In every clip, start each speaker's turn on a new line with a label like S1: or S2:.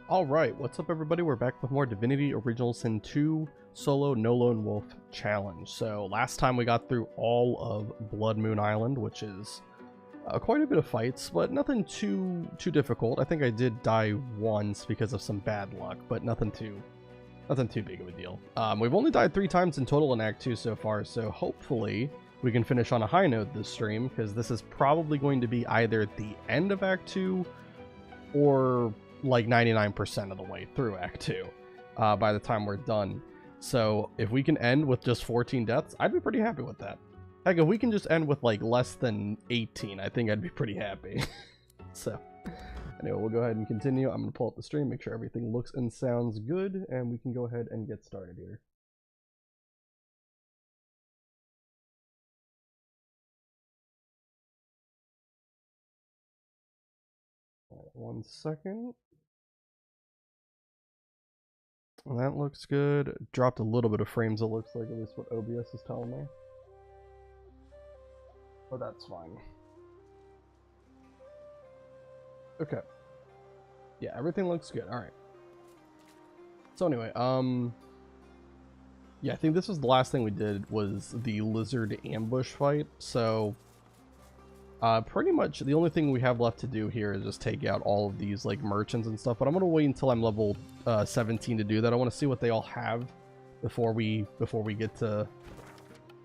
S1: Alright, what's up everybody? We're back with more Divinity Original Sin 2 Solo No Lone Wolf Challenge. So last time we got through all of Blood Moon Island, which is quite a bit of fights, but nothing too difficult. I think I did die once because of some bad luck, but nothing too big of a deal. We've only died 3 times in total in Act 2 so far, so hopefully we can finish on a high note this stream, because this is probably going to be either the end of Act 2 or like 99% of the way through Act 2 by the time we're done. So if we can end with just 14 deaths, I'd be pretty happy with that. Heck, if we can just end with like less than 18, I think I'd be pretty happy. So anyway, we'll go ahead and continue. I'm going to pull up the stream, make sure everything looks and sounds good, and we can go ahead and get started here. One second. That looks good. Dropped a little bit of frames, it looks like, at least what OBS is telling me. But that's fine. Okay. Yeah, everything looks good. Alright. So anyway, yeah, I think this was the last thing we did, was the lizard ambush fight. So pretty much the only thing we have left to do here is just take out all of these like merchants and stuff, but I'm gonna wait until I'm level 17 to do that. I want to see what they all have before we get to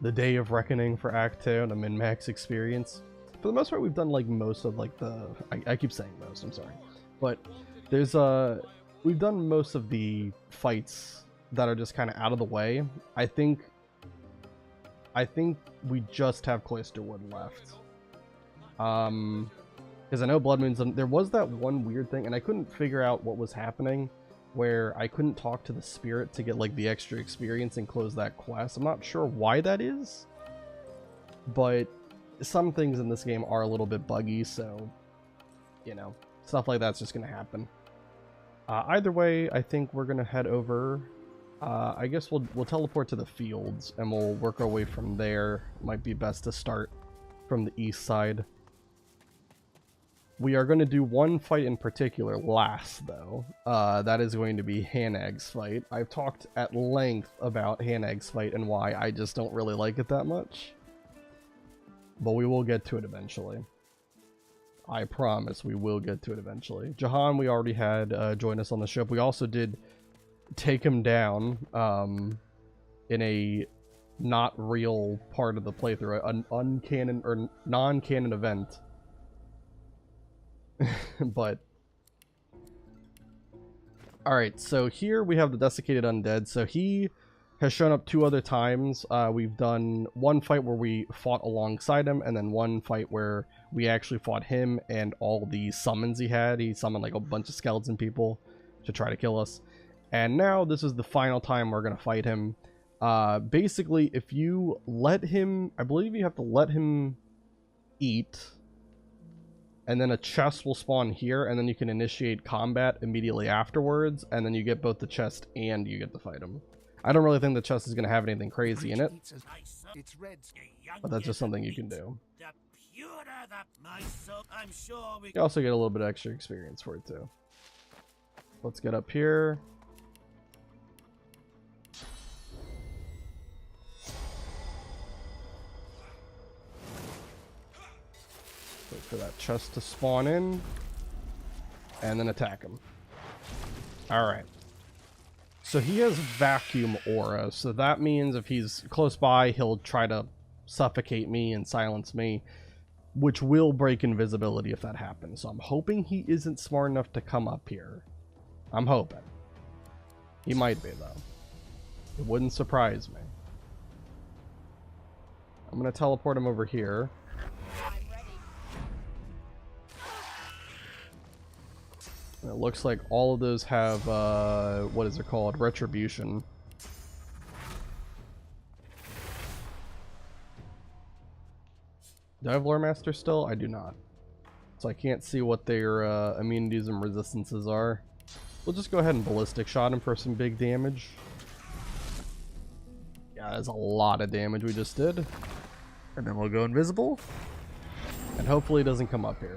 S1: the Day of Reckoning for Act 2 and a min-max experience. For the most part, we've done like most of like the I keep saying most, I'm sorry, but there's we've done most of the fights that are just kind of out of the way. I think we just have Cloisterwood left. Because I know Blood Moon's, there was that one weird thing, and I couldn't figure out what was happening, where I couldn't talk to the spirit to get like the extra experience and close that quest. I'm not sure why that is, but some things in this game are a little bit buggy, so, you know, stuff like that's just gonna happen. Either way, I think we're gonna head over. I guess we'll teleport to the fields, and we'll work our way from there. Might be best to start from the east side. We are going to do one fight in particular last, though. That is going to be Hanag's fight. I've talked at length about Hanag's fight and why I just don't really like it that much. But we will get to it eventually. I promise we will get to it eventually. Jahan, we already had join us on the ship. We also did take him down in a not real part of the playthrough, an uncanon or non-canon event. But alright, so here we have the desiccated undead. So he has shown up 2 other times. We've done one fight where we fought alongside him, and then one fight where we actually fought him and all the summons he had. He summoned like a bunch of skeleton people to try to kill us. And now this is the final time we're going to fight him. Basically, if you let him, I believe you have to let him eat, and then a chest will spawn here, and then you can initiate combat immediately afterwards, and then you get both the chest and you get to fight him. I don't really think the chest is going to have anything crazy in it, but that's just something you can do. You also get a little bit of extra experience for it too. Let's get up here. Wait for that chest to spawn in, and then attack him. Alright. So he has vacuum aura, so that means if he's close by, he'll try to suffocate me and silence me, which will break invisibility if that happens. So I'm hoping he isn't smart enough to come up here. I'm hoping. He might be, though. It wouldn't surprise me. I'm going to teleport him over here. It looks like all of those have, what is it called? Retribution. Do I have Lore Master still? I do not. So I can't see what their immunities and resistances are. We'll just go ahead and ballistic shot him for some big damage. Yeah, that's a lot of damage we just did. And then we'll go invisible. And hopefully it doesn't come up here.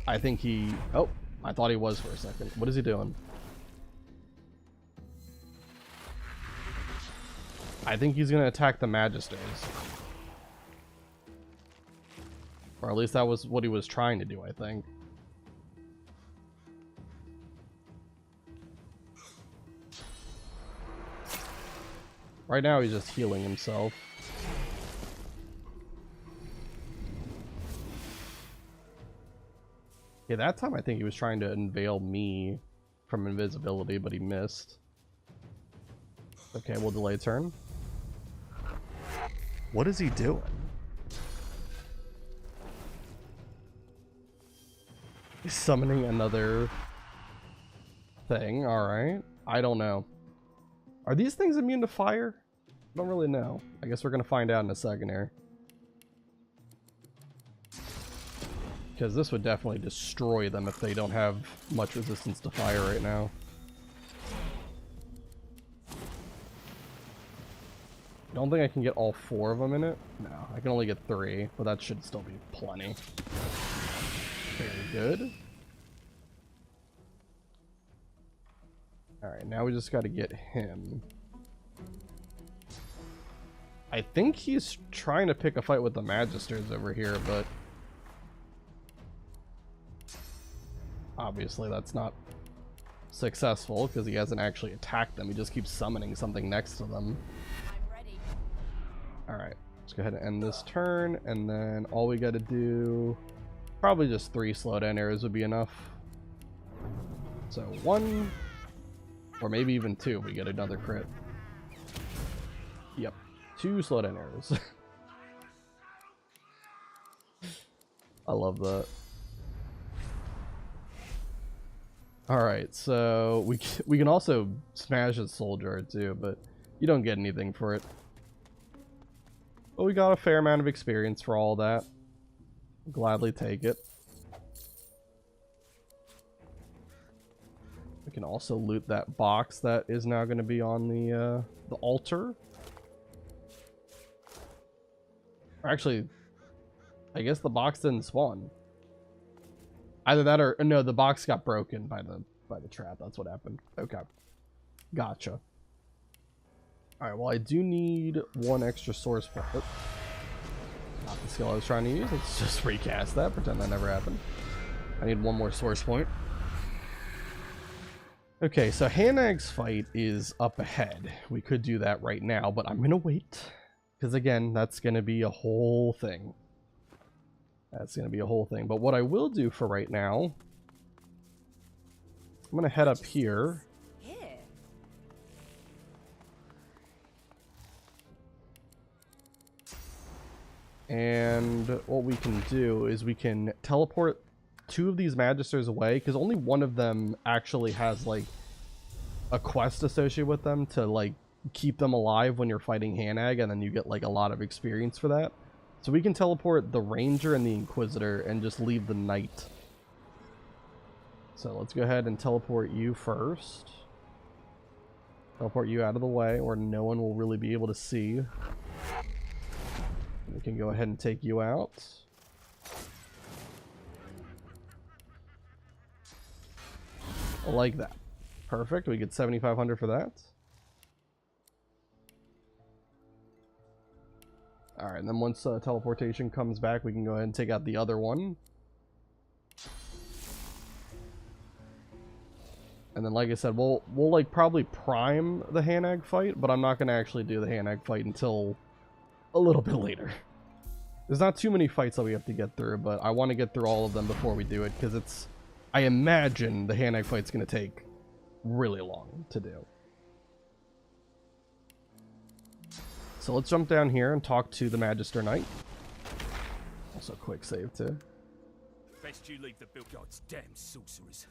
S1: I think he... Oh, I thought he was for a second. What is he doing? I think he's gonna attack the Magisters. Or at least that was what he was trying to do, I think. Right now he's just healing himself. Yeah, that time I think he was trying to unveil me from invisibility, but he missed. Okay, we'll delay turn. What is he doing? He's summoning another thing, alright. I don't know. Are these things immune to fire? I don't really know. I guess we're gonna find out in a second here. Because this would definitely destroy them if they don't have much resistance to fire right now. I don't think I can get all 4 of them in it. No, I can only get 3, but that should still be plenty. Very good. Alright, now we just gotta get him. I think he's trying to pick a fight with the Magisters over here, but obviously that's not successful because he hasn't actually attacked them. He just keeps summoning something next to them. Alright, let's go ahead and end this turn, and then all we gotta do, probably just 3 slowdown arrows would be enough. So 1, or maybe even 2 if we get another crit. Yep, 2 slowdown arrows. I love that. Alright, so we can also smash a soul jar too, but you don't get anything for it. But we got a fair amount of experience for all that. Gladly take it. We can also loot that box that is now going to be on the altar. Or actually, I guess the box didn't spawn. Either that or no, the box got broken by the trap. That's what happened. Okay, gotcha. All right. Well, I do need 1 extra source point. Oh, not the skill I was trying to use. Let's just recast that. Pretend that never happened. I need 1 more source point. Okay, so Hanag's fight is up ahead. We could do that right now, but I'm gonna wait because again, that's gonna be a whole thing. That's going to be a whole thing. But what I will do for right now, I'm going to head up here. And what we can do is we can teleport 2 of these Magisters away, because only one of them actually has like a quest associated with them to like keep them alive when you're fighting Hanag, and then you get like a lot of experience for that. So we can teleport the Ranger and the Inquisitor and just leave the Knight. So let's go ahead and teleport you first. Teleport you out of the way where no one will really be able to see. We can go ahead and take you out. Like that. Perfect. We get 7,500 for that. Alright, and then once teleportation comes back, we can go ahead and take out the other one. And then, like I said, we'll like probably prime the Hanag fight, but I'm not going to actually do the Hanag fight until a little bit later. There's not too many fights that we have to get through, but I want to get through all of them before we do it, because it's, I imagine the Hanag fight's going to take really long to do. So let's jump down here and talk to the Magister Knight. Also quick save too.
S2: Best you leave the build guards, damn sorcerers.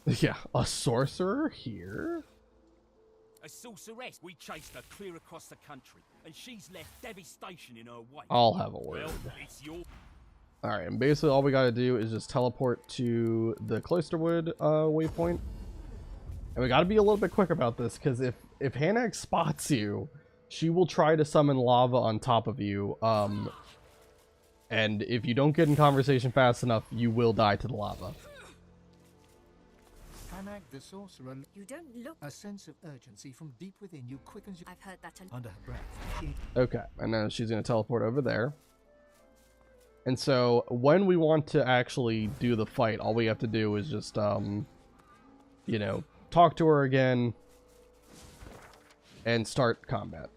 S1: Yeah, a sorcerer here?
S2: A sorceress. We chased her clear across the country, and she's left devastation in her wake.
S1: I'll have a word.
S2: Well, it's your...
S1: Alright, and basically all we gotta do is just teleport to the Cloisterwood waypoint. And we gotta be a little bit quick about this, because if Hanag spots you, she will try to summon lava on top of you, and if you don't get in conversation fast enough, you will die to the lava.
S3: Hanag the sorcerer.
S4: You don't look.
S3: A sense of urgency from deep within you quickens you.
S4: I've heard that a
S3: Under her breath.
S1: Okay, and now she's going to teleport over there. And so when we want to actually do the fight, all we have to do is just, you know, talk to her again and start combat.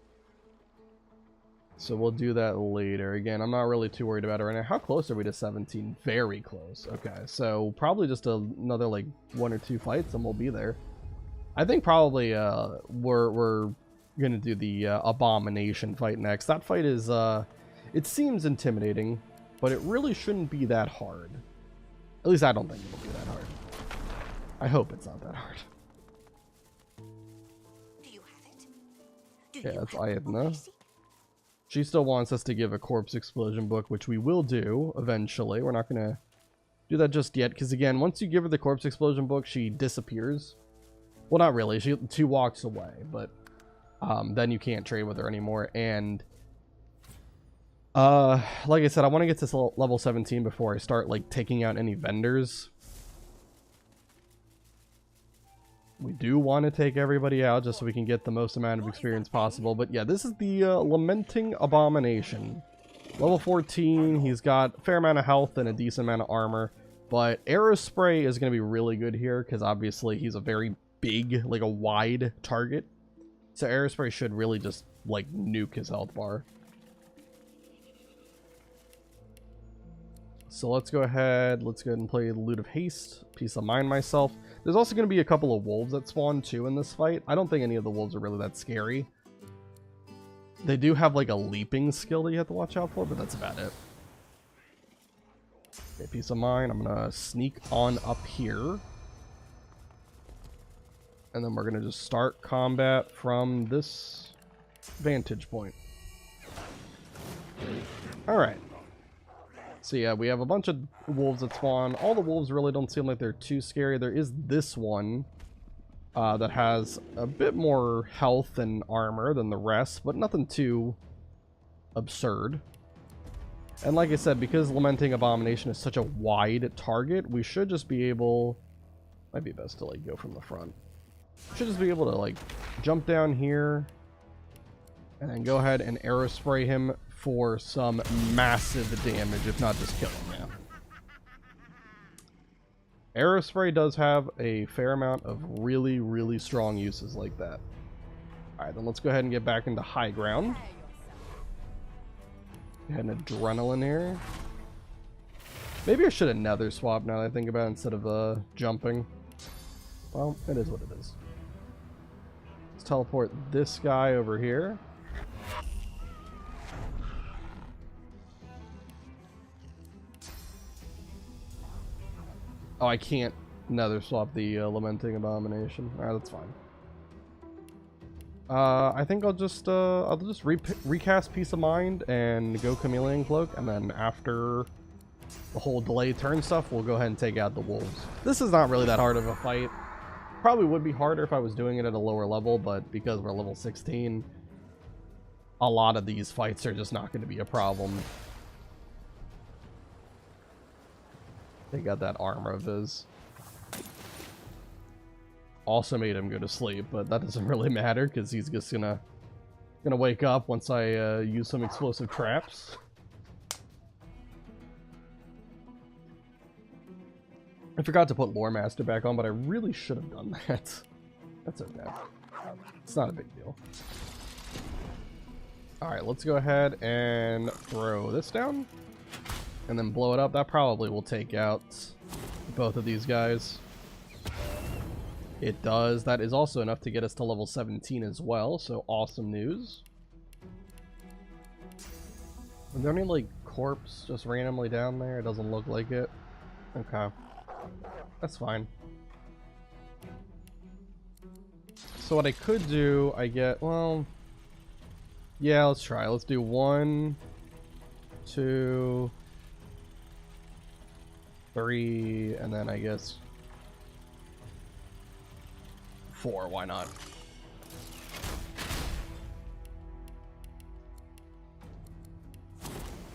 S1: So we'll do that later. Again, I'm not really too worried about it right now. How close are we to 17? Very close. Okay, so probably just another like 1 or 2 fights and we'll be there. I think probably we're gonna do the abomination fight next. That fight is it seems intimidating, but it really shouldn't be that hard. At least I don't think it'll be that hard. I hope it's not that hard.
S4: Do you have it? Do
S1: Yeah,
S4: you
S1: that's
S4: have
S1: Aethna.
S4: Macy?
S1: She still wants us to give a corpse explosion book, which we will do eventually. We're not going to do that just yet, because again, once you give her the corpse explosion book, she disappears. Well, not really. She walks away, but then you can't trade with her anymore. And like I said, I want to get to level 17 before I start like taking out any vendors. We do want to take everybody out just so we can get the most amount of experience possible. But yeah, this is the Lamenting Abomination. Level 14, he's got a fair amount of health and a decent amount of armor. But Arrow Spray is going to be really good here because obviously he's a very big, like a wide target. So Arrow Spray should really just like nuke his health bar. So let's go ahead and play the Loot of Haste, Peace of Mind myself. There's also going to be a couple of wolves that spawn too in this fight. I don't think any of the wolves are really that scary. They do have like a leaping skill that you have to watch out for, but that's about it. Okay, Peace of Mind. I'm going to sneak on up here. And then we're going to just start combat from this vantage point. Alright. So yeah, we have a bunch of wolves that spawn. All the wolves really don't seem like they're too scary. There is this one that has a bit more health and armor than the rest, but nothing too absurd. And like I said, because Lamenting Abomination is such a wide target, we should just be able... Might be best to like go from the front. Should just be able to like jump down here and then go ahead and arrow spray him for some massive damage, if not just kill him, yeah. Arrow Spray does have a fair amount of really, really strong uses like that. Alright, then let's go ahead and get back into high ground. Get an Adrenaline here. Maybe I should have nether swapped now that I think about it instead of jumping. Well, it is what it is. Let's teleport this guy over here. Oh, I can't nether swap the Lamenting Abomination. Alright, that's fine. I think I'll just recast Peace of Mind and go Chameleon Cloak, and then after the whole delay turn stuff, we'll go ahead and take out the wolves. This is not really that hard of a fight. Probably would be harder if I was doing it at a lower level, but because we're level 16, a lot of these fights are just not going to be a problem. They got that armor of his. Also made him go to sleep, but that doesn't really matter because he's just gonna wake up once I use some explosive traps. I forgot to put Lore Master back on, but I really should have done that. That's okay. It's not a big deal. Alright, let's go ahead and throw this down. And then blow it up. That probably will take out both of these guys. It does. That is also enough to get us to level 17 as well, so awesome news. Are there any, like, corpse just randomly down there? It doesn't look like it. Okay. That's fine. So what I could do, well... Yeah, let's try. Let's do 1, 2... 3, and then I guess 4, why not?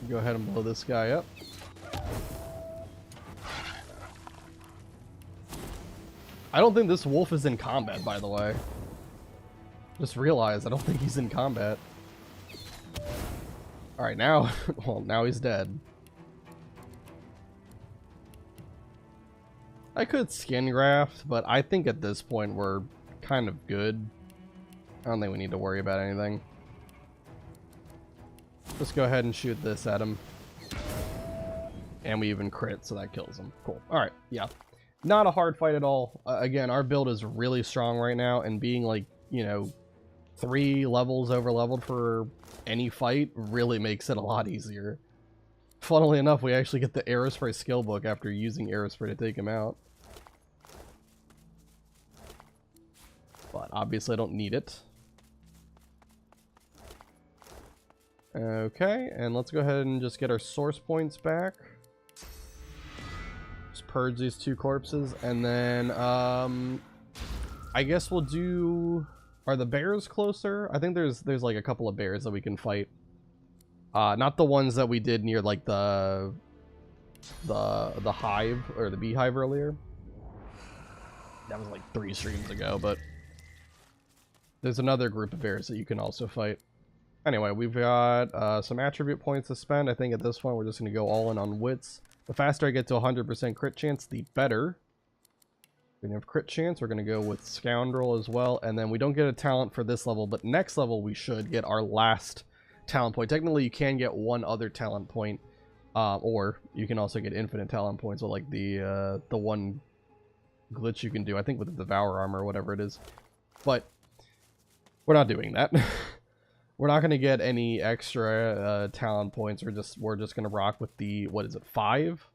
S1: Go ahead and blow this guy up. I don't think this wolf is in combat, by the way. Just realized I don't think he's in combat. Alright, now, well, now he's dead. I could skin graft, but I think at this point we're kind of good. I don't think we need to worry about anything. Just go ahead and shoot this at him. And we even crit, so that kills him. Cool. Alright, yeah. Not a hard fight at all. Again, our build is really strong right now, and being like, you know, 3 levels over leveled for any fight really makes it a lot easier. Funnily enough, we actually get the Aerospray skill book after using Aerospray to take him out. But obviously I don't need it. Okay, and let's go ahead and just get our source points back. Just purge these 2 corpses, and then I guess we'll do... Are the bears closer? I think there's like a couple of bears that we can fight. Not the ones that we did near like the hive or the beehive earlier. That was like 3 streams ago, but there's another group of bears that you can also fight. Anyway, we've got some attribute points to spend. I think at this point we're just going to go all in on wits. The faster I get to 100% crit chance, the better. We have crit chance. We're going to go with Scoundrel as well. And then we don't get a talent for this level, but next level we should get our last talent point. Technically, you can get 1 other talent point, or you can also get infinite talent points with like the one glitch you can do. I think with the Devour Armor or whatever it is. But we're not doing that. We're not going to get any extra talent points. We're just going to rock with the, what is it, 5?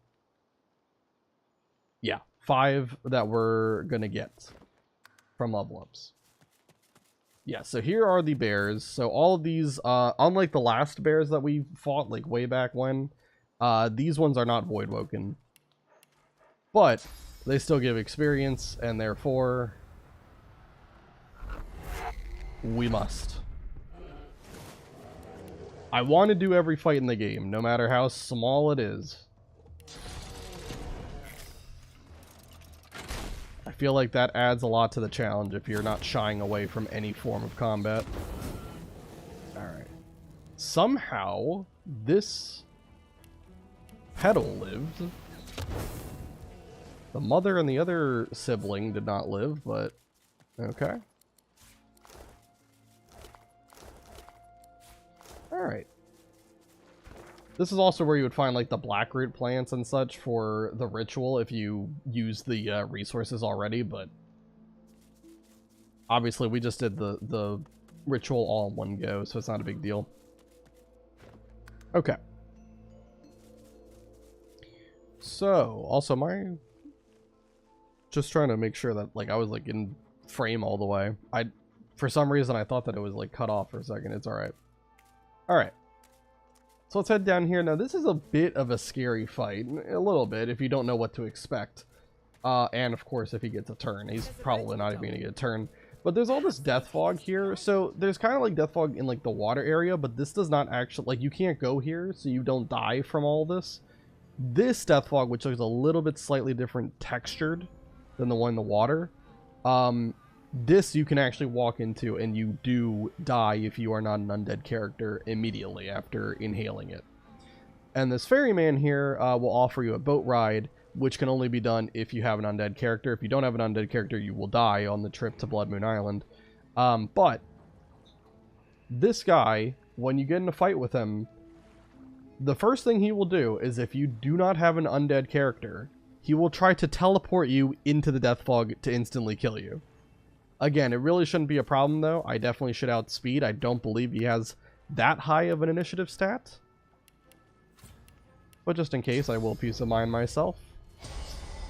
S1: Yeah, 5 that we're going to get from level ups. Yeah, so here are the bears. So all of these, unlike the last bears that we fought like way back when, these ones are not void woken. But they still give experience, and therefore we must. I want to do every fight in the game, no matter how small it is. I feel like that adds a lot to the challenge if you're not shying away from any form of combat. Alright. Somehow, this petal lived. The mother and the other sibling did not live, but okay. Alright. This is also where you would find like the blackroot plants and such for the ritual if you use the resources already, but obviously we just did the ritual all in one go, so it's not a big deal. Okay. So, also just trying to make sure that like I was like in frame all the way. For some reason I thought that it was like cut off for a second. It's alright. Alright. So let's head down here. Now this is a bit of a scary fight. A little bit if you don't know what to expect. And of course if he gets a turn. He's probably not even going to get a turn. But there's all this death fog here. So there's kind of like death fog in like the water area. But this does not actually... Like you can't go here so you don't die from all this. This death fog, which looks a little bit slightly different textured than the one in the water. This you can actually walk into and you do die if you are not an undead character immediately after inhaling it. And this ferryman here will offer you a boat ride, which can only be done if you have an undead character. If you don't have an undead character, you will die on the trip to Blood Moon Island. But this guy, when you get in a fight with him, the first thing he will do is if you do not have an undead character, he will try to teleport you into the death fog to instantly kill you. Again, it really shouldn't be a problem, though. I definitely should outspeed. I don't believe he has that high of an initiative stat. But just in case, I will peace of mind myself.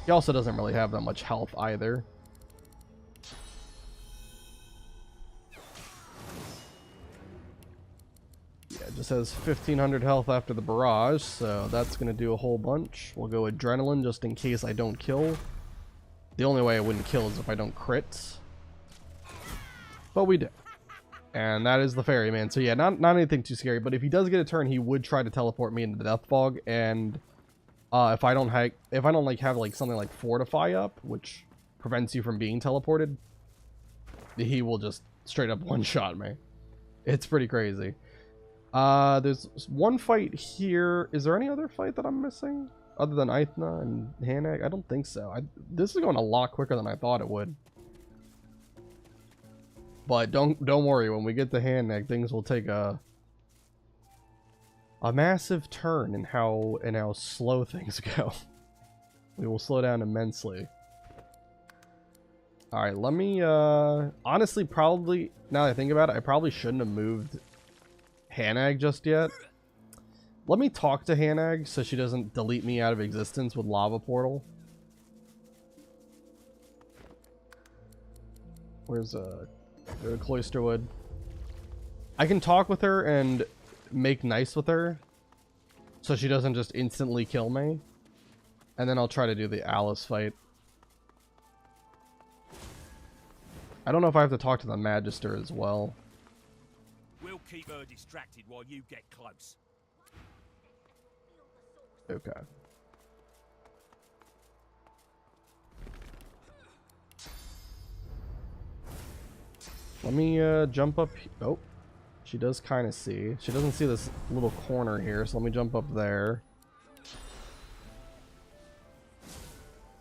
S1: He also doesn't really have that much health, either. Yeah, it just has 1500 health after the barrage, so that's going to do a whole bunch. We'll go adrenaline, just in case I don't kill. The only way I wouldn't kill is if I don't crit. But we did. And that is the ferryman. So yeah, not anything too scary. But if he does get a turn, he would try to teleport me into the death fog. And if I don't have like something like fortify up, which prevents you from being teleported, he will just straight up one-shot me. It's pretty crazy. There's one fight here. Is there any other fight that I'm missing? Other than Aithna and Hanag? I don't think so. This is going a lot quicker than I thought it would. But don't worry, when we get to Hanag, things will take a massive turn in how slow things go. We will slow down immensely. Alright, let me honestly, probably, now that I think about it, I probably shouldn't have moved Hanag just yet. Let me talk to Hanag so she doesn't delete me out of existence with Lava Portal. Where's go to Cloisterwood. I can talk with her and make nice with her so she doesn't just instantly kill me. And then I'll try to do the Alice fight. I don't know if I have to talk to the Magister as well.
S2: We'll keep her distracted while you get close.
S1: Okay. Let me jump up. Oh, she does kind of see. She doesn't see this little corner here, so let me jump up there.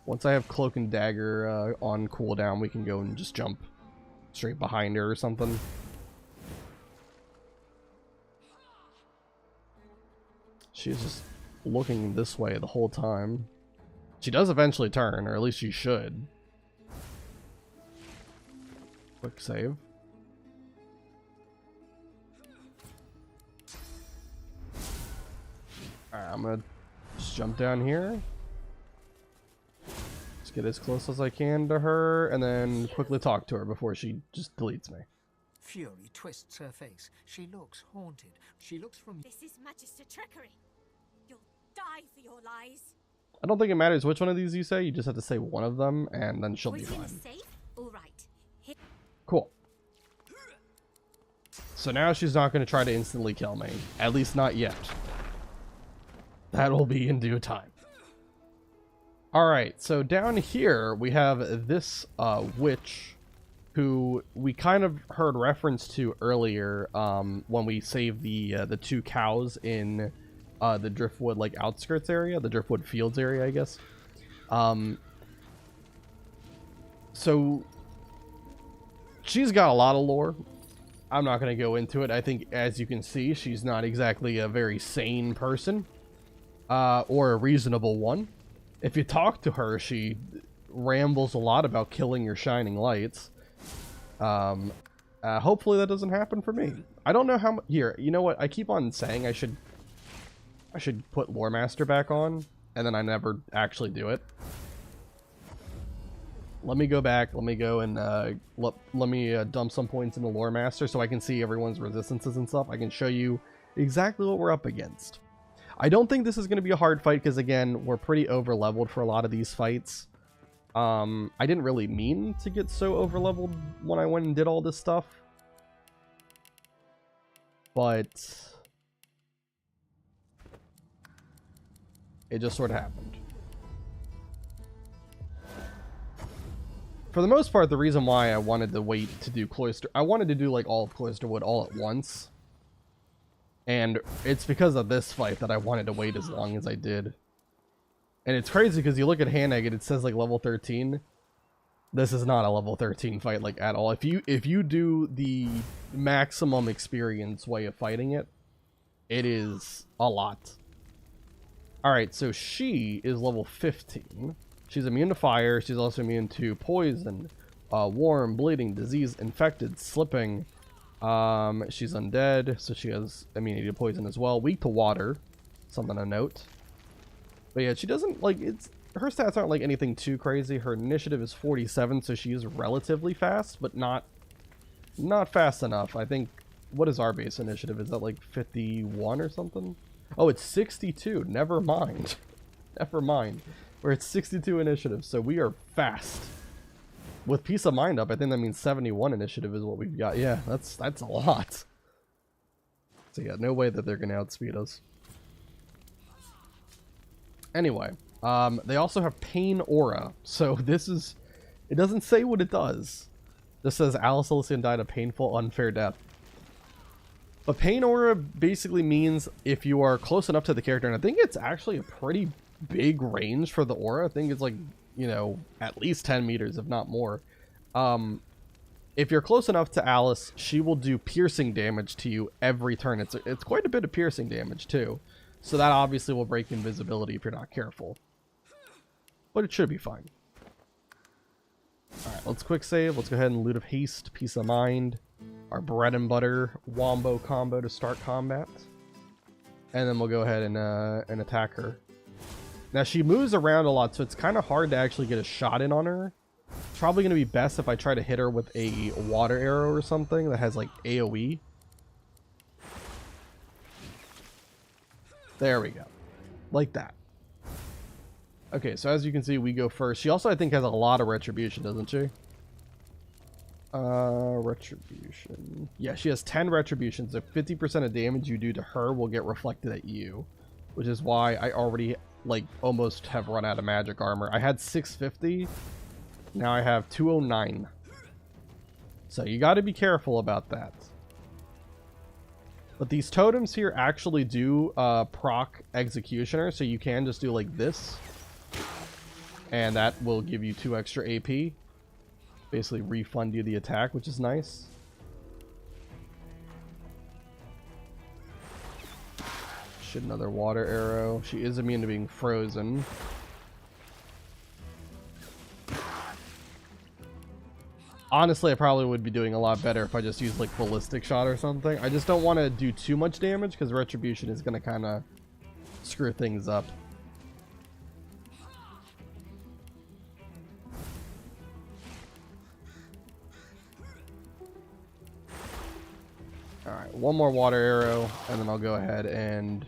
S1: Once I have Cloak and Dagger on cooldown, we can go and just jump straight behind her or something. She's just looking this way the whole time. She does eventually turn, or at least she should. Quick save. Alright, I'm gonna just jump down here. Just get as close as I can to her, and then quickly talk to her before she just deletes me.
S3: Fury twists her face. She looks haunted. She looks from...
S4: This is Magister trickery. You'll die for your lies.
S1: I don't think it matters which one of these you say, you just have to say one of them, and then she'll be
S4: Was in
S1: fine.
S4: safe? All right. Hit.
S1: Cool. So now she's not going to try to instantly kill me. At least not yet. That will be in due time. Alright, so down here we have this witch who we kind of heard reference to earlier when we saved the two cows in the Driftwood like outskirts area, the Driftwood Fields area, I guess. So she's got a lot of lore. I'm not going to go into it. I think, as you can see, she's not exactly a very sane person or a reasonable one. If you talk to her, she rambles a lot about killing your shining lights. Hopefully that doesn't happen for me. I don't know how much... Here, you know what? I keep on saying I should put Lore Master back on, and then I never actually do it. Let me go back. Let me go and let me dump some points into Lore Master so I can see everyone's resistances and stuff. I can show you exactly what we're up against. I don't think this is going to be a hard fight because, again, we're pretty over-leveled for a lot of these fights. I didn't really mean to get so over-leveled when I went and did all this stuff. But it just sort of happened. For the most part, the reason why I wanted to wait to do I wanted to do like all of Cloisterwood all at once. And it's because of this fight that I wanted to wait as long as I did. And it's crazy because you look at Hanag and it says like level 13. This is not a level 13 fight like at all. If you do the maximum experience way of fighting it, it is a lot. Alright, so she is level 15. She's immune to fire. She's also immune to poison, warm, bleeding, disease, infected, slipping. She's undead, so she has immunity to poison as well. Weak to water, something to note. But yeah, she doesn't like her stats aren't like anything too crazy. Her initiative is 47, so she is relatively fast, but not fast enough. I think, what is our base initiative? Is that like 51 or something? Oh, it's 62. Never mind. Never mind. We're at 62 initiative, so we are fast. With Peace of Mind up, I think that means 71 initiative is what we've got. Yeah, that's a lot. So yeah, no way that they're gonna outspeed us. Anyway, they also have Pain Aura. So this is It doesn't say what it does. This says Alice Elysian died a painful, unfair death. A pain aura basically means if you are close enough to the character, and I think it's actually a pretty big range for the aura. I think it's like, you know, at least 10 meters, if not more. If you're close enough to Alice, she will do piercing damage to you every turn. It's quite a bit of piercing damage too. So that obviously will break invisibility if you're not careful. But it should be fine. Alright, let's quick save. Let's go ahead and loot of haste, peace of mind. Our bread and butter wombo combo to start combat. And then we'll go ahead and attack her. Now she moves around a lot, so it's kind of hard to actually get a shot in on her. It's probably going to be best if I try to hit her with a water arrow or something that has like AoE. There we go. Like that. Okay, so as you can see, we go first. She also, I think, has a lot of retribution, doesn't she? Retribution. Yeah, she has 10 retributions. So 50% of damage you do to her will get reflected at you. Which is why I already, like, almost have run out of magic armor. I had 650. Now I have 209. So you got to be careful about that. But these totems here actually do proc Executioner. So you can just do like this. And that will give you 2 extra AP. Basically refund you the attack, which is nice. Shoot another water arrow. She is immune to being frozen. Honestly, I probably would be doing a lot better if I just used like ballistic shot or something. I just don't want to do too much damage because retribution is going to kind of screw things up. Alright, one more water arrow, and then I'll go ahead and...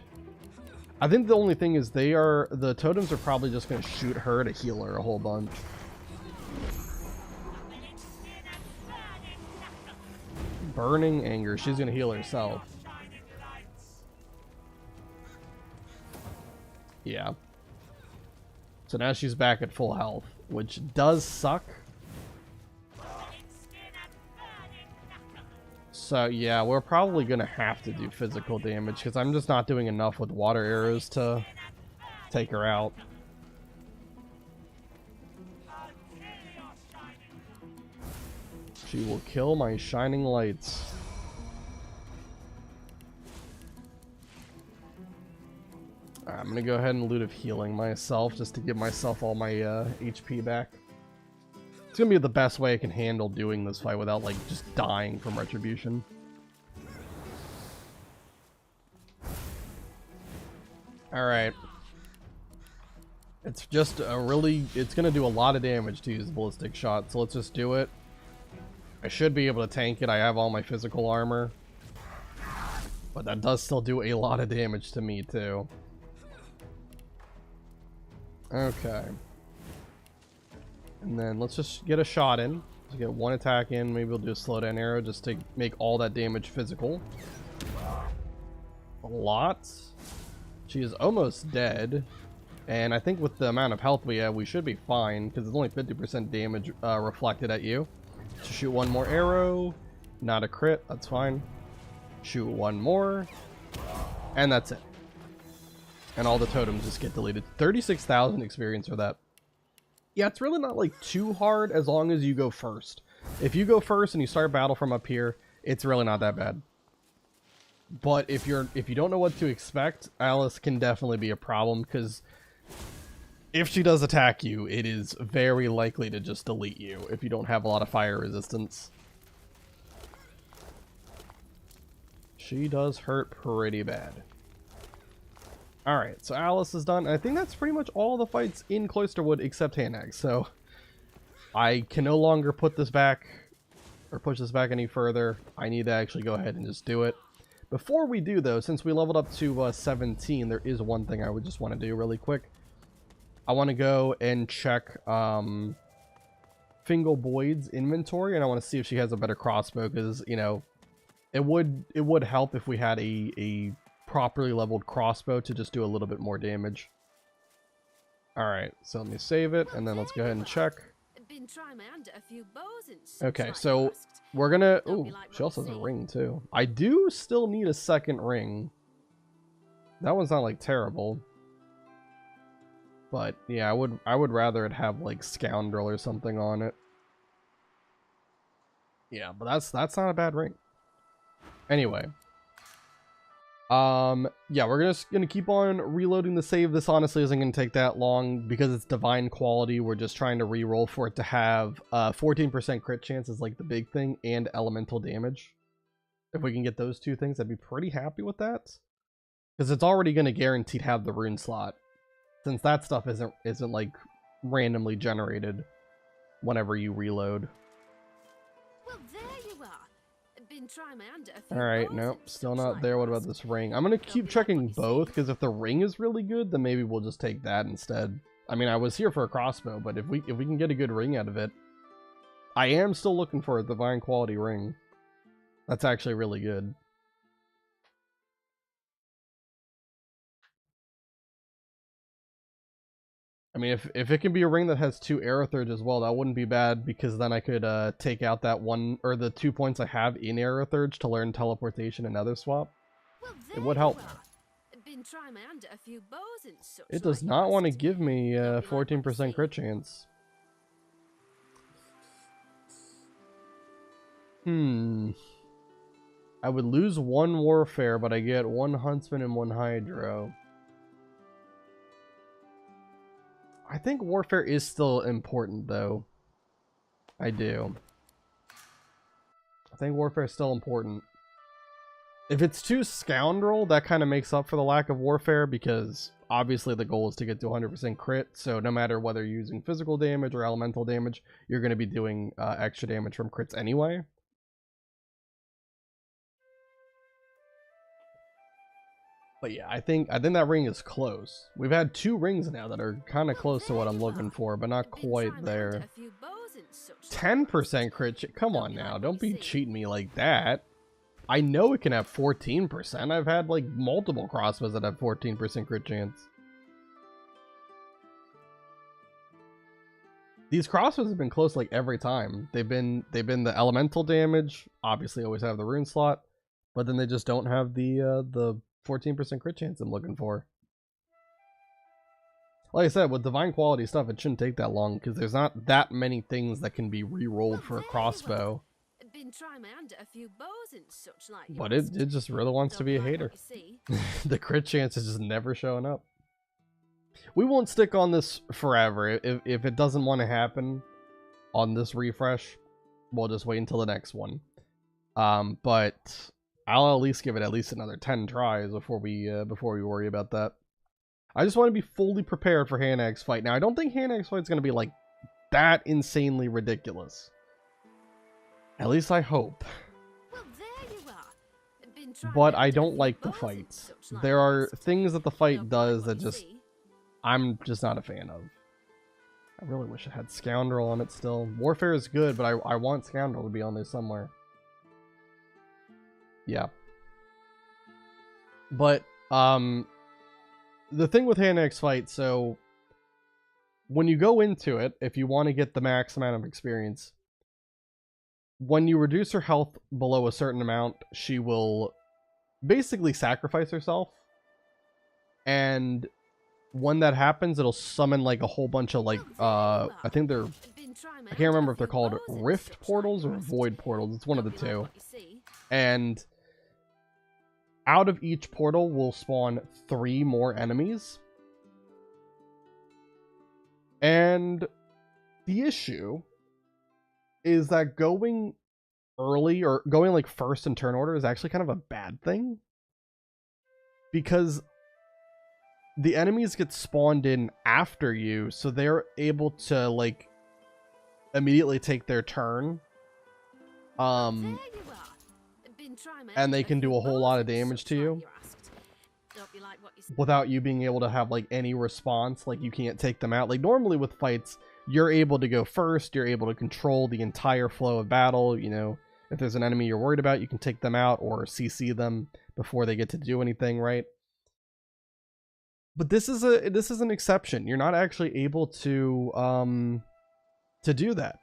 S1: I think the only thing is the totems are probably just going to shoot her to heal her a whole bunch. Burning Anger, she's going to heal herself. Yeah. So now she's back at full health, which does suck. So yeah, we're probably going to have to do physical damage because I'm just not doing enough with water arrows to take her out. She will kill my shining lights. Alright, I'm going to go ahead and loot of healing myself just to give myself all my HP back. It's going to be the best way I can handle doing this fight without, like, just dying from retribution. Alright. It's just it's going to do a lot of damage to use the ballistic shot, so let's just do it. I should be able to tank it. I have all my physical armor. But that does still do a lot of damage to me, too. Okay. And then let's just get a shot in. Let's get one attack in. Maybe we'll do a slow down arrow just to make all that damage physical. A lot. She is almost dead. And I think with the amount of health we have, we should be fine. Because it's only 50% damage reflected at you. So shoot one more arrow. Not a crit. That's fine. Shoot one more. And that's it. And all the totems just get deleted. 36,000 experience for that. Yeah, it's really not like too hard as long as you go first. If you go first and you start battle from up here, it's really not that bad. But if you don't know what to expect, Alice can definitely be a problem because if she does attack you, it is very likely to just delete you if you don't have a lot of fire resistance. She does hurt pretty bad. Alright, so Alice is done. I think that's pretty much all the fights in Cloisterwood except Hanax. So I can no longer put this back or push this back any further. I need to actually go ahead and just do it. Before we do, though, since we leveled up to 17, there is one thing I would just want to do really quick. I want to go and check Fingal Boyd's inventory, and I want to see if she has a better crossbow, because, you know, it would help if we had a properly leveled crossbow to just do a little bit more damage. Alright, so let me save it, and then let's go ahead and check.
S4: Been
S5: trying my hand at a few bows and such
S1: Okay,
S5: like
S1: so
S5: you asked.
S1: we're gonna...
S5: Don't
S1: Ooh,
S5: be like
S1: she
S5: what
S1: also
S5: you
S1: has a
S5: see.
S1: ring, too. I do still need a second ring. That one's not, like, terrible. But, yeah, I would rather it have, like, Scoundrel or something on it. Yeah, but that's not a bad ring. Anyway. Yeah, we're just gonna keep on reloading the save. This honestly isn't gonna take that long because it's divine quality. We're just trying to re-roll for it to have 14% crit chance is like the big thing, and elemental damage. If we can get those two things, I'd be pretty happy with that. Because it's already gonna guaranteed have the rune slot. Since that stuff isn't like randomly generated whenever you reload.
S5: Well, there you are. Been trying my hand at a few
S1: Alright,
S5: bows
S1: nope,
S5: and
S1: still
S5: such
S1: not
S5: like
S1: there.
S5: you
S1: What about
S5: asked.
S1: this ring? I'm gonna
S5: Don't
S1: keep
S5: be like
S1: checking
S5: what you
S1: both,
S5: see.
S1: because if the ring is really good, then maybe we'll just take that instead. I mean, I was here for a crossbow, but if we can get a good ring out of it, I am still looking for a divine quality ring. That's actually really good. I mean, if it can be a ring that has 2 Aerothurge as well, that wouldn't be bad, because then I could take out that one, or the 2 points I have in Aerothurge to learn teleportation and other swap.
S5: Well,
S1: It would
S5: there you
S1: help.
S5: are. Been trying my hand at a few bows and such
S1: It does
S5: like you
S1: not want to
S5: asked.
S1: give me
S5: Don't be like what you
S1: 14%
S5: see.
S1: crit chance. I would lose 1 warfare, but I get 1 huntsman and 1 hydro. I think warfare is still important, though. I do. I think warfare is still important. If it's too scoundrel, that kind of makes up for the lack of warfare, because obviously the goal is to get to 100% crit, so no matter whether you're using physical damage or elemental damage, you're going to be doing extra damage from crits anyway. But yeah, I think that ring is close. We've had 2 rings now that are kind of close to what I'm looking for, but not quite there. 10% crit. Come on now, don't be cheating me like that. I know it can have 14%. I've had like multiple crossbows that have 14% crit chance. These crossbows have been close like every time. They've been the elemental damage. Obviously, always have the rune slot, but then they just don't have the 14% crit chance I'm looking for. Like I said, with divine quality stuff, it shouldn't take that long because there's not that many things that can be re-rolled for a crossbow.
S5: Been trying my hand at a few bows and such like you
S1: But
S5: asked.
S1: it just really wants to be a
S5: Don't be
S1: hater.
S5: like what you see.
S1: The crit chance is just never showing up. We won't stick on this forever. If it doesn't want to happen on this refresh, we'll just wait until the next one. But I'll at least give it at least another 10 tries before we worry about that. I just want to be fully prepared for Hanag's fight. Now, I don't think Hanag's fight is going to be like that insanely ridiculous. At least I hope.
S5: Well, there you are. Been trying
S1: But
S5: my
S1: I
S5: hand at a
S1: don't
S5: few
S1: like the
S5: bows and
S1: fights.
S5: such like
S1: There
S5: you
S1: are
S5: asked.
S1: things that the fight
S5: Don't be like
S1: does
S5: what
S1: that
S5: you
S1: just
S5: see.
S1: I'm just not a fan of. I really wish it had Scoundrel on it still. Warfare is good, but I want Scoundrel to be on there somewhere. Yeah. But, the thing with Hanag's fight, so when you go into it, if you want to get the max amount of experience, when you reduce her health below a certain amount, she will basically sacrifice herself. And when that happens, it'll summon like a whole bunch of like, I think they're, I can't remember if they're called rift portals or void portals. It's one of the two. And out of each portal will spawn 3 more enemies. And the issue is that going early or going like first in turn order is actually kind of a bad thing. Because the enemies get spawned in after you, so they're able to like immediately take their turn. And they can do a whole lot of damage to you without you being able to have like any response. Like you can't take them out. Like normally with fights, you're able to go first, you're able to control the entire flow of battle. You know, if there's an enemy you're worried about, you can take them out or CC them before they get to do anything, right? But this is an exception. You're not actually able to do that.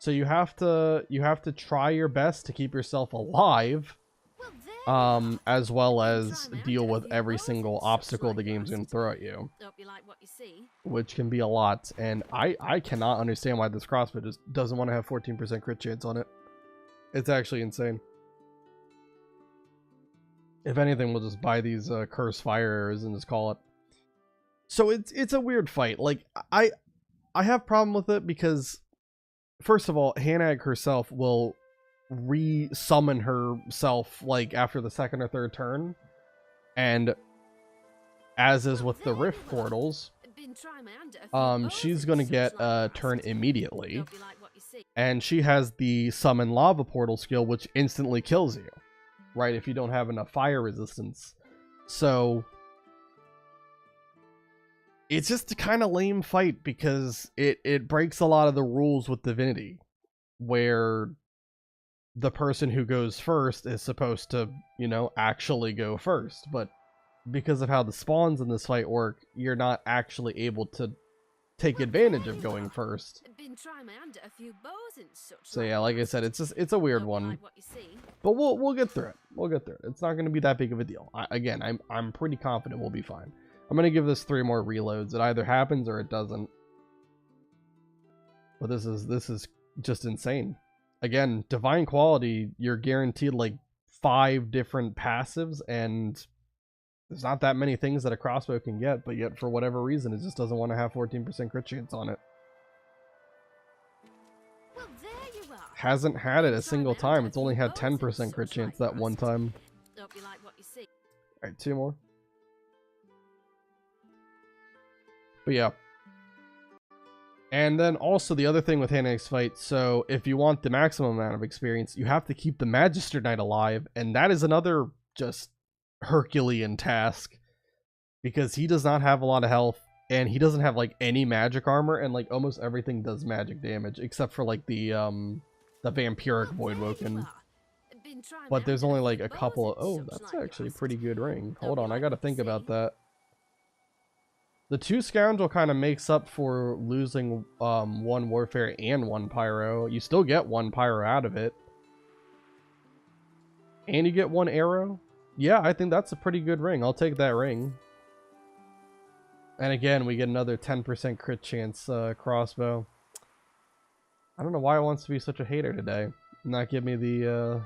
S1: So you have to try your best to keep yourself alive,
S5: Well, there you are.
S1: as well
S5: Been
S1: as
S5: trying my hand
S1: deal
S5: at a
S1: with
S5: few
S1: every
S5: bows
S1: single
S5: and such
S1: obstacle
S5: like
S1: the game's gonna
S5: last.
S1: throw at you,
S5: Hope you like what you see.
S1: which can be a lot. And I cannot understand why this crossbow just doesn't want to have 14% crit chance on it. It's actually insane. If anything, we'll just buy these cursed fire arrows and just call it. So it's a weird fight. Like I have problem with it because, first of all, Hanag herself will re-summon herself like after the second or third turn, and as is with the rift portals,
S5: Been trying my hand at a few bows
S1: she's
S5: and
S1: gonna
S5: such
S1: get
S5: like
S1: a
S5: last.
S1: turn immediately,
S5: Hope you like what you see.
S1: and she has the summon lava portal skill, which instantly kills you, right, if you don't have enough fire resistance. So it's just a kind of lame fight because it breaks a lot of the rules with Divinity, where the person who goes first is supposed to, you know, actually go first. But because of how the spawns in this fight work, you're not actually able to take advantage of going first.
S5: Been trying my hand at a few bows and such
S1: So yeah, like I said, it's a weird
S5: Hope you
S1: one.
S5: like what you see.
S1: But we'll get through it. We'll get through it. It's not going to be that big of a deal. I'm pretty confident we'll be fine. I'm going to give this 3 more reloads. It either happens or it doesn't. But this is just insane. Again, divine quality, you're guaranteed like 5 different passives, and there's not that many things that a crossbow can get, but yet for whatever reason it just doesn't want to have 14% crit chance on it.
S5: Well, there you are.
S1: Hasn't had it a
S5: Been trying
S1: single
S5: my hand
S1: time.
S5: at
S1: It's
S5: a
S1: only
S5: few
S1: had
S5: bows and
S1: 10%
S5: such
S1: crit chance
S5: like
S1: that one
S5: last.
S1: time.
S5: Hope you like what you see.
S1: Alright, 2 more. But yeah. And then also the other thing with Hanag's fight, so if you want the maximum amount of experience, you have to keep the Magister Knight alive, and that is another just Herculean task, because he does not have a lot of health, and he doesn't have like any magic armor, and like almost everything does magic damage, except for like the vampiric void woken. But there's only like a couple of, oh, that's actually a pretty good ring. Hold on, I gotta think about that. The 2 Scoundrel kind of makes up for losing 1 Warfare and 1 Pyro. You still get 1 Pyro out of it. And you get 1 Arrow. Yeah, I think that's a pretty good ring. I'll take that ring. And again, we get another 10% crit chance crossbow. I don't know why it wants to be such a hater today. Not give me the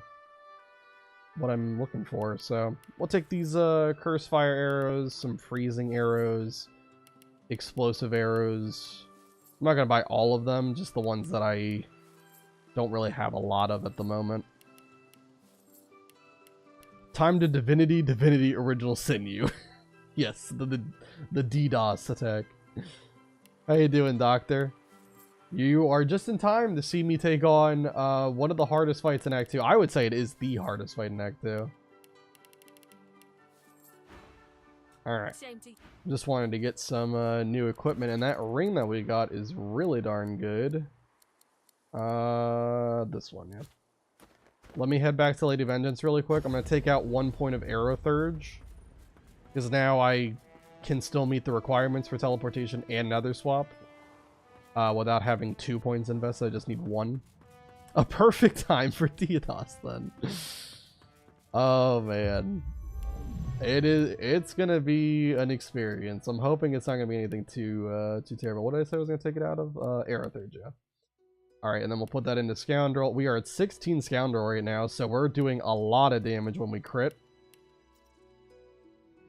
S1: what I'm looking for. So we'll take these curse fire arrows, some freezing arrows, explosive arrows. I'm not gonna buy all of them, just the ones that I don't really have a lot of at the moment. Time to Divinity Original Sinew. Yes, the DDoS attack. How you doing, Doctor? You are just in time to see me take on one of the hardest fights in Act 2. I would say it is the hardest fight in Act 2. Alright. Just wanted to get some new equipment, and that ring that we got is really darn good. This one, yeah. Let me head back to Lady Vengeance really quick. I'm going to take out 1 point of Arrow Thurge, because now I can still meet the requirements for teleportation and Nether Swap without having 2 points invested. I just need 1. A perfect time for DDoS then. Oh man. It's gonna be an experience. I'm hoping it's not gonna be anything too terrible. What did I say I was gonna take it out of? Arrow Thurge, yeah. Alright, and then we'll put that into Scoundrel. We are at 16 Scoundrel right now, so we're doing a lot of damage when we crit.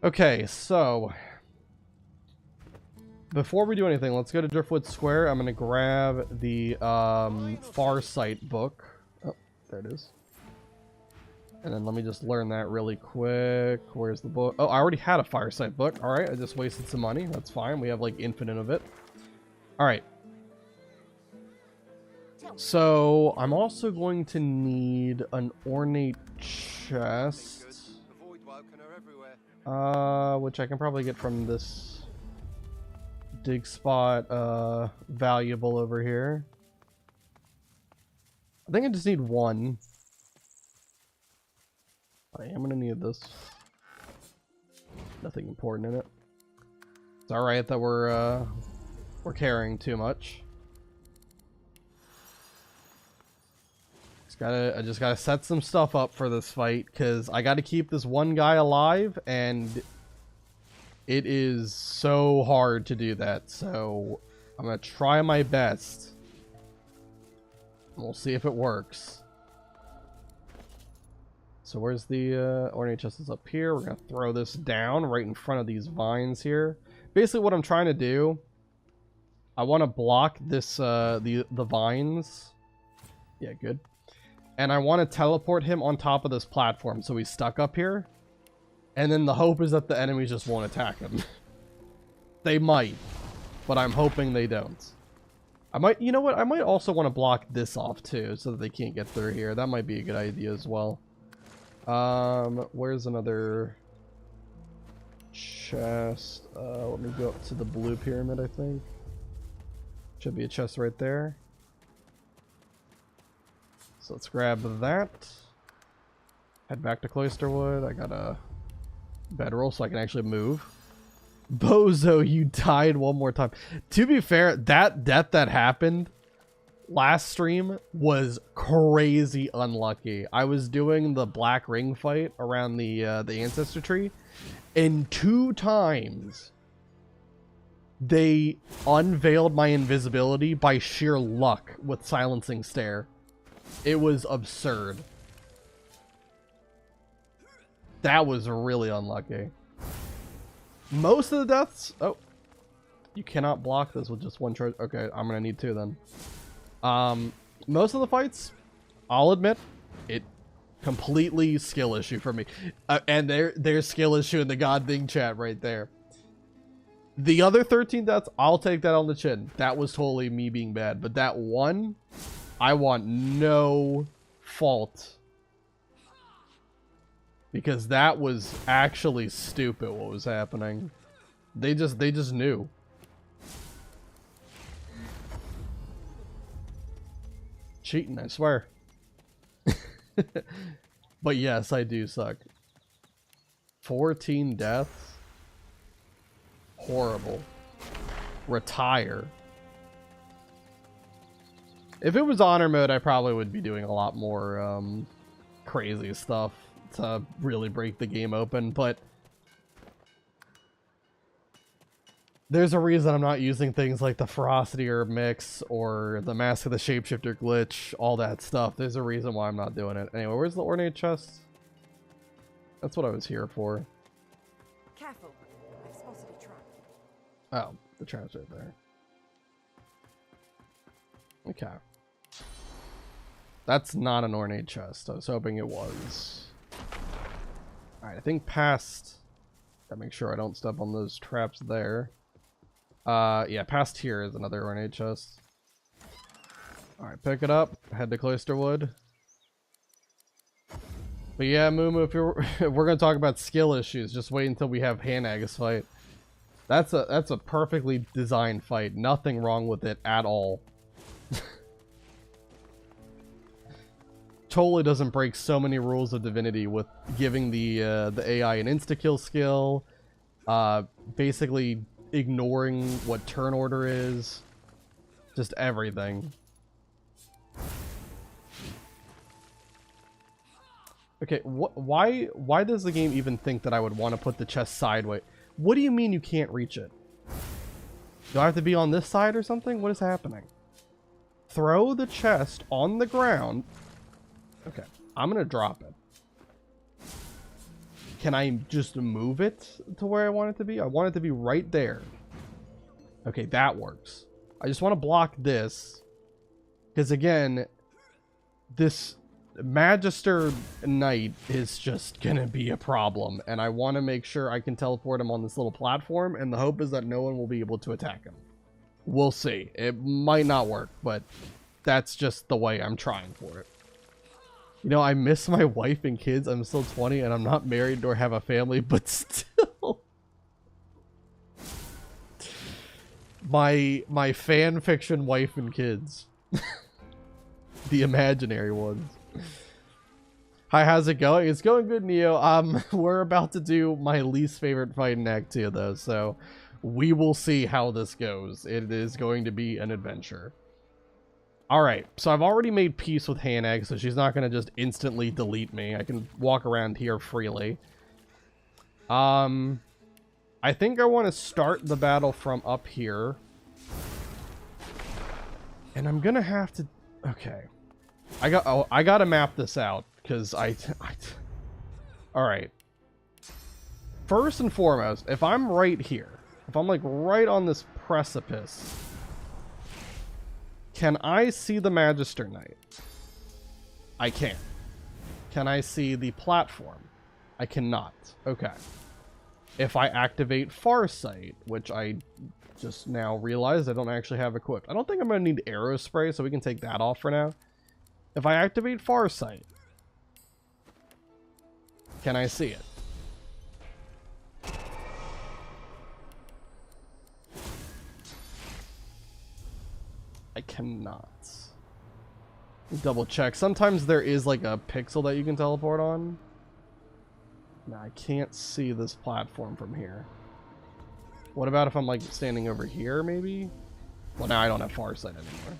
S1: Okay, so before we do anything, let's go to Driftwood Square. I'm gonna grab the Farsight book. Oh, there it is. And then let me just learn that really quick. Where's the book? Oh, I already had a Farsight book. Alright, I just wasted some money. That's fine. We have like infinite of it. Alright. So, I'm also going to need an ornate chest. Which I can probably get from this dig spot, valuable over here. I think I just need 1. I am gonna need this. Nothing important in it. It's alright that we're carrying too much. I just gotta set some stuff up for this fight, because I gotta keep this one guy alive, and it is so hard to do that. So I'm gonna try my best. We'll see if it works. So where's the ornate chest? Is up here. We're gonna throw this down right in front of these vines here. Basically what I'm trying to do, I want to block this the vines. Yeah, good. And I want to teleport him on top of this platform so he's stuck up here. And then the hope is that the enemies just won't attack him. They might, but I'm hoping they don't. I might, you know what? I might also want to block this off too so that they can't get through here. That might be a good idea as well. Where's another chest? Let me go up to the blue pyramid, I think. Should be a chest right there. So let's grab that. Head back to Cloisterwood. I got a bedroll so I can actually move. Bozo, you died one more time. To be fair, that death that happened last stream was crazy unlucky. I was doing the black ring fight around the ancestor tree, and 2 times they unveiled my invisibility by sheer luck with silencing stare. It was absurd. That was really unlucky. Most of the deaths... Oh. You cannot block this with just one charge. Okay, I'm gonna need 2 then. Most of the fights, I'll admit, it completely skill issue for me. And there's skill issue in the God Thing chat right there. The other 13 deaths, I'll take that on the chin. That was totally me being bad. But that one, I want no fault. Because that was actually stupid what was happening. They just knew. Cheating, I swear. But yes, I do suck. 14 deaths. Horrible. Retire. If it was honor mode, I probably would be doing a lot more crazy stuff to really break the game open, but there's a reason I'm not using things like the Ferocity Herb Mix or the Mask of the Shapeshifter glitch, all that stuff. There's a reason why I'm not doing it. Anyway, where's the ornate chest? That's what I was here for.
S6: Careful. I've spotted a trap.
S1: Oh, the trap's right there. Okay. That's not an ornate chest. I was hoping it was. Alright, I think past... Gotta make sure I don't step on those traps there. Yeah, past here is another ornate chest. Alright, pick it up. Head to Cloisterwood. But yeah, Mumu, if you're if we're gonna talk about skill issues, just wait until we have Hanagas fight. That's a perfectly designed fight. Nothing wrong with it at all. Totally doesn't break so many rules of Divinity with giving the AI an insta-kill skill, basically ignoring what turn order is, just everything. Okay, why does the game even think that I would want to put the chest sideways? What do you mean you can't reach it? Do I have to be on this side or something? What is happening? Throw the chest on the ground. Okay, I'm gonna drop it. Can I just move it to where I want it to be? I want it to be right there. Okay, that works. I just want to block this. Because again, this Magister Knight is just gonna be a problem. And I want to make sure I can teleport him on this little platform. And the hope is that no one will be able to attack him. We'll see. It might not work, but that's just the way I'm trying for it. You know, I miss my wife and kids. I'm still 20 and I'm not married nor have a family, but still. My fan fiction wife and kids. The imaginary ones. Hi, how's it going? It's going good, Neo. We're about to do my least favorite fight in Act 2 though, so we will see how this goes. It is going to be an adventure. Alright, so I've already made peace with Haneg, so she's not going to just instantly delete me. I can walk around here freely. I think I want to start the battle from up here. And I'm going to have to... Okay. I got to map this out, because Alright. First and foremost, if I'm right here, if I'm like right on this precipice, can I see the Magister Knight? I can. Can I see the platform? I cannot. Okay. If I activate Farsight, which I just now realized I don't actually have equipped. I don't think I'm going to need arrow spray, so we can take that off for now. If I activate Farsight, can I see it? I cannot. Double check. Sometimes there is like a pixel that you can teleport on. No, I can't see this platform from here. What about if I'm like standing over here maybe? Well, now I don't have Farsight anymore.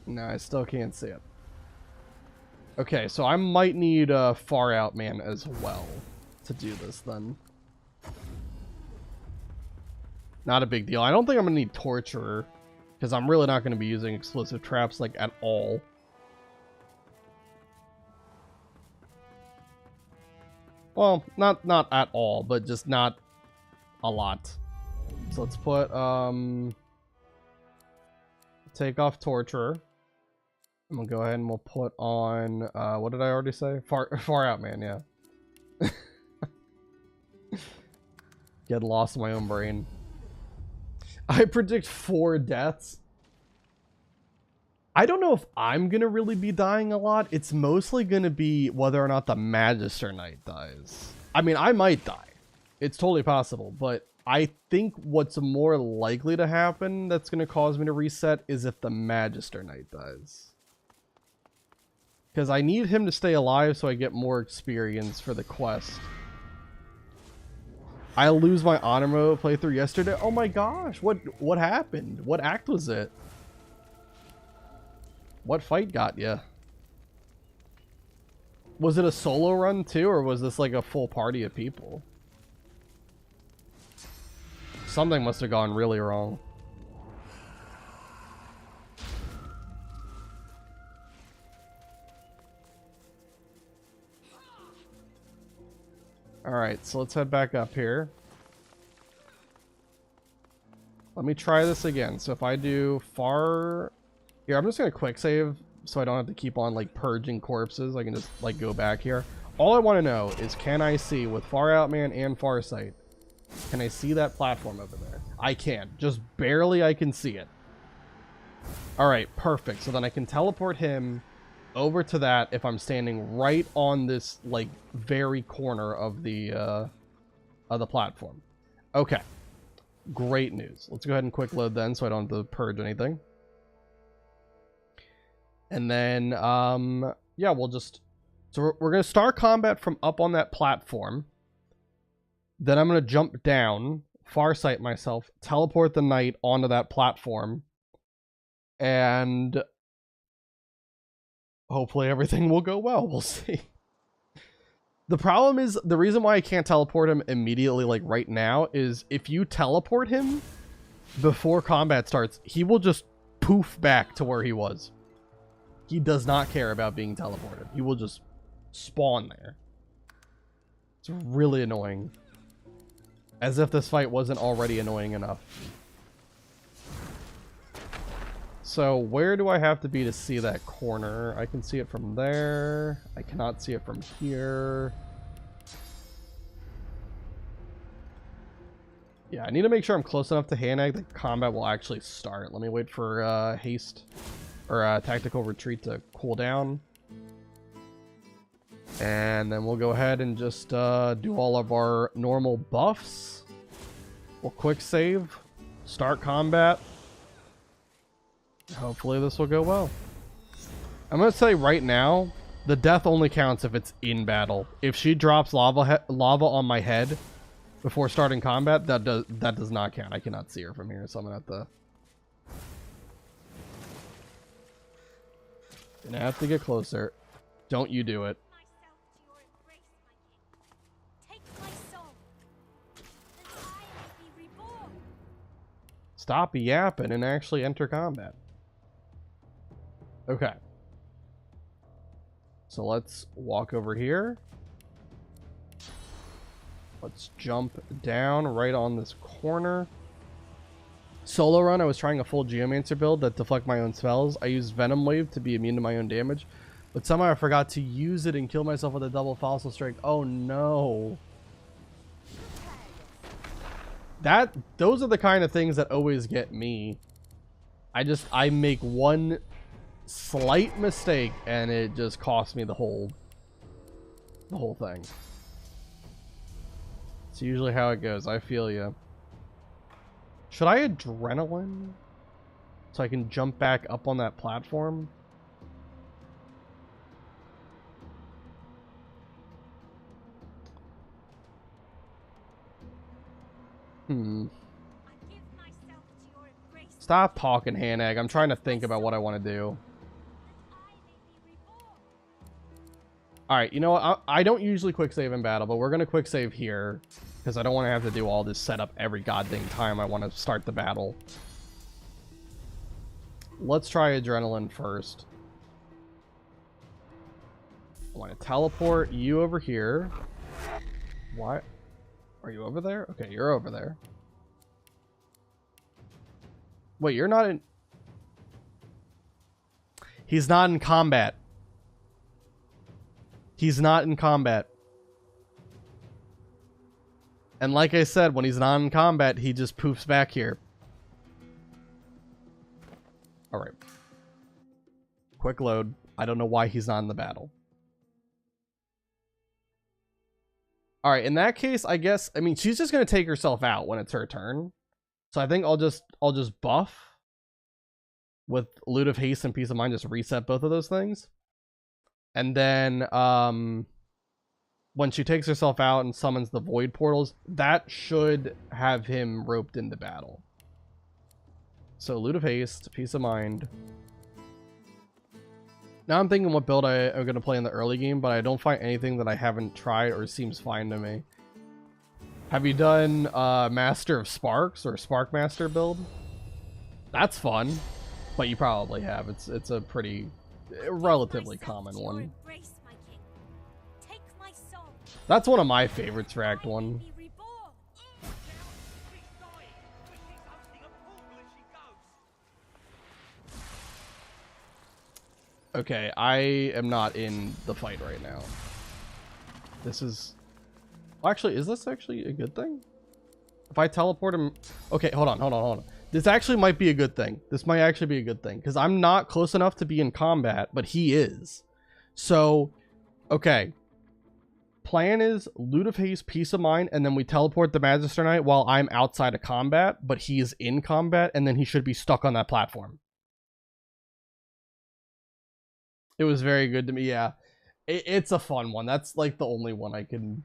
S1: No, I still can't see it. Okay, so I might need a Far Out Man as well to do this then. Not a big deal. I don't think I'm going to need Torturer, because I'm really not going to be using explosive traps like at all. Well, not at all, but just not a lot. So let's put take off Torturer. I'm gonna go ahead and we'll put on what did I already say? Far Out Man, yeah. Get lost in my own brain. I predict 4 deaths. I don't know if I'm gonna really be dying a lot. It's mostly gonna be whether or not the Magister Knight dies. I mean, I might die. It's totally possible, but I think what's more likely to happen that's gonna cause me to reset is if the Magister Knight dies. Because I need him to stay alive so I get more experience for the quest. I lose my honor mode playthrough yesterday. Oh my gosh, what happened? What act was it? What fight got ya? Was it a solo run too, or was this like a full party of people? Something must have gone really wrong. Alright, so let's head back up here. Let me try this again. So if I do far... Here, I'm just going to quick save so I don't have to keep on like purging corpses. I can just like go back here. All I want to know is, can I see with Far Out Man and Farsight, can I see that platform over there? I can. Just barely I can see it. Alright, perfect. So then I can teleport him over to that if I'm standing right on this like very corner of the platform. Okay. Great news. Let's go ahead and quick load then so I don't have to purge anything. And then yeah, we'll just... So we're going to start combat from up on that platform. Then I'm going to jump down, Farsight myself, teleport the knight onto that platform, and hopefully everything will go well. We'll see. The problem is, the reason why I can't teleport him immediately, like right now, is if you teleport him before combat starts, he will just poof back to where he was. He does not care about being teleported. He will just spawn there. It's really annoying. As if this fight wasn't already annoying enough. So where do I have to be to see that corner? I can see it from there. I cannot see it from here. Yeah, I need to make sure I'm close enough to Hanag that combat will actually start. Let me wait for haste or tactical retreat to cool down. And then we'll go ahead and just do all of our normal buffs. We'll quick save, start combat. Hopefully this will go well. I'm going to say right now, The death only counts if it's in battle. If she drops lava on my head before starting combat, that does not count. I cannot see her from here, so I'm gonna have to... Gonna have to get closer. Don't you do it.
S4: Myself to your embrace, my king. Take my soul, that I may be reborn.
S1: Stop yapping and actually enter combat. Okay. So let's walk over here. Let's jump down right on this corner. Solo run, I was trying a full Geomancer build that deflect my own spells. I used Venom Wave to be immune to my own damage, but somehow I forgot to use it and kill myself with a double Fossil Strike. Oh no. Those are the kind of things that always get me. I make one slight mistake and it just costs me the whole thing. It's usually how it goes. I feel you. Should I adrenaline so I can jump back up on that platform?
S4: I give myself to your embrace,
S1: Stop talking, Hanag. I'm trying to think about what I want to do.
S4: that I may be reborn.
S1: Alright, you know what? I don't usually quick save in battle, but we're going to quick save here. Because I don't want to have to do all this setup every goddamn time I want to start the battle. Let's try adrenaline first. I want to teleport you over here. Why? Are you over there? Okay, you're over there. Wait, you're not in... He's not in combat. He's not in combat. And like I said, when he's not in combat, he just poofs back here. Alright. Quick load. I don't know why he's not in the battle. Alright, in that case, I guess... I mean, she's just going to take herself out when it's her turn. So I think I'll just buff. With Loot of Haste and Peace of Mind, just reset both of those things. And then, when she takes herself out and summons the Void Portals, that should have him roped into battle. So, Loot of Haste, Peace of Mind. Now I'm thinking what build I'm going to play in the early game, but I don't find anything that I haven't tried or seems fine to me. Have you done Master of Sparks or Spark Master build? That's fun, but you probably have. It's a pretty relatively common one.
S4: Embrace, my king. Take my soul,
S1: That's one of my favorites for Act 1.
S4: be reborn.
S1: Okay, I am not in the fight right now. This is... Actually, is this actually a good thing? If I teleport him... Okay, hold on. This actually might be a good thing. This might actually be a good thing. Because I'm not close enough to be in combat, but he is. So, okay. Plan is Loot of Haste, Peace of Mind, and then we teleport the Magister Knight while I'm outside of combat, but he is in combat, and then he should be stuck on that platform. It was very good to me, yeah. It's a fun one. That's like the only one I can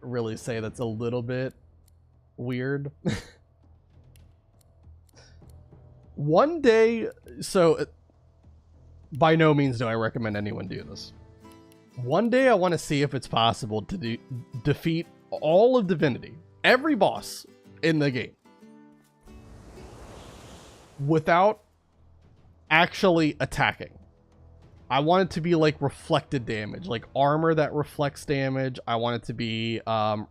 S1: really say that's a little bit weird. One day, so by no means do I recommend anyone do this. One day I want to see if it's possible to defeat all of Divinity, every boss in the game, without actually attacking. I want it to be like reflected damage, like armor that reflects damage. I want it to be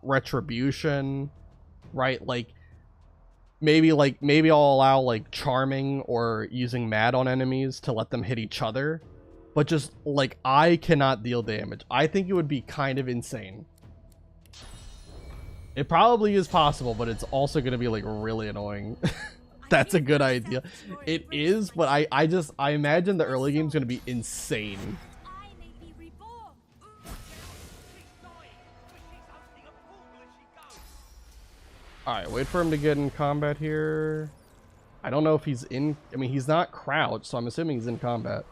S1: retribution, right? Maybe I'll allow like charming or using mad on enemies to let them hit each other, but just like I cannot deal damage. I think it would be kind of insane. It probably is possible, but it's also going to be like really annoying. That's a good idea. It is, but I imagine the early game's going to be insane.
S4: I may be reborn.
S1: Alright, wait for him to get in combat here. I don't know if he's in... I mean, he's not crouched, so I'm assuming he's in combat.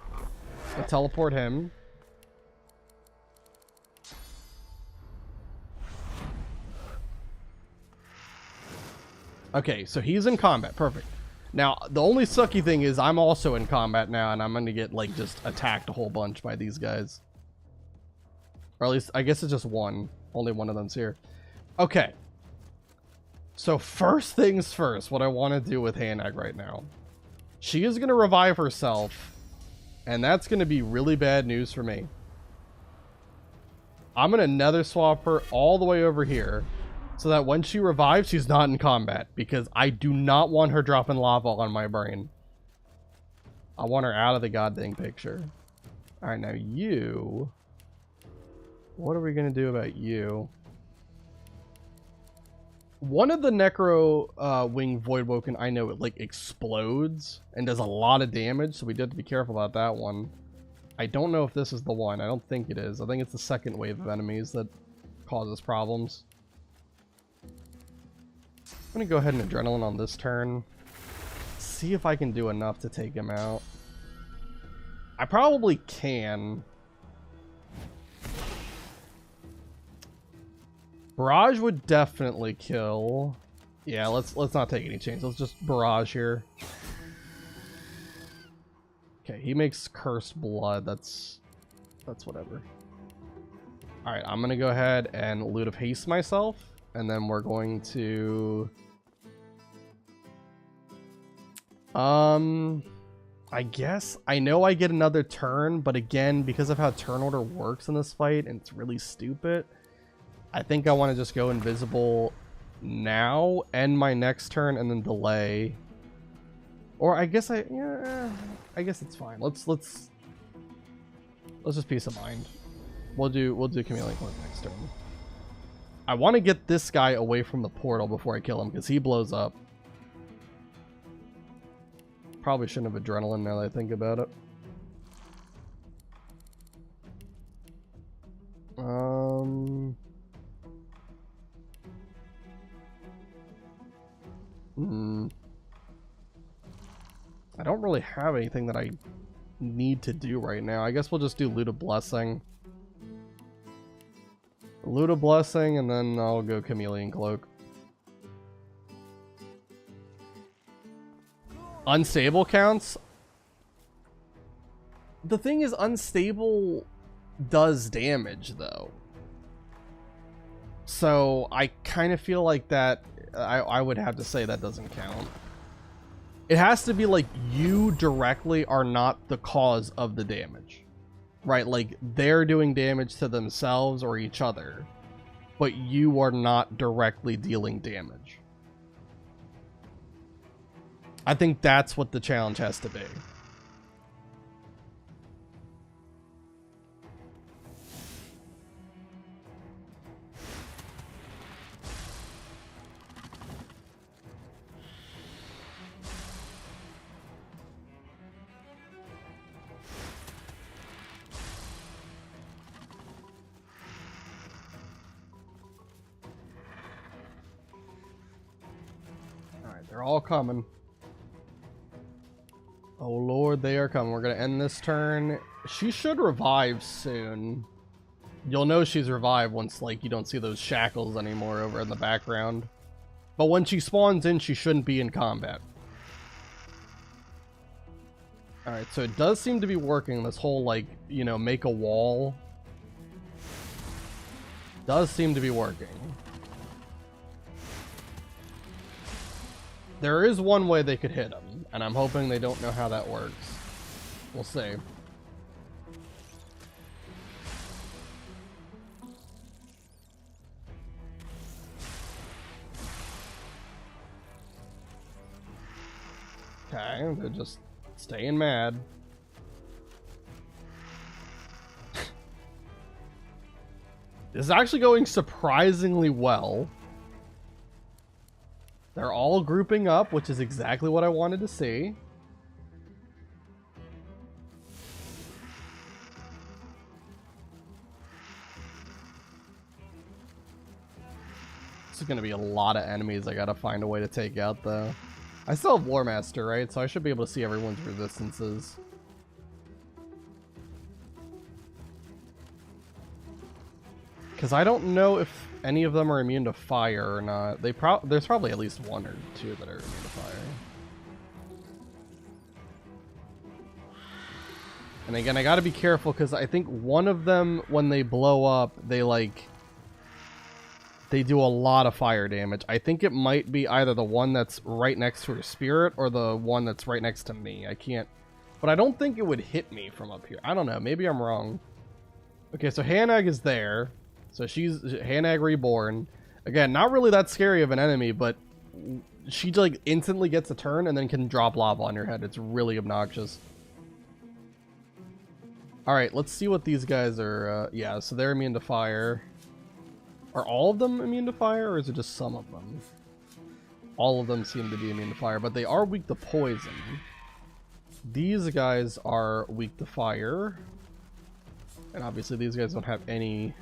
S1: I'll teleport him. Okay, so he's in combat. Perfect. Now, the only sucky thing is I'm also in combat now, and I'm going to get, like, just attacked a whole bunch by these guys. Or at least, I guess it's just one. Only one of them's here. Okay. So, first things first, what I want to do with Hanag right now. She is going to revive herself, and that's going to be really bad news for me. I'm going to nether swap her all the way over here, so that when she revives, she's not in combat, because I do not want her dropping lava on my brain. I want her out of the goddamn picture. Alright, now you... What are we going to do about you? One of the Necro Wing Voidwoken, I know it, like, explodes and does a lot of damage, so we do have to be careful about that one. I don't know if this is the one. I don't think it is. I think it's the second wave of enemies that causes problems. I'm going to go ahead and Adrenaline on this turn. See if I can do enough to take him out. I probably can. Barrage would definitely kill. Yeah, let's not take any chances. Let's just barrage here. Okay, he makes cursed blood. That's whatever. All right, I'm gonna go ahead and loot of haste myself, and then we're going to I guess I know I get another turn, but again, because of how turn order works in this fight, and it's really stupid, I think I want to just go invisible now, end my next turn, and then delay. Or I guess I guess it's fine. Let's just peace of mind. We'll do Chameleon Cloak next turn. I want to get this guy away from the portal before I kill him, because he blows up. Probably shouldn't have Adrenaline now that I think about it. I don't really have anything that I need to do right now. I guess we'll just do Loot of Blessing. Loot of Blessing, and then I'll go Chameleon Cloak. Unstable counts? The thing is, unstable does damage, though. So, I kind of feel like that... I would have to say that doesn't count. It has to be like you directly are not the cause of the damage. Right? Like, they're doing damage to themselves or each other, but you are not directly dealing damage. I think that's what the challenge has to be. Alright, they're all coming. Oh lord, they are coming. We're gonna end this turn. She should revive soon. You'll know she's revived once, like, you don't see those shackles anymore over in the background. But when she spawns in, she shouldn't be in combat. Alright, so it does seem to be working, this whole, like, you know, make a wall. Does seem to be working. There is one way they could hit him, and I'm hoping they don't know how that works. We'll see. Okay, they're just staying mad. This is actually going surprisingly well. They're all grouping up, which is exactly what I wanted to see. This is going to be a lot of enemies I got to find a way to take out, though. I still have War Master, right? So I should be able to see everyone's resistances. Because I don't know if any of them are immune to fire or not. There's probably at least one or two that are immune to fire. And again, I gotta be careful because I think one of them, when they blow up, they do a lot of fire damage. I think it might be either the one that's right next to her spirit or the one that's right next to me. I can't... But I don't think it would hit me from up here. I don't know. Maybe I'm wrong. Okay, so Hanag is there. So she's Hanag Reborn. Again, not really that scary of an enemy, but she like instantly gets a turn and then can drop lava on your head. It's really obnoxious. Alright, let's see what these guys are... yeah, so they're immune to fire. Are all of them immune to fire, or is it just some of them? All of them seem to be immune to fire, but they are weak to poison. These guys are weak to fire. And obviously these guys don't have any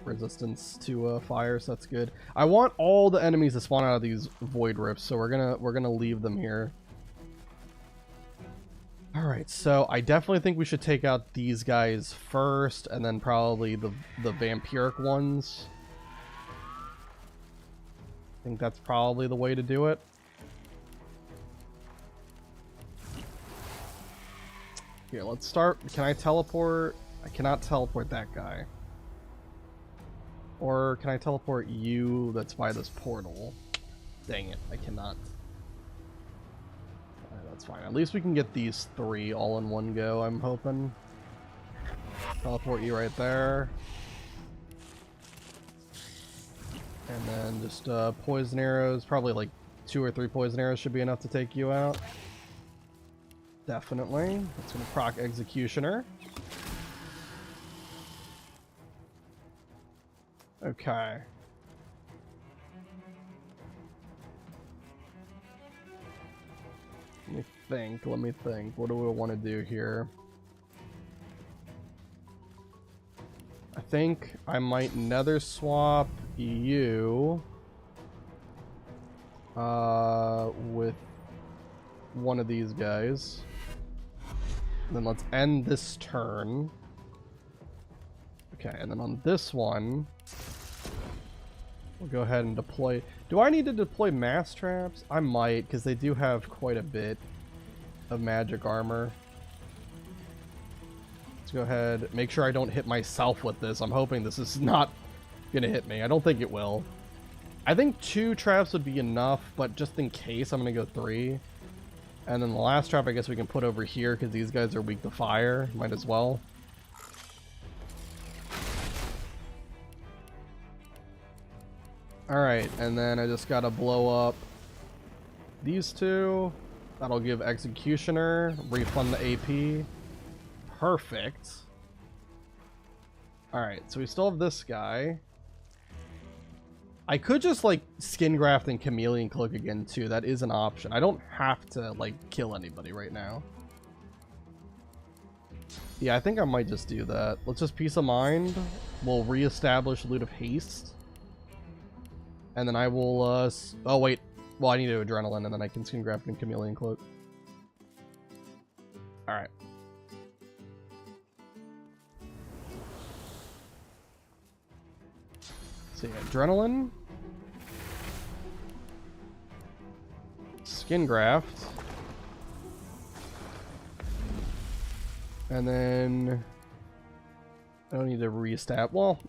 S1: resistance to fire, so that's good. I want all the enemies to spawn out of these void rifts, so we're gonna leave them here. Alright, so I definitely think we should take out these guys first, and then probably the vampiric ones. I think that's probably the way to do it. Here, let's start. Can I teleport? I cannot teleport that guy. Or can I teleport you that's by this portal? Dang it, I cannot. That's fine. At least we can get these three all in one go, I'm hoping. Teleport you right there. And then just poison arrows. Probably like 2 or 3 poison arrows should be enough to take you out. Definitely. That's going to proc Executioner. Okay. Let me think. What do we want to do here? I think I might nether swap you with one of these guys. And then let's end this turn. Okay, and then on this one, we'll go ahead and deploy. Do I need to deploy mass traps? I might, because they do have quite a bit of magic armor. Let's go ahead. Make sure I don't hit myself with this. I'm hoping this is not going to hit me. I don't think it will. I think 2 traps would be enough, but just in case, I'm going to go 3. And then the last trap I guess we can put over here because these guys are weak to fire. Might as well. Alright, and then I just got to blow up these 2. That'll give Executioner, refund the AP. Perfect. Alright, so we still have this guy. I could just, like, skin graft and chameleon cloak again, too. That is an option. I don't have to, like, kill anybody right now. Yeah, I think I might just do that. Let's just peace of mind. We'll reestablish Loot of Haste. And then I will, oh, wait. Well, I need to adrenaline, and then I can skin graft and chameleon cloak. Alright. So yeah, adrenaline. Skin graft. And then I don't need to restab. Well,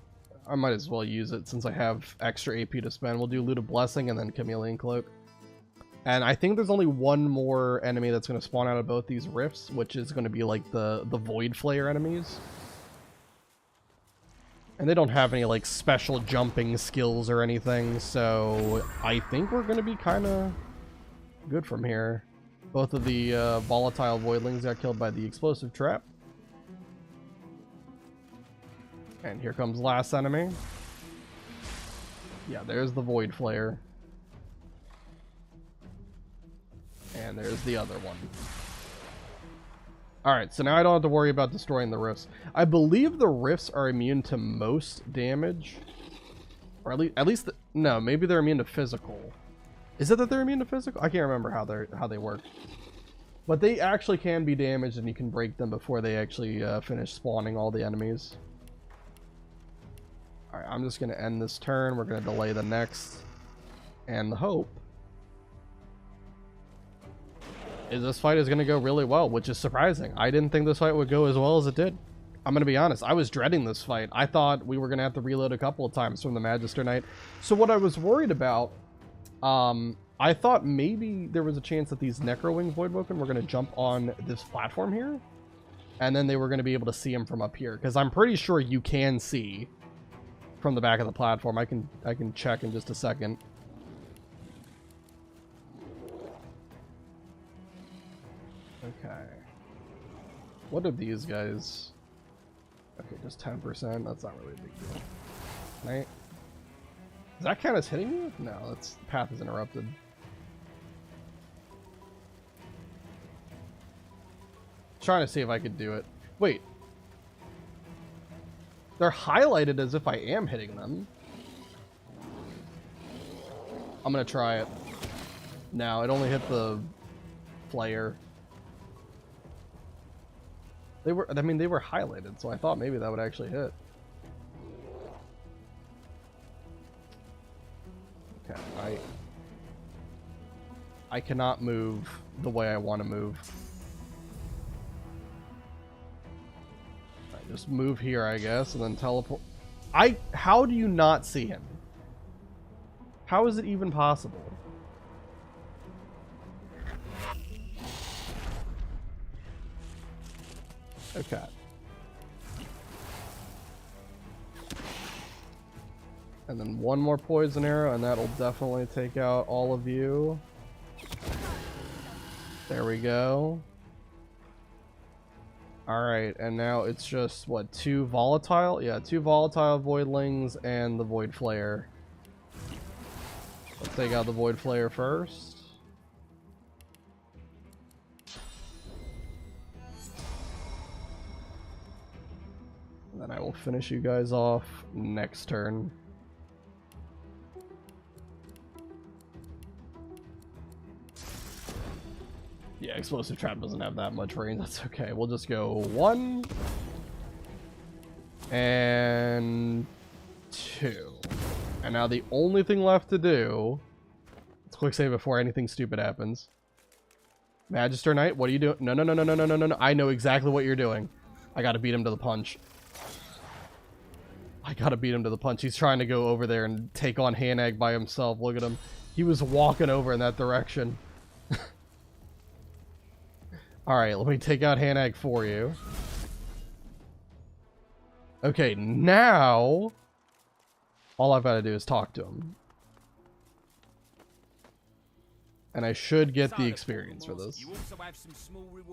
S1: I might as well use it since I have extra AP to spend. We'll do Loot of Blessing and then Chameleon Cloak. And I think there's only one more enemy that's going to spawn out of both these rifts, which is going to be like the Void Flayer enemies. And they don't have any like special jumping skills or anything, so I think we're going to be kind of good from here. Both of the volatile voidlings got killed by the explosive trap. And here comes last enemy. Yeah, there's the Void Flayer. And there's the other one. Alright, so now I don't have to worry about destroying the rifts. I believe the rifts are immune to most damage. Or at least no, maybe they're immune to physical. Is it that they're immune to physical? I can't remember how they work. But they actually can be damaged and you can break them before they actually finish spawning all the enemies. Alright, I'm just going to end this turn. We're going to delay the next. And the hope is this fight is going to go really well, which is surprising. I didn't think this fight would go as well as it did. I'm going to be honest. I was dreading this fight. I thought we were going to have to reload a couple of times from the Magister Knight. So what I was worried about, I thought maybe there was a chance that these Necrowing Voidwoken were going to jump on this platform here. And then they were going to be able to see him from up here. Because I'm pretty sure you can see from the back of the platform. I can check in just a second. Okay. What are these guys? Okay, just 10%. That's not really a big deal. Right? Does that count as hitting me? No, that's path is interrupted. Trying to see if I could do it. Wait. They're highlighted as if I am hitting them. I'm gonna try it. No, it only hit the player. They were, I mean, they were highlighted, so I thought maybe that would actually hit. Okay, I cannot move the way I want to move. Right, just move here, I guess, and then teleport. How do you not see him? How is it even possible? Okay. And then one more poison arrow, and that'll definitely take out all of you. There we go. Alright, and now it's just, what, 2 volatile? Yeah, 2 volatile voidlings and the void flare. Let's take out the void flare first. And then I will finish you guys off next turn. Yeah, explosive trap doesn't have that much range. That's okay. We'll just go 1 and 2. And now the only thing left to do, let's quick save before anything stupid happens. Magister Knight, what are you doing? No, no, no, no, no, no, no, no, no. I know exactly what you're doing. I gotta beat him to the punch. I gotta beat him to the punch. He's trying to go over there and take on Hanag by himself. Look at him. He was walking over in that direction. Alright, let me take out Hanag for you. Okay, now all I've got to do is talk to him. And I should get the experience for this.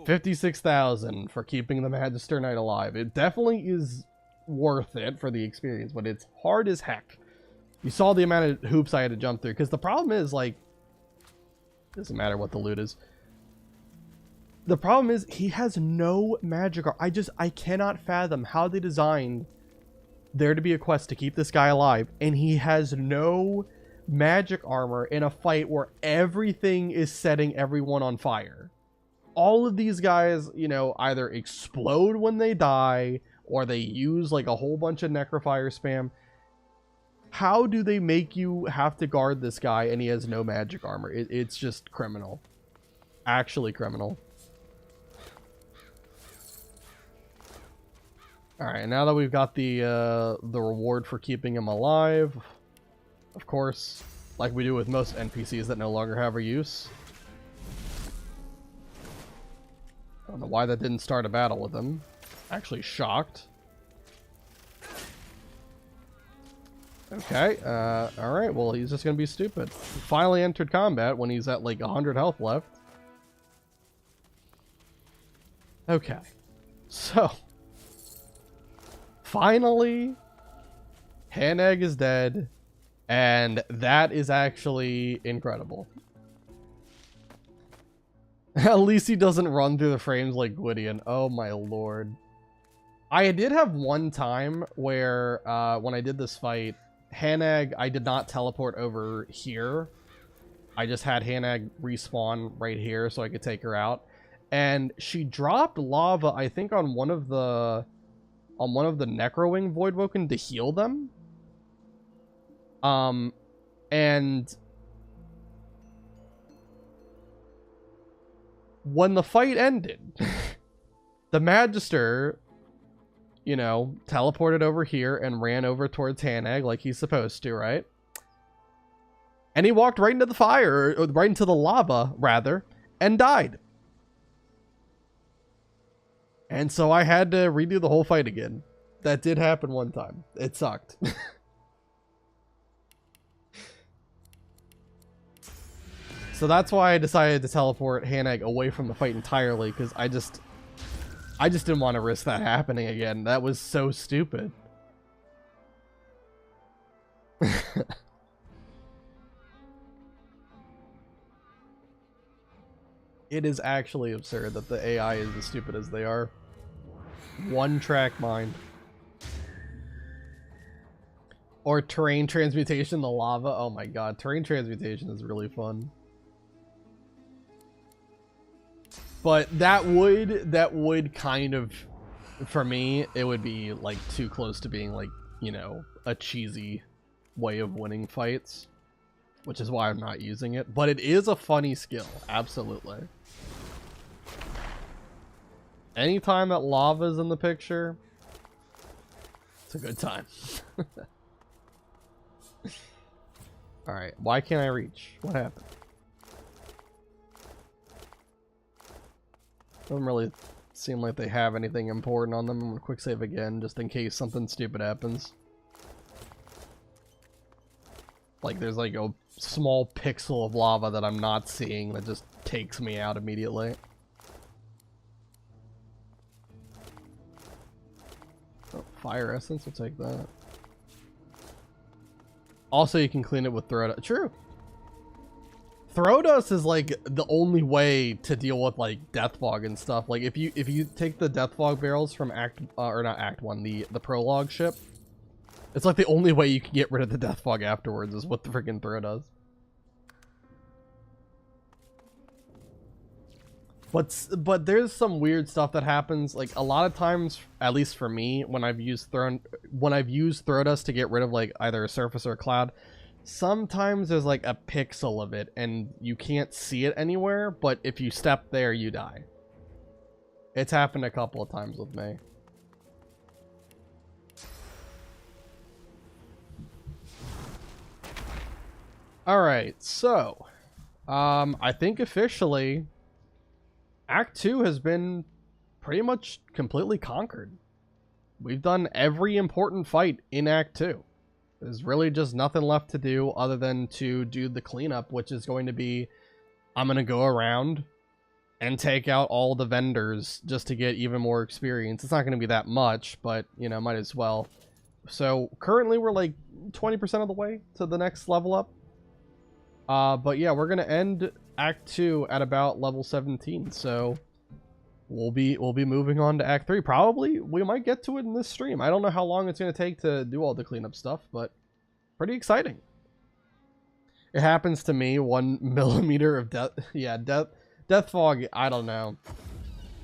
S1: 56,000 for keeping the Magister Knight alive. It definitely is worth it for the experience, but it's hard as heck. You saw the amount of hoops I had to jump through, because the problem is, like, doesn't matter what the loot is. The problem is he has no magic. I cannot fathom how they designed there to be a quest to keep this guy alive, and he has no magic armor in a fight where everything is setting everyone on fire. All of these guys, you know, either explode when they die, or they use like a whole bunch of necrofire spam. How do they make you have to guard this guy and he has no magic armor? It's just criminal. Actually criminal. Alright, now that we've got the reward for keeping him alive, of course, like we do with most NPCs that no longer have a use. I don't know why that didn't start a battle with him. Actually shocked. Okay, alright, well he's just gonna be stupid. He finally entered combat when he's at like 100 health left. Okay, so finally Hanag is dead, and that is actually incredible. At least he doesn't run through the frames like Gwydion. Oh my lord. I did have one time where when I did this fight, Hanag, I did not teleport over here. I just had Hanag respawn right here so I could take her out. And she dropped lava, I think, on one of the Necrowing Voidwoken to heal them. And when the fight ended, the Magister, you know, teleported over here and ran over towards Hanag like he's supposed to, right? And he walked right into the fire, or right into the lava, rather, and died. And so I had to redo the whole fight again. That did happen one time. It sucked. So that's why I decided to teleport Hanag away from the fight entirely, because I just didn't want to risk that happening again. That was so stupid. It is actually absurd that the AI is as stupid as they are. One track mind. Or terrain transmutation, the lava. Oh my god, terrain transmutation is really fun. But that would kind of, for me, it would be like too close to being like, you know, a cheesy way of winning fights, which is why I'm not using it. But it is a funny skill, absolutely. Anytime that lava's in the picture, it's a good time. Alright, why can't I reach? What happened? Doesn't really seem like they have anything important on them. I'm gonna quick save again, just in case something stupid happens. Like there's like a small pixel of lava that I'm not seeing that just takes me out immediately. Oh, fire essence, we'll take that. Also, you can clean it with throw dust. True. Throw dust is like the only way to deal with like death fog and stuff. Like if you take the death fog barrels from or not Act 1, the prologue ship, it's like the only way you can get rid of the death fog afterwards is with the freaking throw dust. But there's some weird stuff that happens. Like a lot of times, at least for me, when I've used throw dust to get rid of like either a surface or a cloud, sometimes there's like a pixel of it and you can't see it anywhere, but if you step there, you die. It's happened a couple of times with me. Alright, so I think officially Act 2 has been pretty much completely conquered. We've done every important fight in Act 2. There's really just nothing left to do other than to do the cleanup, which is going to be, I'm going to go around and take out all the vendors just to get even more experience. It's not going to be that much, but, you know, might as well. So currently we're like 20% of the way to the next level up. But yeah, we're going to end Act 2 at about level 17, so we'll be moving on to Act 3. Probably we might get to it in this stream. I don't know how long it's going to take to do all the cleanup stuff, but pretty exciting. It happens to me, 1 millimeter of death. Yeah, death fog, I don't know.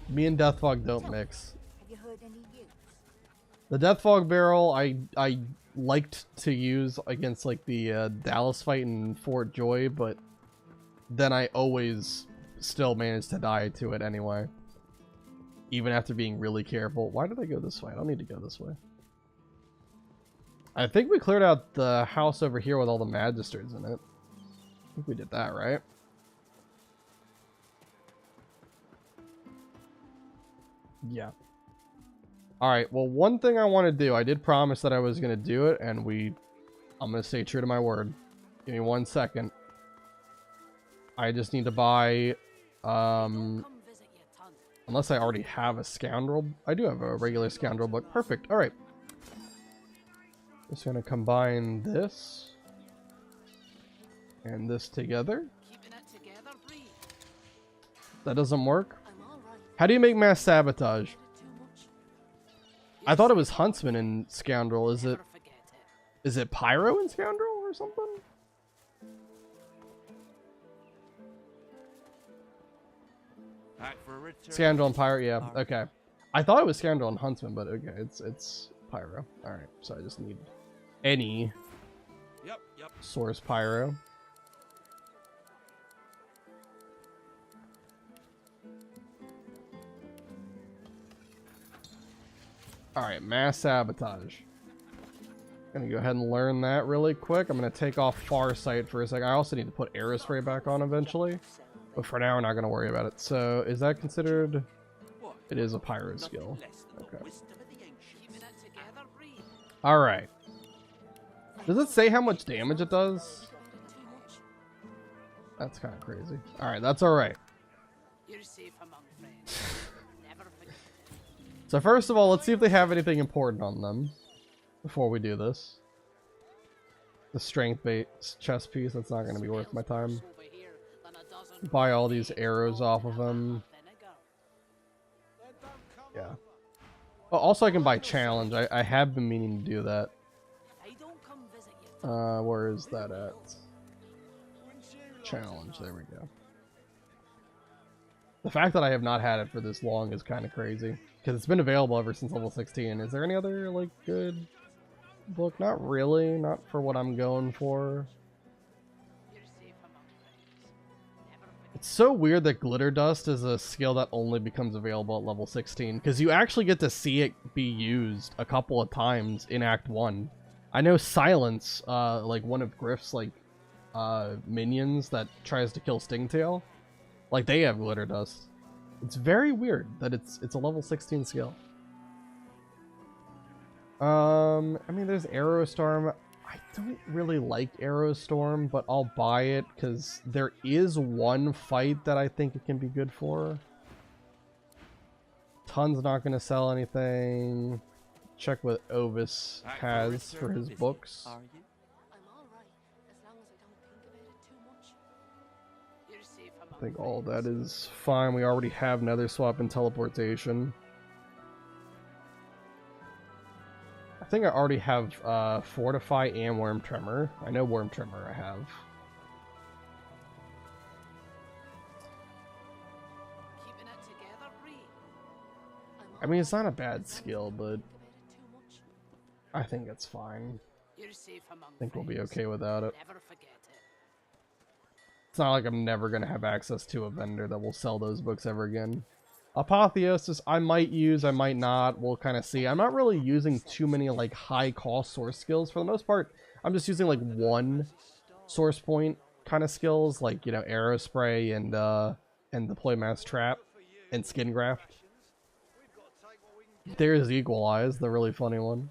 S1: Me and death fog don't mix.
S6: Have you heard any news?
S1: The death fog barrel I liked to use against like the Dallas fight in Fort Joy, but then I always still managed to die to it anyway. Even after being really careful. Why did I go this way? I don't need to go this way. I think we cleared out the house over here with all the Magisters in it. I think we did that, right? Yeah. Alright, well, one thing I want to do, I did promise that I was going to do it, and I'm going to stay true to my word. Give me 1 second. I just need to buy, unless I already have a scoundrel. I do have a regular scoundrel book. Perfect. Alright. Just going to combine this and this together. That doesn't work. How do you make mass sabotage? I thought it was Huntsman and Scoundrel. Is it Pyro and Scoundrel or something? Scoundrel and Pyro, yeah, okay. I thought it was Scoundrel and Huntsman, but okay, it's Pyro. Alright, so I just need any
S2: Yep, yep.
S1: Source Pyro. Alright, mass sabotage. Gonna go ahead and learn that really quick. I'm gonna take off Farsight for a second. I also need to put Aerospray back on eventually. But for now, we're not gonna worry about it. So, is that considered... It is a pyro skill. Okay. Alright. Does it say how much damage it does? That's kind of crazy. Alright, that's alright. So first of all, let's see if they have anything important on them before we do this. The strength-based chest piece, that's not going to be worth my time. Buy all these arrows off of them. Yeah. Oh, also I can buy challenge. I have been meaning to do that. Where is that at? Challenge, there we go. The fact that I have not had it for this long is kind of crazy. Because it's been available ever since level 16. Is there any other, like, good book? Not really. Not for what I'm going for. It's so weird that Glitter Dust is a skill that only becomes available at level 16. Because you actually get to see it be used a couple of times in Act 1. I know Silence, like, one of Griff's, like, minions that tries to kill Stingtail. Like, they have Glitter Dust. It's very weird that it's a level 16 skill. I mean, there's Aerostorm. I don't really like Aerostorm, but I'll buy it because there is one fight that I think it can be good for. Ton's not going to sell anything. Check what Ovis has for his books. I think all that is fine. We already have Nether Swap and Teleportation. I think I already have Fortify and Worm Tremor. I know Worm Tremor I have. I mean, it's not a bad skill, but I think it's fine. I think we'll be okay without it. It's not like I'm never going to have access to a vendor that will sell those books ever again. Apotheosis, I might use, I might not. We'll kind of see. I'm not really using too many, like, high-cost source skills. For the most part, I'm just using, like, one source point kind of skills, like, you know, Aerospray and Deploy Mass Trap and Skin Graft. There's Equalize, the really funny one.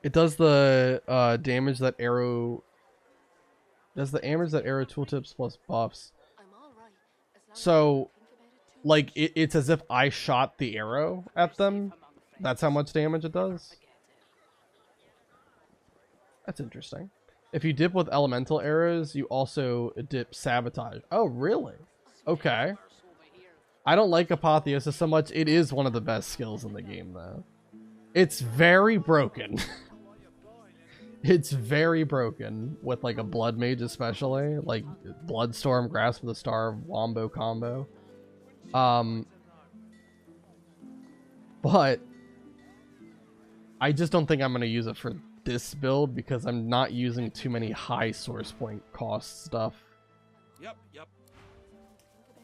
S1: It does the damage that arrow... Does the damage that arrow tooltips plus buffs. So, like, it's as if I shot the arrow at them. That's how much damage it does. That's interesting. If you dip with elemental arrows, you also dip sabotage. Oh, really? Okay. I don't like Apotheosis so much. It is one of the best skills in the game, though. It's very broken. It's very broken with, like, a Blood Mage especially. Like, Bloodstorm, Grasp of the Star, Wombo combo. But I just don't think I'm going to use it for this build because I'm not using too many high source point cost stuff.
S2: Yep.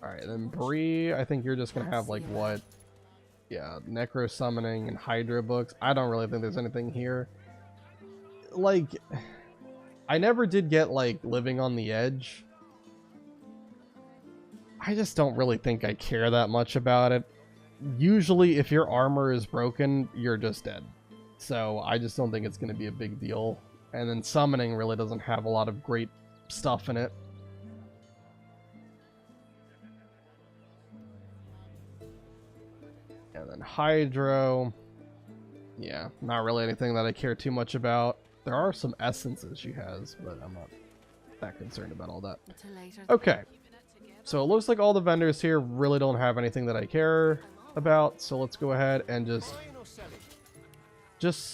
S1: Alright, then Bree, I think you're just going to have, like, what? Yeah, Necro Summoning and Hydra books. I don't really think there's anything here. Like, I never did get, like, Living on the Edge. I just don't really think I care that much about it. Usually, if your armor is broken, you're just dead. So, I just don't think it's going to be a big deal. And then Summoning really doesn't have a lot of great stuff in it. And then Hydro. Yeah, not really anything that I care too much about. There are some essences she has, but I'm not that concerned about all that. Okay. So it looks like all the vendors here really don't have anything that I care about. So let's go ahead and just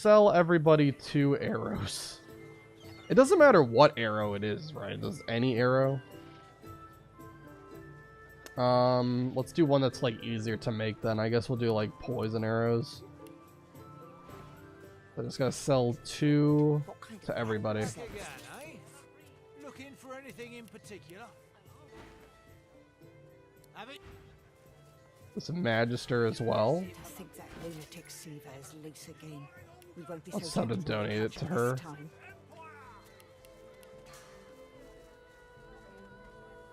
S1: sell everybody 2 arrows. It doesn't matter what arrow it is, right? Does any arrow? Let's do one that's like easier to make then. I guess we'll do like poison arrows. I'm just gonna sell 2 to everybody.
S2: Looking for anything in particular? Have it?
S1: There's a Magister as well.
S6: I think that lunatic Siva is loose again. We won't be
S1: I'll
S6: so
S1: send to
S6: gentle
S1: donate it to
S6: this
S1: her.
S6: time.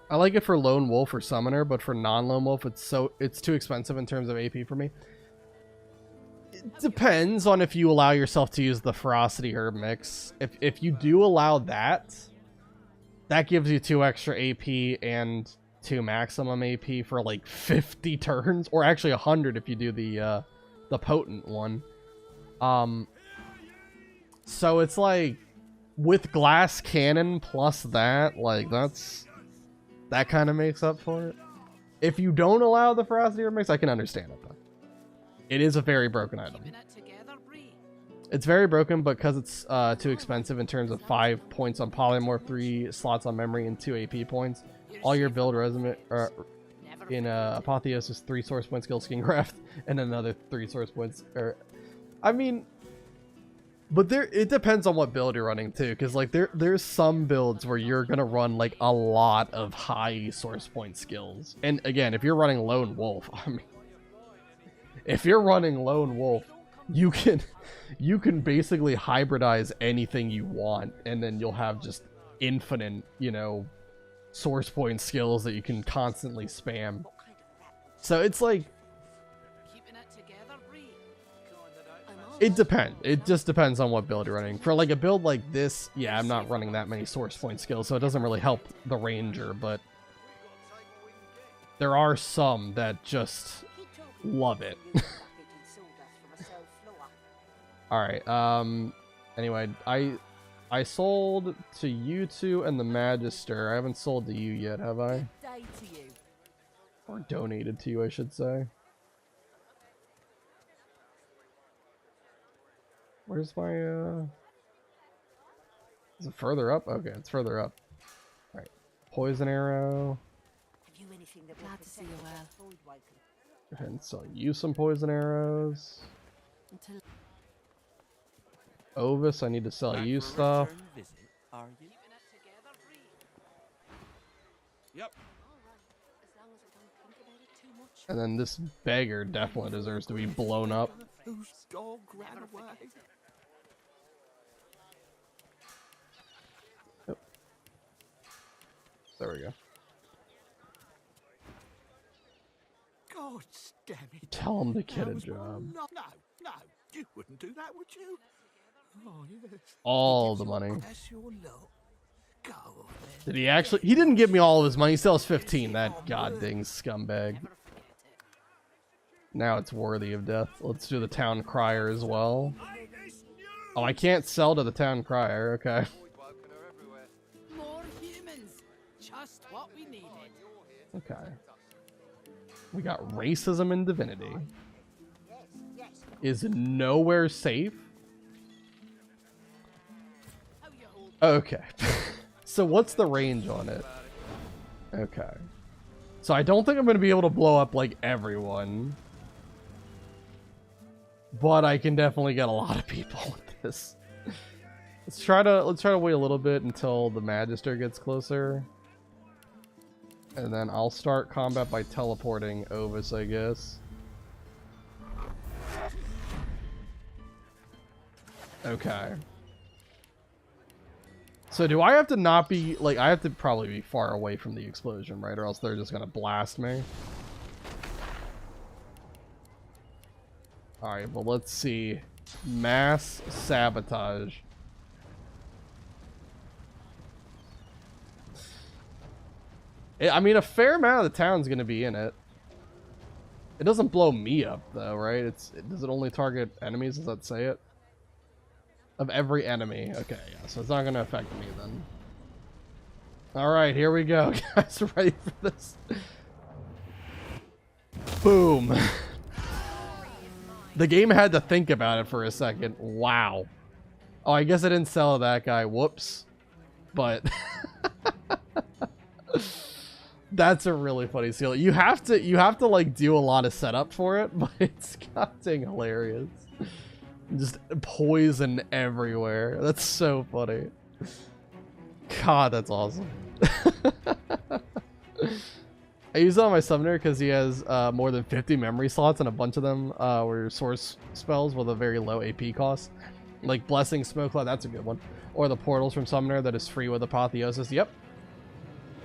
S1: I like it for Lone Wolf or Summoner, but for non-Lone Wolf, it's too expensive in terms of AP for me. It depends on if you allow yourself to use the Ferocity Herb mix. If you do allow that, that gives you 2 extra AP and 2 maximum AP for like 50 turns, or actually 100 if you do the potent one. So it's like with Glass Cannon plus that, like that kind of makes up for it. If you don't allow the Ferocity Herb mix, I can understand it though. It is a very broken item. It's very broken because it's too expensive in terms of 5 points on Polymorph, 3 slots on Memory, and 2 AP points. All your build resume in Apotheosis, 3 source point skill skin graft, and another 3 source points. I mean, but it depends on what build you're running too, because like there's some builds where you're gonna run like a lot of high source point skills. And again, if you're running Lone Wolf, I mean, if you're running Lone Wolf, you can basically hybridize anything you want, and then you'll have just infinite, you know, source point skills that you can constantly spam. So it's like, it depends. It just depends on what build you're running. For like a build like this, yeah, I'm not running that many source point skills, so it doesn't really help the ranger, but there are some that just love it. Alright, anyway, I sold to you 2 and the Magister. I haven't sold to you yet, have I? Or donated to you, I should say. Where's my, is it further up? Okay, it's further up. Alright, Poison Arrow.
S5: Glad to see you well.
S1: Go ahead and sell you some Poison Arrows. Ovis, I need to sell you stuff.
S2: Yep.
S1: And then this beggar definitely deserves to be blown up.
S2: Whose dog ran away?
S1: Yep. There we go.
S2: God damn it.
S1: Tell him to get a
S2: That was
S1: job.
S2: No, you wouldn't do that, would you? Oh, yes.
S1: All the money.
S2: That's your luck. Go on then.
S1: Did he actually? He didn't give me all of his money. He still has 15. That goddamn scumbag. Now it's worthy of death. Let's do the town crier as well. Oh, I can't sell to the town crier. Okay.
S5: More humans. Just what we needed.
S1: Okay. We got racism in Divinity. Is nowhere safe. Okay. So what's the range on it? Okay. So I don't think I'm going to be able to blow up like everyone. But I can definitely get a lot of people with this. Let's try to wait a little bit until the Magister gets closer. And then I'll start combat by teleporting Ovis, I guess. Okay. So do I have to not be, like, I have to probably be far away from the explosion, right? Or else they're just gonna blast me. Alright, well, let's see. Mass sabotage. I mean, a fair amount of the town's gonna be in it. It doesn't blow me up, though, right? Does it only target enemies? Does that say it? Of every enemy. Okay, yeah, so it's not gonna affect me, then. Alright, here we go. Guys, ready for this? Boom. The game had to think about it for a second. Wow. Oh, I guess I didn't sell that guy. Whoops. But... That's a really funny seal. You have to like do a lot of setup for it, but it's goddamn hilarious. Just poison everywhere. That's so funny. God, that's awesome. I use it on my summoner because he has more than 50 memory slots, and a bunch of them were source spells with a very low AP cost. Like Blessing, Smoke Cloud, that's a good one. Or the portals from Summoner that is free with Apotheosis. Yep.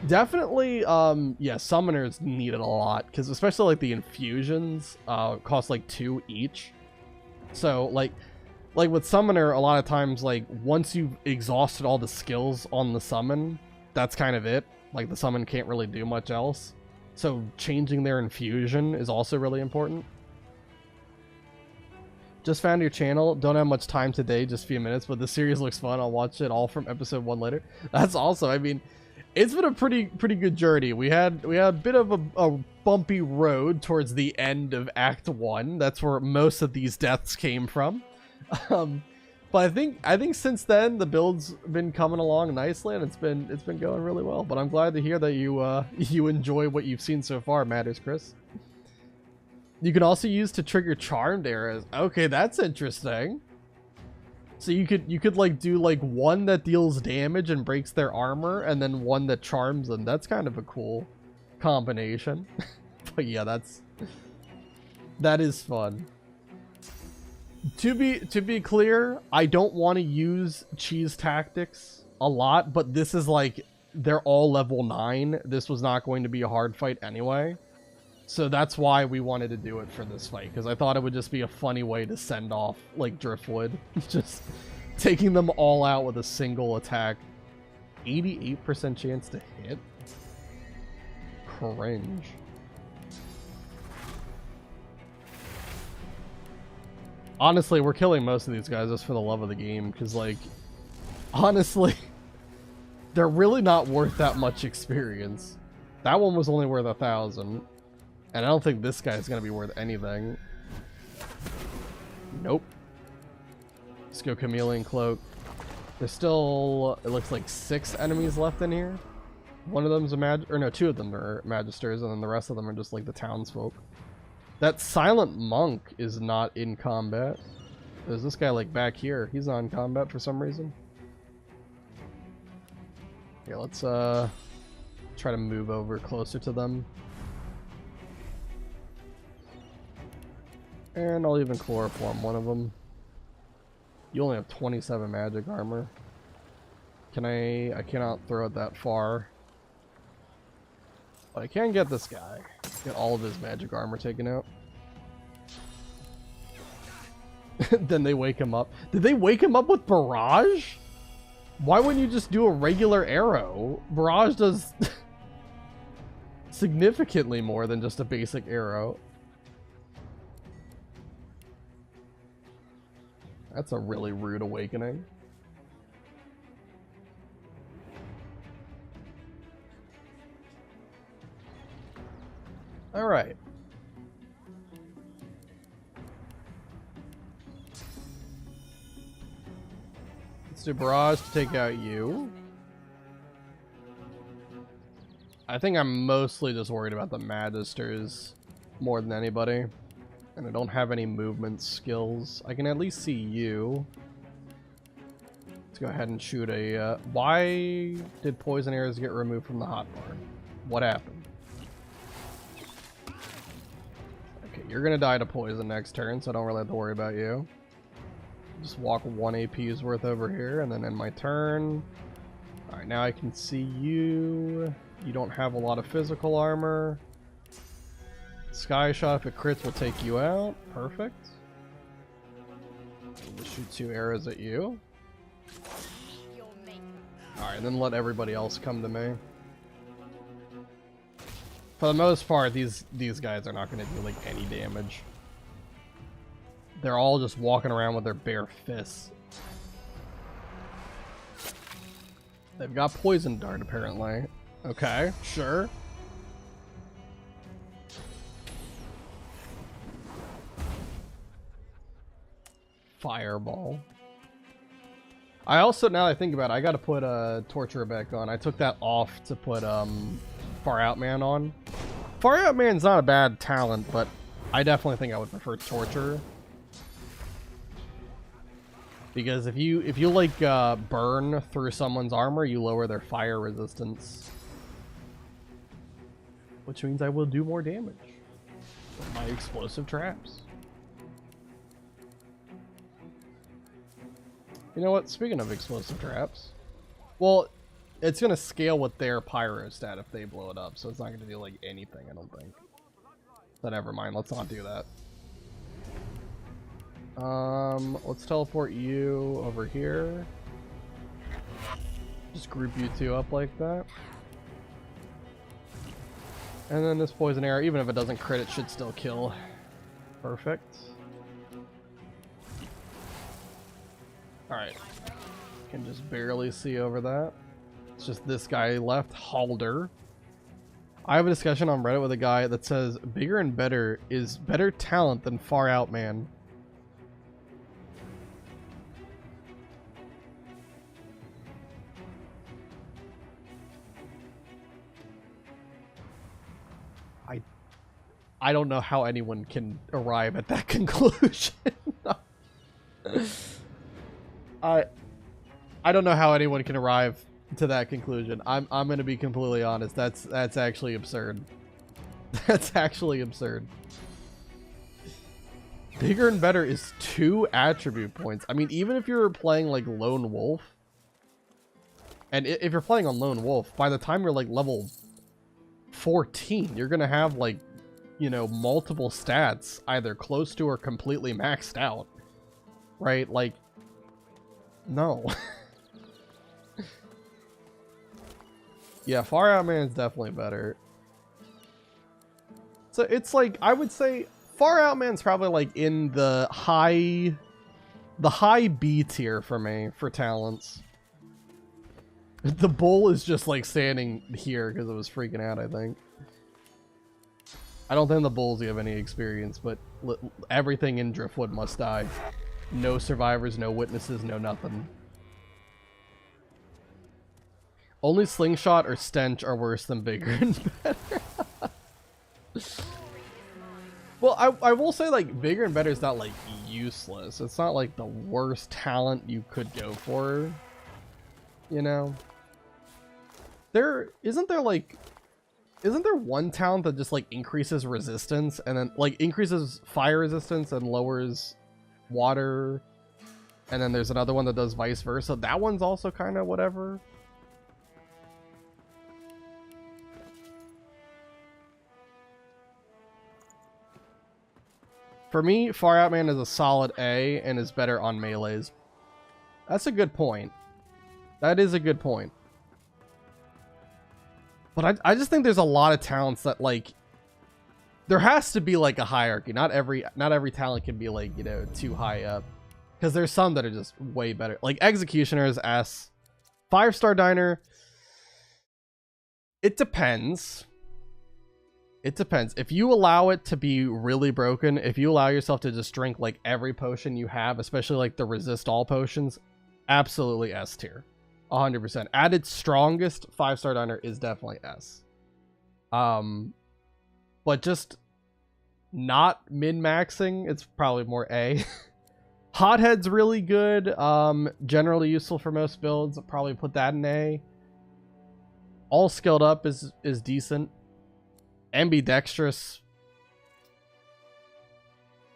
S1: Definitely, yeah, Summoners need it a lot, because especially like the infusions cost like 2 each. So like with Summoner, a lot of times, like once you've exhausted all the skills on the summon, that's kind of it. Like the summon can't really do much else. So changing their infusion is also really important. Just found your channel. Don't have much time today, just a few minutes, but the series looks fun. I'll watch it all from episode 1 later. That's awesome. I mean, it's been a pretty good journey. We had a bit of a bumpy road towards the end of Act 1. That's where most of these deaths came from. But I think since then the build's been coming along nicely, and it's been going really well. But I'm glad to hear that you enjoy what you've seen so far, Matters Chris. You can also use to trigger charmed arrows. Okay, that's interesting. So you could like do like one that deals damage and breaks their armor, and then one that charms them. That's kind of a cool combination. But yeah, that is fun. To be clear, I don't want to use cheese tactics a lot, but this is like, they're all level 9. This was not going to be a hard fight anyway. So that's why we wanted to do it for this fight, because I thought it would just be a funny way to send off like Driftwood. Just taking them all out with a single attack. 88% chance to hit? Cringe. Honestly, we're killing most of these guys just for the love of the game, because like, honestly, they're really not worth that much experience. That one was only worth 1,000. And I don't think this guy's gonna be worth anything. Nope. Let's go Chameleon Cloak. There's still, it looks like 6 enemies left in here. One of them's a or no, 2 of them are Magisters, and then the rest of them are just like the townsfolk. That Silent Monk is not in combat. There's this guy like back here. He's not in combat for some reason. Yeah, let's try to move over closer to them. And I'll even chloroform one of them. You only have 27 magic armor. I cannot throw it that far. But I can get this guy. Get all of his magic armor taken out. Then they wake him up. Did they wake him up with Barrage? Why wouldn't you just do a regular arrow? Barrage does significantly more than just a basic arrow. That's a really rude awakening. All right. Let's do Barrage to take out you. I think I'm mostly just worried about the Magisters more than anybody. And I don't have any movement skills. I can at least see you. Let's go ahead and shoot a... why did poison arrows get removed from the hotbar? What happened? Okay, you're gonna die to poison next turn, so I don't really have to worry about you. Just walk 1 AP's worth over here, and then end my turn. Alright, now I can see you. You don't have a lot of physical armor. Sky Shot, if it crits, will take you out. Perfect. We'll shoot 2 arrows at you. Alright, then let everybody else come to me. For the most part, these guys are not going to do like any damage. They're all just walking around with their bare fists. They've got Poison Dart, apparently. Okay, sure. Fireball. I also, now that I think about it, I gotta put Torturer back on. I took that off to put Far Out Man on. Far Out Man's not a bad talent, but I definitely think I would prefer Torture. Because if you like burn through someone's armor, you lower their fire resistance. Which means I will do more damage with my explosive traps. You know what? Speaking of explosive traps, well, it's gonna scale with their pyro stat if they blow it up, so it's not gonna do like anything, I don't think. So never mind, let's not do that. Let's teleport you over here. Just group you two up like that. And then this poison arrow, even if it doesn't crit, it should still kill. Perfect. Alright. Can just barely see over that. It's just this guy left, Halder. I have a discussion on Reddit with a guy that says bigger and better is better talent than Far Out Man. I don't know how anyone can arrive at that conclusion. I don't know how anyone can arrive to that conclusion. I'm gonna be completely honest. That's actually absurd. That's actually absurd. Bigger and better is 2 attribute points. I mean, even if you're playing like Lone Wolf, and if you're playing on Lone Wolf, by the time you're like level 14, you're gonna have like, you know, multiple stats either close to or completely maxed out, right? Like, no. Yeah, Far Out Man is definitely better. So it's like, I would say Far Out Man's probably like in the high B tier for me for talents. The bull is just like standing here because it was freaking out, I think. I don't think the bulls have any experience, but everything in Driftwood must die. No survivors, no witnesses, no nothing. Only Slingshot or Stench are worse than Bigger and Better. Well, I will say, like, Bigger and Better is not, like, useless. It's not, like, the worst talent you could go for. You know? Isn't there one talent that just, like, increases resistance and then, like, increases fire resistance and lowers water? And then there's another one that does vice versa. That one's also kind of whatever. For me, Far Out Man is a solid A and is better on melees. That's a good point. That is a good point. But I just think there's a lot of talents that, like, there has to be like a hierarchy. Not every talent can be, like, you know, too high up. Because there's some that are just way better. Like Executioner is S. 5-star Diner. It depends. It depends. If you allow it to be really broken, if you allow yourself to just drink like every potion you have, especially like the resist all potions, absolutely S tier. 100%. At its strongest, 5-star Diner is definitely S. But just not min-maxing, it's probably more A. Hothead's really good. Generally useful for most builds. I'll probably put that in A. All skilled up is decent. Ambidextrous.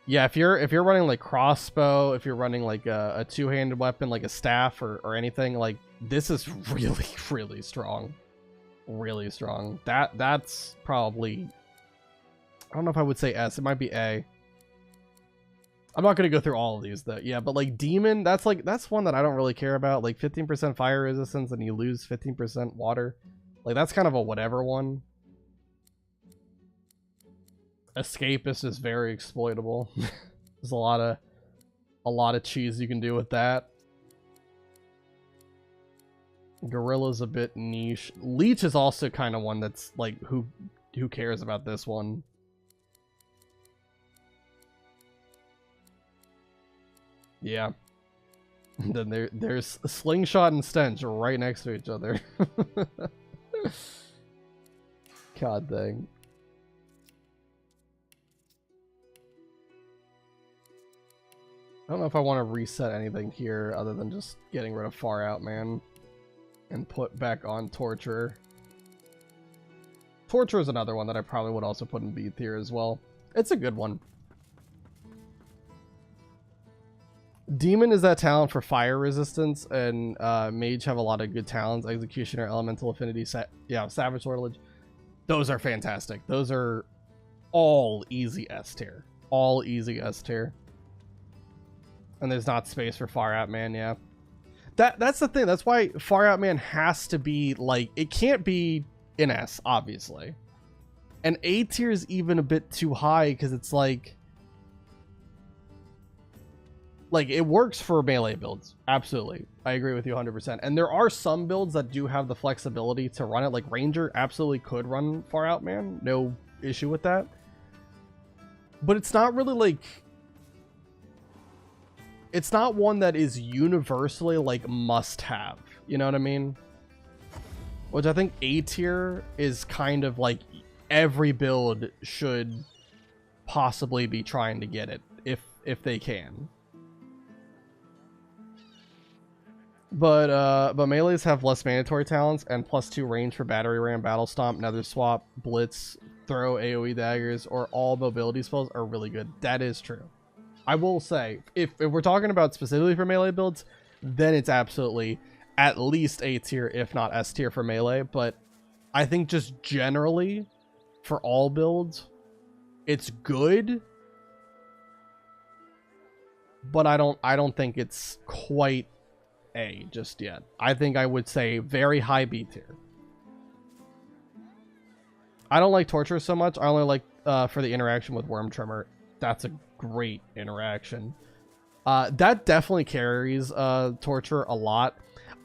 S1: Yeah, if you're running like crossbow, if you're running like a two-handed weapon like a staff or anything, like this is really, really strong. Really strong. That's probably, I don't know if I would say S. It might be A. I'm not going to go through all of these though. Yeah, but like Demon, that's one that I don't really care about. Like 15% fire resistance and you lose 15% water. Like that's kind of a whatever one. Escapist is very exploitable. There's a lot of cheese you can do with that. Gorilla's a bit niche. Leech is also kind of one that's like, who cares about this one? Yeah. And then there's Slingshot and Stench right next to each other. God dang. I don't know if I want to reset anything here other than just getting rid of Far Out Man and put back on Torture. Torture is another one that I probably would also put in B tier as well. It's a good one. Demon is that talent for fire resistance, and Mage have a lot of good talents. Executioner, Elemental Affinity, Savage Sortilege. Those are fantastic. Those are all easy S tier. All easy S tier. And there's not space for Far Out Man, yeah. That's the thing. That's why Far Out Man has to be, like, it can't be in S, obviously. And A tier is even a bit too high, because it's like it works for melee builds. Absolutely. I agree with you 100%. And there are some builds that do have the flexibility to run it. Like Ranger absolutely could run Far Out Man. No issue with that. But it's not really like... It's not one that is universally like must have. You know what I mean? Which I think A tier is kind of like every build should possibly be trying to get it if they can. But melees have less mandatory talents and +2 range for Battery Ram, Battle Stomp, Nether Swap, Blitz, Throw, AoE daggers, or all mobility spells are really good. That is true. I will say, if we're talking about specifically for melee builds, then it's absolutely at least A tier, if not S tier for melee. But I think just generally for all builds, it's good. But I don't think it's quite A just yet. I think I would say very high B tier. I don't like Torture so much. I only like for the interaction with Worm Tremor. That's a great interaction. That definitely carries Torture a lot.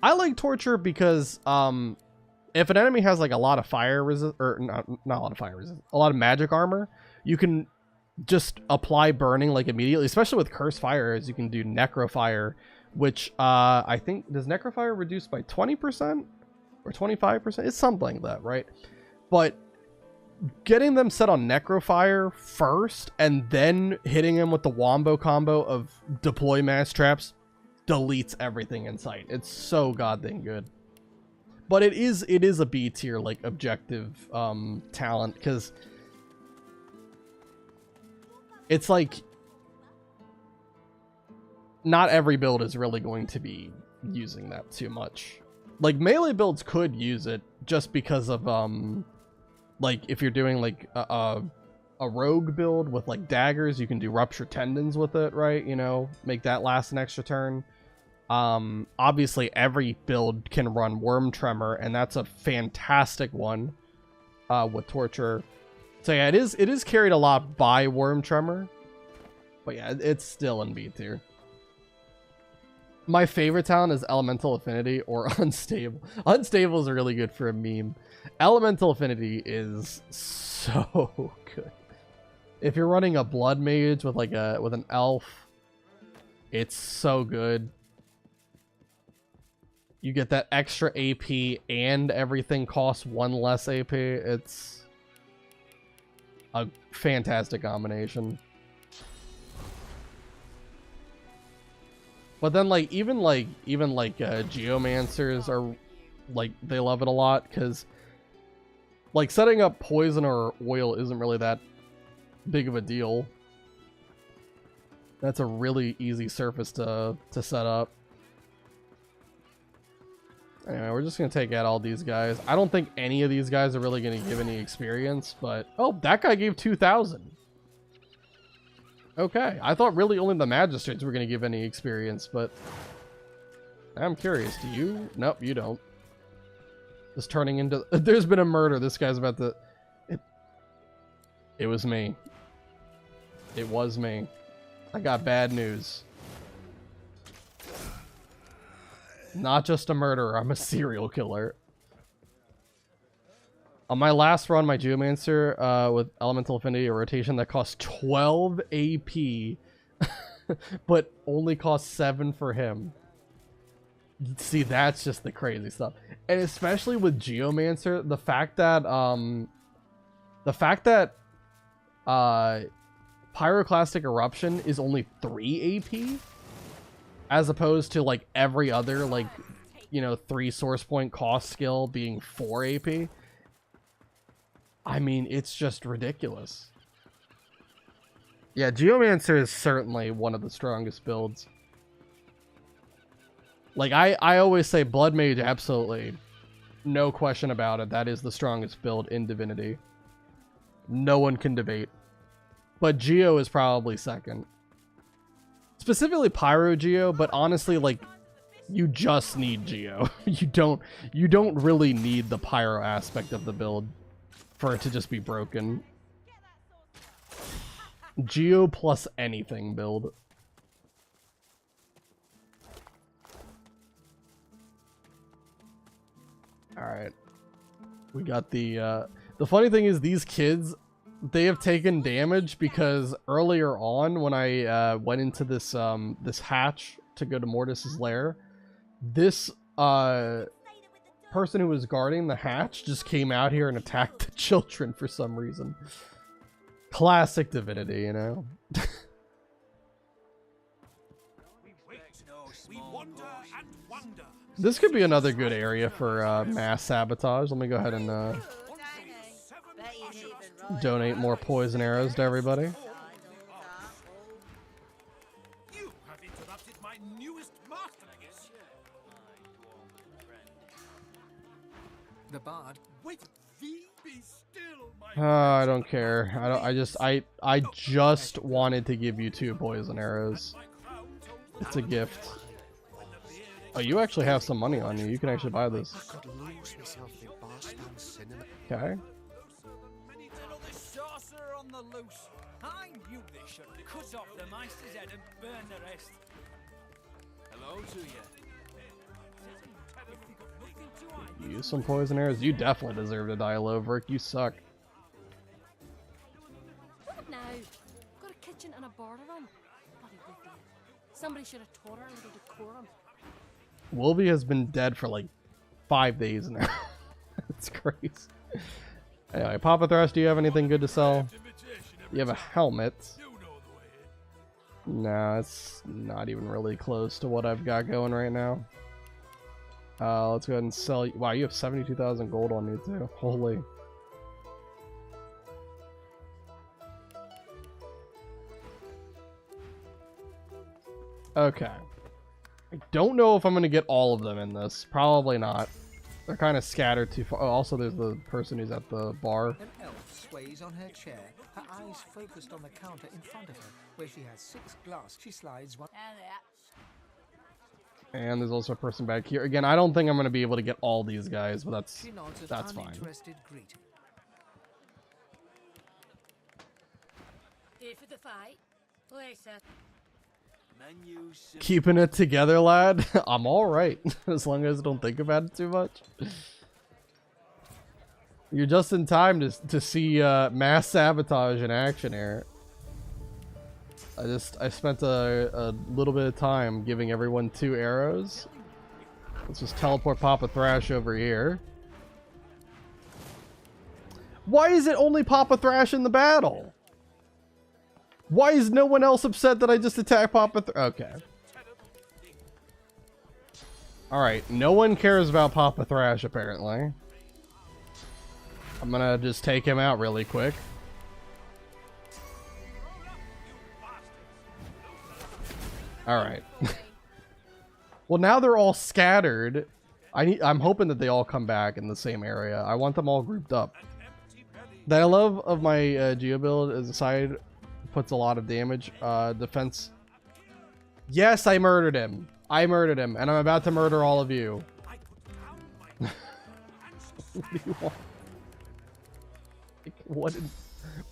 S1: I like Torture because if an enemy has like a lot of fire resist, or not a lot of fire resist, a lot of magic armor, you can just apply burning like immediately, especially with Curse Fire, as you can do Necrofire, which I think, does Necrofire reduce by 20% or 25%? It's something like that, right? But getting them set on Necrofire first and then hitting them with the Wombo combo of deploy mass traps deletes everything in sight. It's so goddamn good. But it is a B tier like objective talent, because it's like not every build is really going to be using that too much. Like melee builds could use it just because of like if you're doing like a rogue build with like daggers, you can do Rupture Tendons with it, right? You know, make that last an extra turn. Obviously every build can run Worm Tremor, and that's a fantastic one with Torture. So yeah, it is carried a lot by Worm Tremor, but yeah, it's still in B tier. My favorite talent is Elemental Affinity or Unstable. Unstable is really good for a meme. Elemental Affinity is so good. If you're running a Blood Mage with like with an elf, it's so good. You get that extra AP and everything costs 1 less AP. It's a fantastic combination. But then like even Geomancers are like, they love it a lot, because like setting up poison or oil isn't really that big of a deal. That's a really easy surface to set up. Anyway, we're just gonna take out all these guys. I don't think any of these guys are really gonna give any experience, but oh, that guy gave 2,000. Okay, I thought really only the Magistrates were gonna give any experience, but I'm curious. Do you? Nope, you don't. Just turning into... There's been a murder. This guy's about to... It was me. It was me. I got bad news. Not just a murderer, I'm a serial killer. On my last run, my Geomancer with Elemental Affinity, a rotation that costs 12 AP, but only costs 7 for him. See, that's just the crazy stuff. And especially with Geomancer, the fact that The fact that Pyroclastic Eruption is only 3 AP, as opposed to like every other, like, you know, 3 source point cost skill being 4 AP. I mean, it's just ridiculous. Yeah, Geomancer is certainly one of the strongest builds. Like, I always say Blood Mage, absolutely. No question about it. That is the strongest build in Divinity. No one can debate. But Geo is probably second. Specifically Pyro Geo, but honestly, like, you just need Geo. You don't really need the Pyro aspect of the build for it to just be broken. Geo plus anything build. Alright. We got the funny thing is these kids, they have taken damage because earlier on when I went into this this hatch to go to Mortis's lair, this person who was guarding the hatch just came out here and attacked the children for some reason. Classic Divinity, you know? This could be another good area for mass sabotage. Let me go ahead and donate more poison arrows to everybody.
S3: The bard.
S1: I don't care. I just wanted to give you 2 poison arrows. It's a gift. Oh, you actually have some money on you. You can actually buy this. Okay. Use some poison arrows. You definitely deserve to die, Loverick. You suck.
S5: What now? Got a kitchen and a bar to run. Bloody wicked. Somebody should have taught her a little decorum.
S1: Wolby has been dead for like 5 days now. It's crazy. Anyway, Papa Thrash, do you have anything good to sell? You have a helmet. No, it's not even really close to what I've got going right now. Let's go ahead and sell. Wow, you have 72,000 gold on you too. Holy. Okay. I don't know if I'm going to get all of them in this. Probably not. They're kind of scattered too far. Oh, also there's the person who's at the bar.
S3: An elf sways on her chair, her eyes focused on the counter in front of her, where she has 6 glass. She slides one.
S1: And there's also a person back here. Again, I don't think I'm going to be able to get all these guys, but that's fine.
S5: Here for the fight. Later.
S1: Keeping it together, lad. I'm all right as long as I don't think about it too much. You're just in time to see mass sabotage in action here. I spent a little bit of time giving everyone 2 arrows. Let's just teleport Papa Thrash over here. Why is it only Papa Thrash in the battle? Why is no one else upset that I just attacked Papa Thrash? Okay. Alright, no one cares about Papa Thrash apparently. I'm gonna just take him out really quick. Alright. Well, now they're all scattered. I'm hoping that they all come back in the same area. I want them all grouped up. That I love of my Geo build is the side puts a lot of damage. Defense. Yes, I murdered him. I murdered him, and I'm about to murder all of you. What do you want? Like,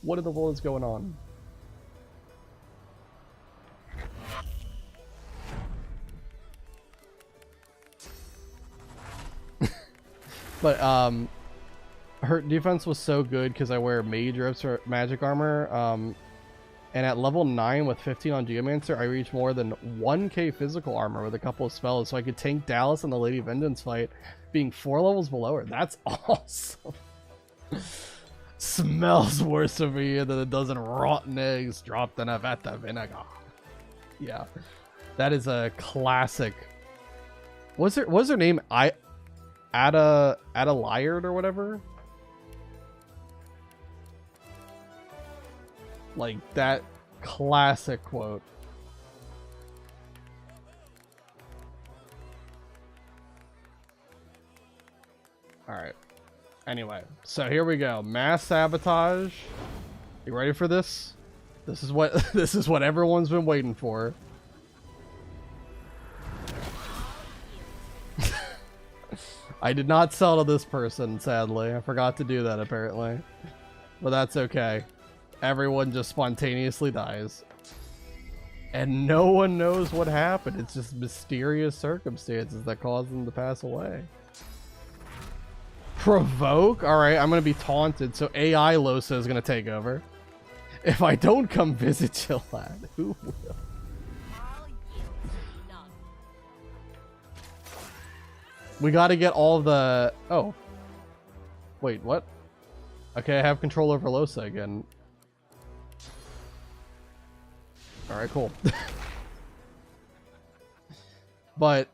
S1: what in the world is going on? But her defense was so good because I wear mage ropes or magic armor. And at level 9 with 15 on Geomancer, I reached more than 1k physical armor with a couple of spells, so I could tank Dallas in the Lady Vengeance fight, being 4 levels below her. That's awesome. Smells worse over here than it does in rotten eggs dropped in a vat of vinegar. Yeah, that is a classic. Was her name Ada Liard or whatever? Like that classic quote. All right. Anyway, so here we go. Mass sabotage. You ready for this? This is what everyone's been waiting for. I did not sell to this person, sadly. I forgot to do that apparently. But that's okay. Everyone just spontaneously dies. And no one knows what happened. It's just mysterious circumstances that cause them to pass away. Provoke? Alright, I'm gonna be taunted, so AI Losa is gonna take over. If I don't come visit you, lad, who will? We gotta get all the... Oh. Wait, what? Okay, I have control over Losa again. Alright, cool. But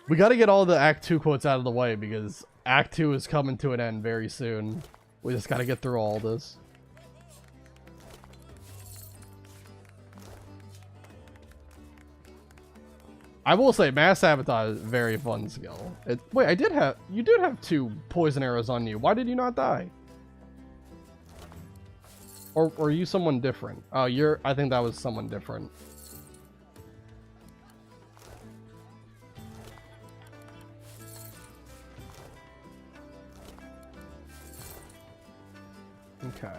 S1: we gotta get all the Act 2 quotes out of the way because Act 2 is coming to an end very soon. We just gotta get through all this. I will say, mass sabotage is a very fun skill. Wait, you did have 2 poison arrows on you. Why did you not die? Or are you someone different? Oh, I think that was someone different. Okay.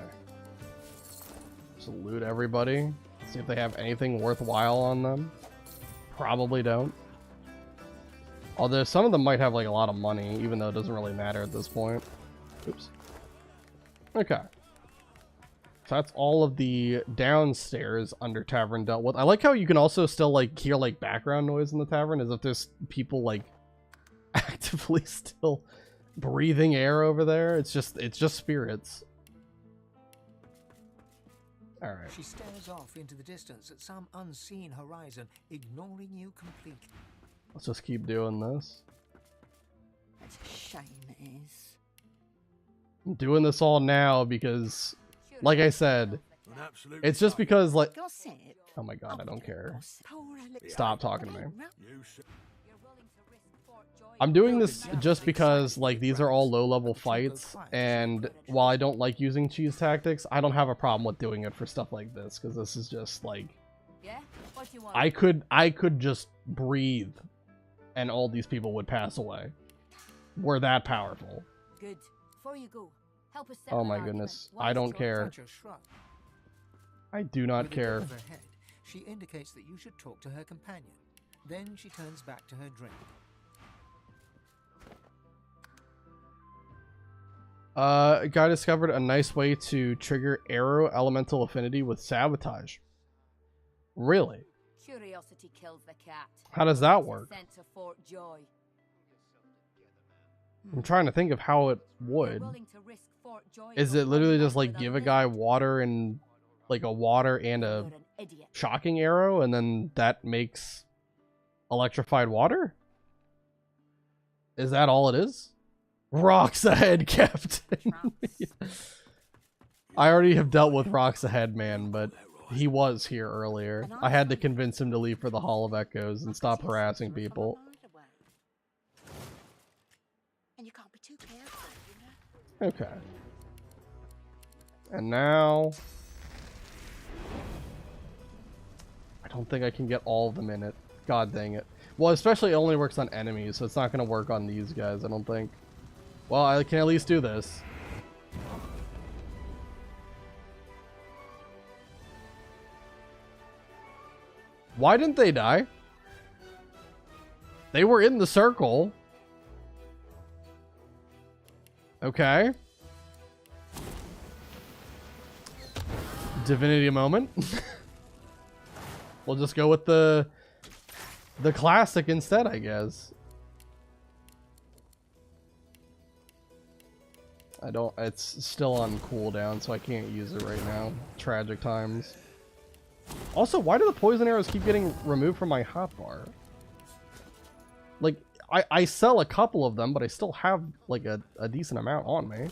S1: So loot everybody. See if they have anything worthwhile on them. Probably don't. Although some of them might have like a lot of money, even though it doesn't really matter at this point. Oops. Okay. So that's all of the downstairs under tavern dealt with. I like how you can also still like hear like background noise in the tavern, as if there's people like actively still breathing air over there. It's just spirits. All right.
S3: She stares off into the distance at some unseen horizon, ignoring you completely.
S1: Let's just keep doing this.
S6: It's a shame it is.
S1: I'm doing this all now because, like I said, it's just because like...
S6: Gossip.
S1: Oh my god, I don't care.
S6: Poor Alex.
S1: Stop talking to me. I'm doing this just because, like, these are all low-level fights, and while I don't like using cheese tactics, I don't have a problem with doing it for stuff like this, because this is just, like...
S5: Yeah? What do you want?
S1: I could just breathe, and all these people would pass away. We're that powerful.
S5: Good. Before you go, help us
S1: Oh my goodness. I don't care.
S3: Thatcher shrugged.
S1: I do not
S3: With a
S1: care.
S3: dip of her head, she indicates that you should talk to her companion. Then she turns back to her drink.
S1: A guy discovered a nice way to trigger arrow elemental affinity with sabotage. Really?
S5: Curiosity kills the cat.
S1: How does that work?
S5: Sent to Fort Joy.
S1: I'm trying to think of how it would.
S5: Willing to risk Fort Joy
S1: Is
S5: for
S1: it literally
S5: one
S1: just like
S5: night
S1: give a
S5: without
S1: guy
S5: lift?
S1: water and like a water and a
S5: You're an idiot.
S1: shocking arrow and then that makes electrified water? Is that all it is? Rocks ahead, Captain. I already have dealt with Rocks ahead, man, but he was here earlier. I had to convince him to leave for the Hall of Echoes and stop harassing people.
S6: And you can't be too careful, you know?
S1: Okay. And now... I don't think I can get all of them in it. God dang it. Well, especially it only works on enemies, so it's not going to work on these guys, I don't think. Well, I can at least do this. Why didn't they die? They were in the circle. Okay. Divinity moment. We'll just go with the classic instead, I guess. I don't, it's still on cooldown, so I can't use it right now. Tragic times. Also, why do the poison arrows keep getting removed from my hotbar? Like, I sell a couple of them, but I still have, like, a decent amount on me.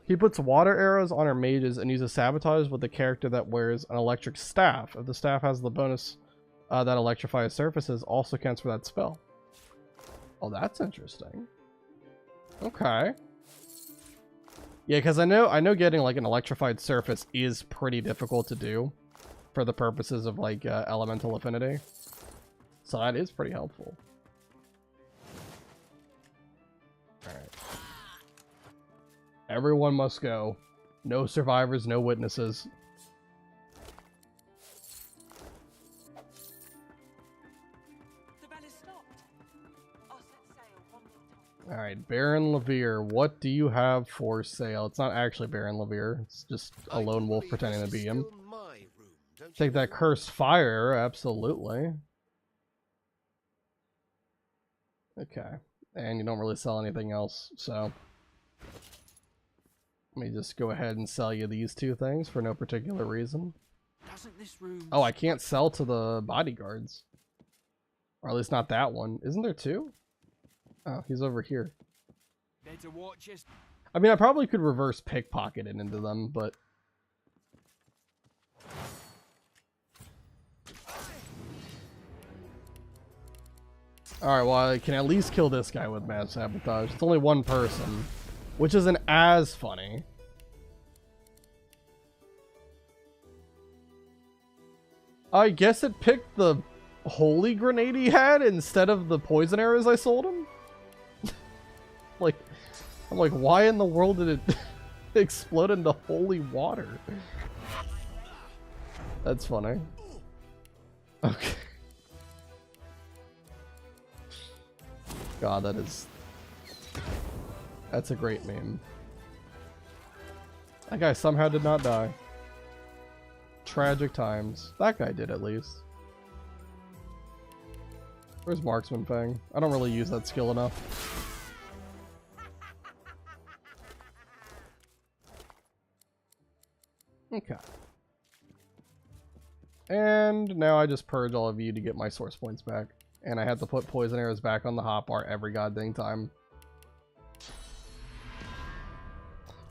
S1: He puts water arrows on our mages and uses sabotage with the character that wears an electric staff. If the staff has the bonus that electrifies surfaces, also counts for that spell. Oh, that's interesting. Okay. Yeah, because I know getting like an electrified surface is pretty difficult to do for the purposes of like elemental affinity. So that is pretty helpful. Alright. Everyone must go. No survivors, no witnesses. Alright, Baron Levere, what do you have for sale? It's not actually Baron Levere, it's just a lone wolf pretending to be him. Take that cursed fire, absolutely. Okay, and you don't really sell anything else, so... Let me just go ahead and sell you these two things for no particular reason. Oh, I can't sell to the bodyguards. Or at least not that one. Isn't there two? Oh, he's over here. I mean, I probably could reverse pickpocket it into them, but... Alright, well, I can at least kill this guy with mass sabotage. It's only one person, which isn't as funny. I guess it picked the holy grenade he had instead of the poison arrows I sold him? Like, I'm like, why in the world did it explode into holy water? That's funny. Okay. God, that's a great meme. That guy somehow did not die. Tragic times. That guy did at least. Where's Marksman Fang? I don't really use that skill enough. Okay. And now I just purge all of you to get my source points back. And I have to put poison arrows back on the hotbar every goddamn time.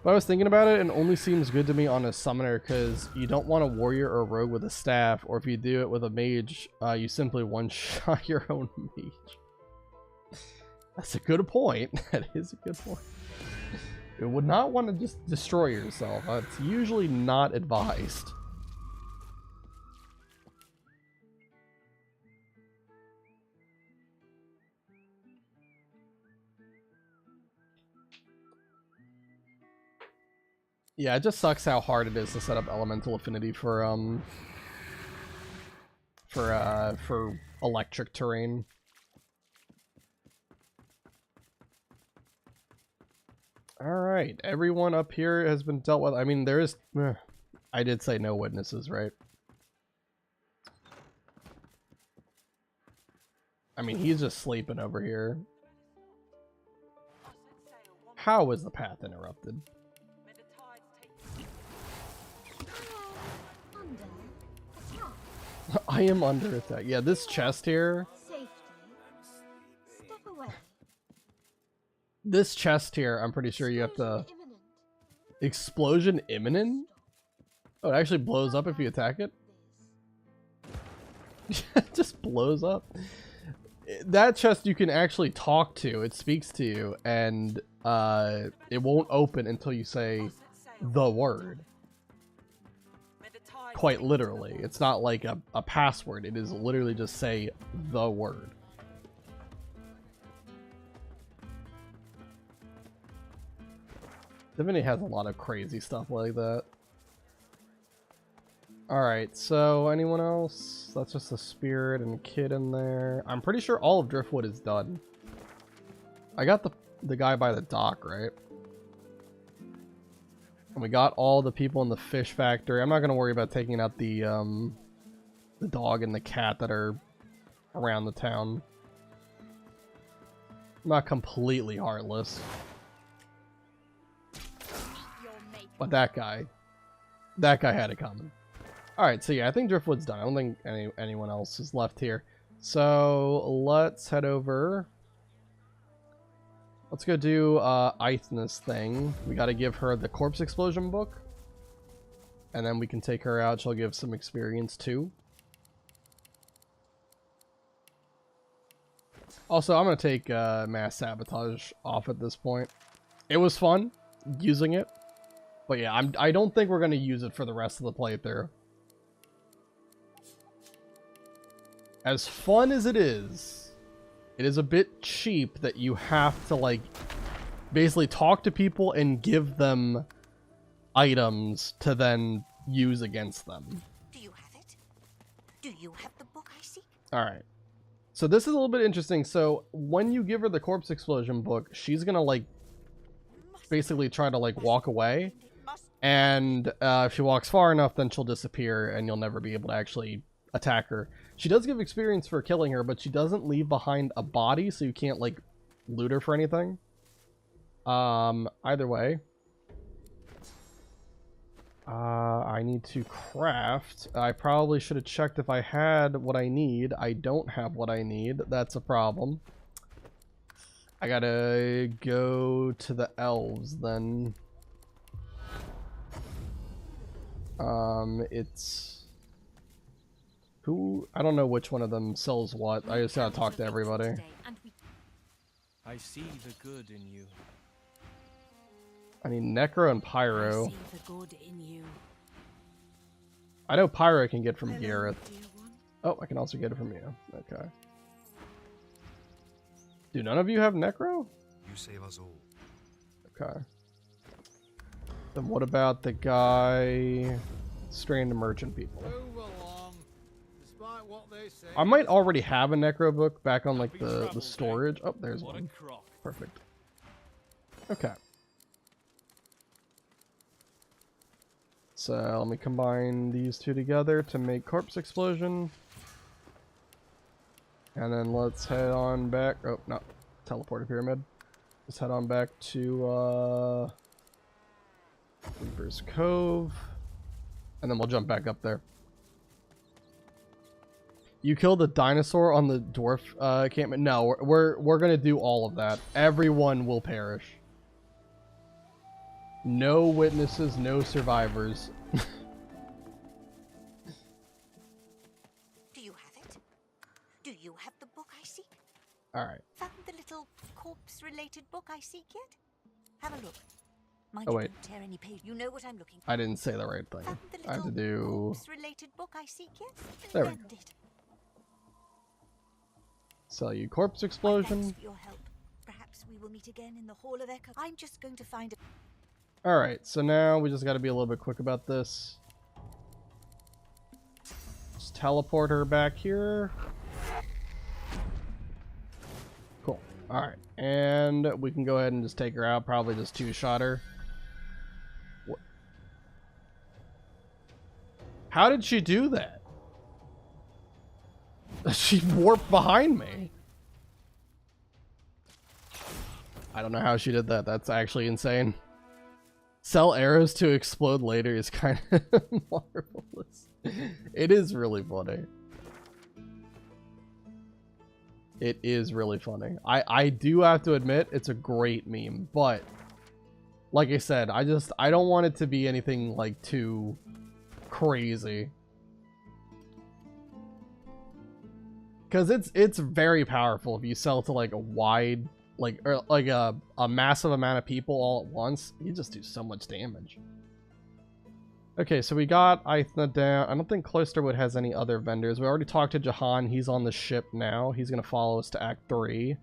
S1: But I was thinking about it, and only seems good to me on a summoner because you don't want a warrior or a rogue with a staff, or if you do it with a mage, you simply one-shot your own mage. That's a good point. That is a good point. You would not want to just destroy yourself. That's usually not advised. Yeah, it just sucks how hard it is to set up elemental affinity for electric terrain. Alright, everyone up here has been dealt with. I mean, there is... I did say no witnesses, right? I mean, he's just sleeping over here. How was the path interrupted? I am under attack. Yeah, this chest here.
S4: Safety. Step away.
S1: This chest here, I'm pretty sure you have to... Explosion imminent? Oh, it actually blows up if you attack it? It just blows up. That chest you can actually talk to. It speaks to you, and it won't open until you say the word. Quite literally. It's not like a password. It is literally just say the word. Divinity has a lot of crazy stuff like that. Alright, so anyone else? That's just a spirit and a kid in there. I'm pretty sure all of Driftwood is done. I got the guy by the dock, right? And we got all the people in the fish factory. I'm not going to worry about taking out the dog and the cat that are around the town. I'm not completely heartless. But that guy had it coming. Alright, so yeah, I think Driftwood's done. I don't think anyone else is left here. So let's head over. Let's go do Aithna's thing. We gotta give her the corpse explosion book. And then we can take her out. She'll give some experience too. Also, I'm going to take mass sabotage off at this point. It was fun using it. But yeah, I don't think we're going to use it for the rest of the playthrough. As fun as it is a bit cheap that you have to, like, basically talk to people and give them items to then use against them.
S6: Do you have it? Do you have the book I seek?
S1: Alright. So this is a little bit interesting. So when you give her the corpse explosion book, she's gonna, like, basically try to, like, walk away. And if she walks far enough, then she'll disappear and you'll never be able to actually attack her. She does give experience for killing her, but she doesn't leave behind a body, so you can't, like, loot her for anything. Either way. I need to craft. I probably should have checked if I had what I need. I don't have what I need. That's a problem. I gotta go to the elves then. It's... Who? I don't know which one of them sells what. I just gotta talk to everybody.
S2: I see the good in you.
S1: I need Necro and Pyro.
S6: I see the good in you.
S1: I know Pyro I can get from
S6: Hello,
S1: Gareth.
S6: dear one.
S1: Oh, I can also get it from you. Okay. Do none of you have Necro?
S7: You save us all.
S1: Okay. Then what about the guy straying to merchant people?
S8: Move along. Despite what they say,
S1: I might already have a Necro book back on, like, the storage. Oh, there's
S2: What a
S1: one.
S2: crock.
S1: Perfect. Okay. So let me combine these two together to make corpse explosion. And then let's head on back. Oh, no. Teleporter pyramid. Let's head on back to Reaper's Cove. And then we'll jump back up there. You killed the dinosaur on the dwarf encampment? No, we're gonna do all of that. Everyone will perish. No witnesses, no survivors.
S6: Do you have it? Do you have the book I seek?
S1: Alright.
S6: Found the little corpse-related book I seek yet? Have a look. Mind
S1: Oh,
S6: you,
S1: wait.
S6: don't tear any page. You know what I'm looking for.
S1: I didn't say the right thing.
S6: Found the
S1: I have to
S6: little
S1: do...
S6: corpse-related book I seek yet?
S1: There we
S6: Found it.
S1: Sell you corpse
S6: Thanks
S1: explosion.
S6: for your help. Perhaps we will meet again in the Hall of Echo. I'm just going to find a...
S1: Alright, so now we just gotta be a little bit quick about this. Just teleport her back here. Cool. Alright, and we can go ahead and just take her out. Probably just two-shot her. What? How did she do that? She warped behind me. I don't know how she did that. That's actually insane. Sell arrows to explode later is kind of marvelous. It is really funny. It is really funny. I do have to admit, it's a great meme, but like I said, I don't want it to be anything like too crazy. Because it's very powerful if you sell to like a wide, like, or like a massive amount of people all at once. You just do so much damage. Okay, so we got Aithna down. I don't think Cloisterwood has any other vendors. We already talked to Jahan. He's on the ship now. He's going to follow us to Act 3.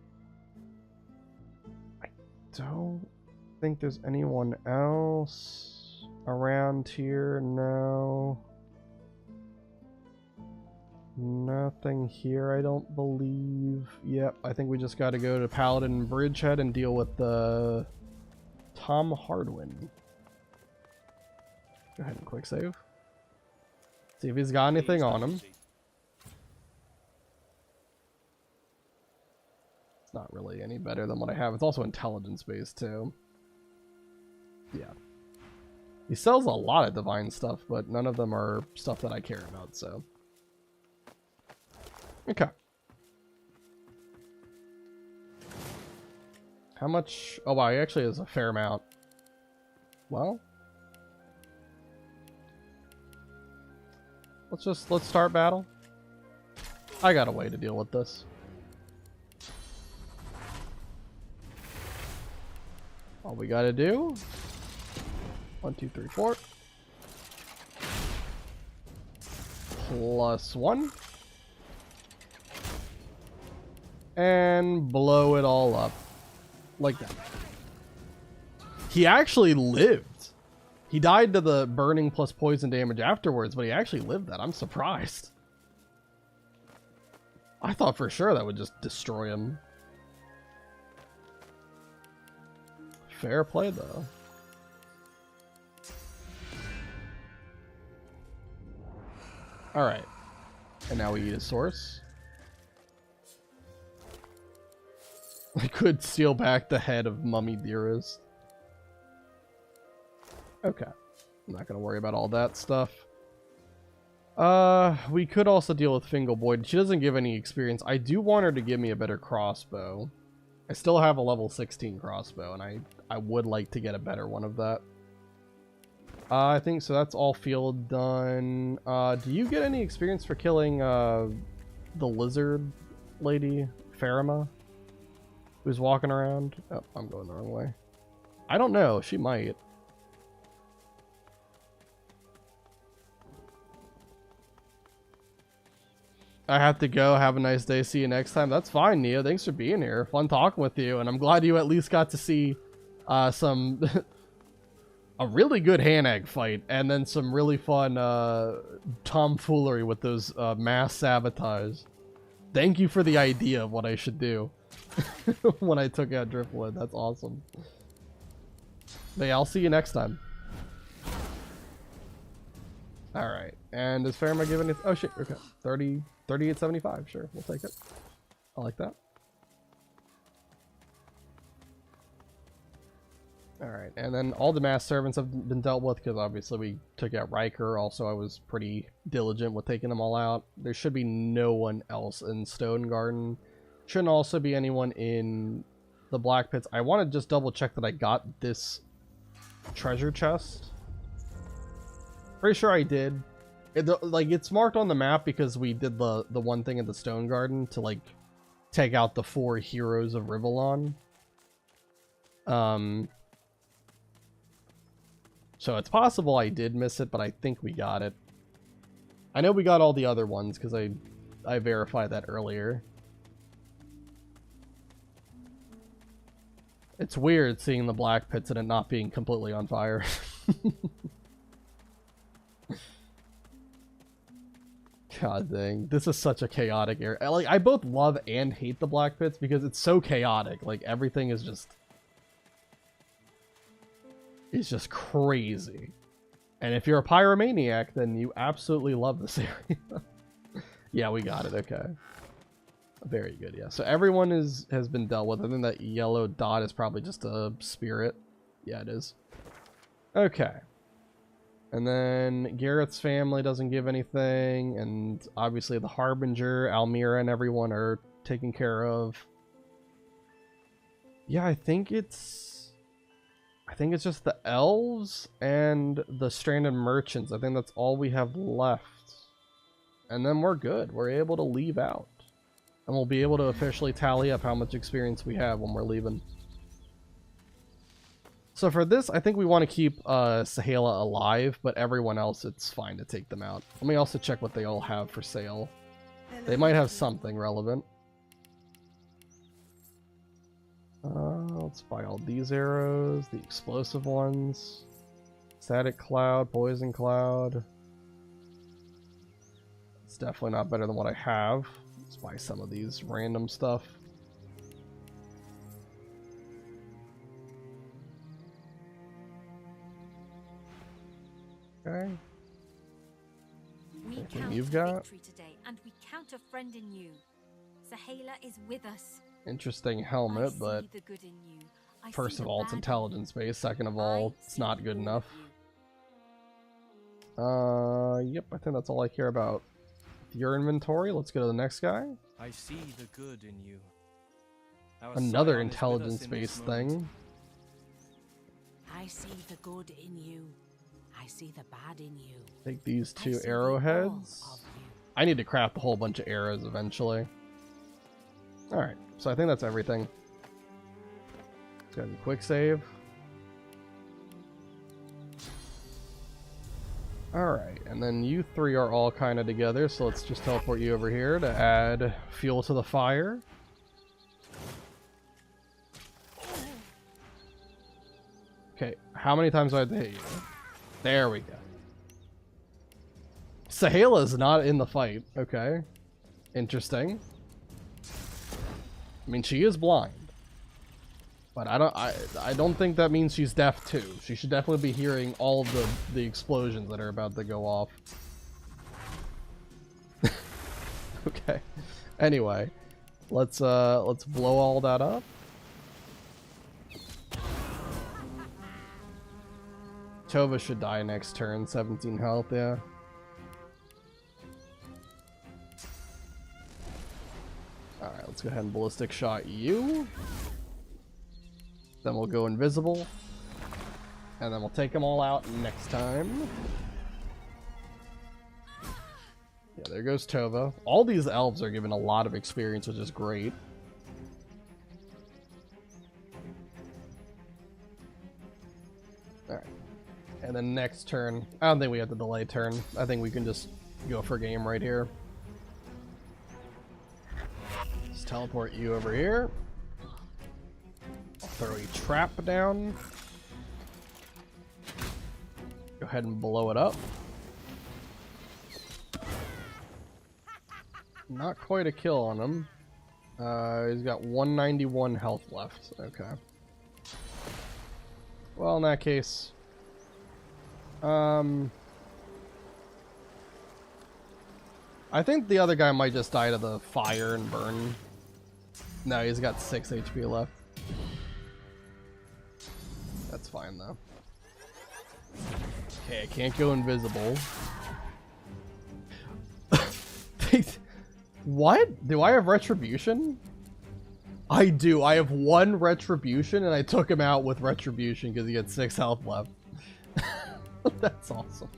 S1: I don't think there's anyone else around here. No. Nothing here, I don't believe. Yep, I think we just got to go to Paladin Bridgehead and deal with the Tom Hardwin. Go ahead and quick save. See if he's got anything on him. It's not really any better than what I have. It's also intelligence based too. Yeah. He sells a lot of divine stuff, but none of them are stuff that I care about, so. Okay. How much? Oh wow, he actually has a fair amount. Well, let's start battle. I got a way to deal with this. All we gotta do, 1, 2, 3, 4, +1, and blow it all up. Like that. He actually lived. He died to the burning plus poison damage afterwards, but he actually lived that. I'm surprised. I thought for sure that would just destroy him. Fair play, though. Alright. And now we eat a source. I could steal back the head of Mummy Dearest. Okay. I'm not going to worry about all that stuff. We could also deal with Fingalboyd. She doesn't give any experience. I do want her to give me a better crossbow. I still have a level 16 crossbow, and I would like to get a better one of that. I think so. That's all field done. Do you get any experience for killing the lizard lady, Farima, who's walking around? Oh, I'm going the wrong way. I don't know. She might. I have to go. Have a nice day. See you next time. That's fine, Nia. Thanks for being here. Fun talking with you, and I'm glad you at least got to see some a really good hand-egg fight, and then some really fun tomfoolery with those mass sabotage. Thank you for the idea of what I should do when I took out Driftwood. That's awesome. But yeah, I'll see you next time. Alright, and does Farima give any... Oh shit, okay. 38.75, sure, we'll take it. I like that. Alright, and then all the mass servants have been dealt with, because obviously we took out Riker. Also, I was pretty diligent with taking them all out. There should be no one else in Stone Garden. Shouldn't also be anyone in the Black Pits. I want to just double check that I got this treasure chest. Pretty sure I did. It's marked on the map because we did the one thing in the Stone Garden to, like, take out the 4 heroes of Rivellon. So it's possible I did miss it, but I think we got it. I know we got all the other ones because I verified that earlier. It's weird seeing the Black Pits and it not being completely on fire. God dang, this is such a chaotic area. Like, I both love and hate the Black Pits because it's so chaotic. Like, everything is just... It's just crazy. And if you're a pyromaniac, then you absolutely love this area. Yeah, we got it, okay. Very good, yeah. So everyone has been dealt with. I think that yellow dot is probably just a spirit. Yeah, it is. Okay. And then Garrett's family doesn't give anything, and obviously the Harbinger, Almira, and everyone are taken care of. Yeah, I think it's just the elves and the stranded merchants. I think that's all we have left. And then we're good. We're able to leave out. And we'll be able to officially tally up how much experience we have when we're leaving. So for this, I think we want to keep Sahala alive, but everyone else, it's fine to take them out. Let me also check what they all have for sale. They might have something relevant. Let's buy all these arrows, the explosive ones. Static cloud, poison cloud. It's definitely not better than what I have. Let's buy some of these random stuff. Okay.
S4: We
S1: Anything
S4: count
S1: you've got?
S4: victory today, and we count a friend in you. Sahala is with us.
S1: Interesting helmet,
S4: I
S1: but
S4: see the good in you. I
S1: first
S4: see
S1: of
S4: the
S1: all, it's
S4: bad in
S1: intelligence based. Second of
S4: you.
S1: all,
S4: I
S1: it's
S4: see
S1: not good
S4: all
S1: enough.
S4: of you.
S1: Yep, I think that's all I care about. Your inventory. Let's go to the next guy.
S7: I see the good in you. Our
S1: Another
S7: Scion is with us in this
S1: intelligence-based
S7: moment.
S1: thing.
S9: I see the good in you. I see the bad in you.
S1: Take these
S9: I
S1: two
S9: see the
S1: arrowheads.
S9: all of you.
S1: I need to craft a whole bunch of arrows eventually. Alright, so I think that's everything. Let's go ahead and quick save. Alright, and then you three are all kind of together, so let's just teleport you over here to add fuel to the fire. Okay, how many times do I have to hit you? There we go. Sahela's not in the fight. Okay. Interesting. I mean, she is blind. But I don't think that means she's deaf too. She should definitely be hearing all of the explosions that are about to go off. Okay. Anyway, let's blow all that up. Tova should die next turn. 17 health, yeah. Alright, let's go ahead and ballistic shot you. Then we'll go invisible. And then we'll take them all out next time. Yeah, there goes Tova. All these elves are given a lot of experience, which is great. Alright. And then next turn, I don't think we have to delay turn. I think we can just go for game right here. Just teleport you over here. I'll throw a trap down. Go ahead and blow it up. Not quite a kill on him. He's got 191 health left. Okay. Well, in that case... I think the other guy might just die to the fire and burn. No, he's got 6 HP left. That's fine, though. Okay, I can't go invisible. What? Do I have retribution? I do. I have 1 retribution, and I took him out with retribution because he had 6 health left. That's awesome.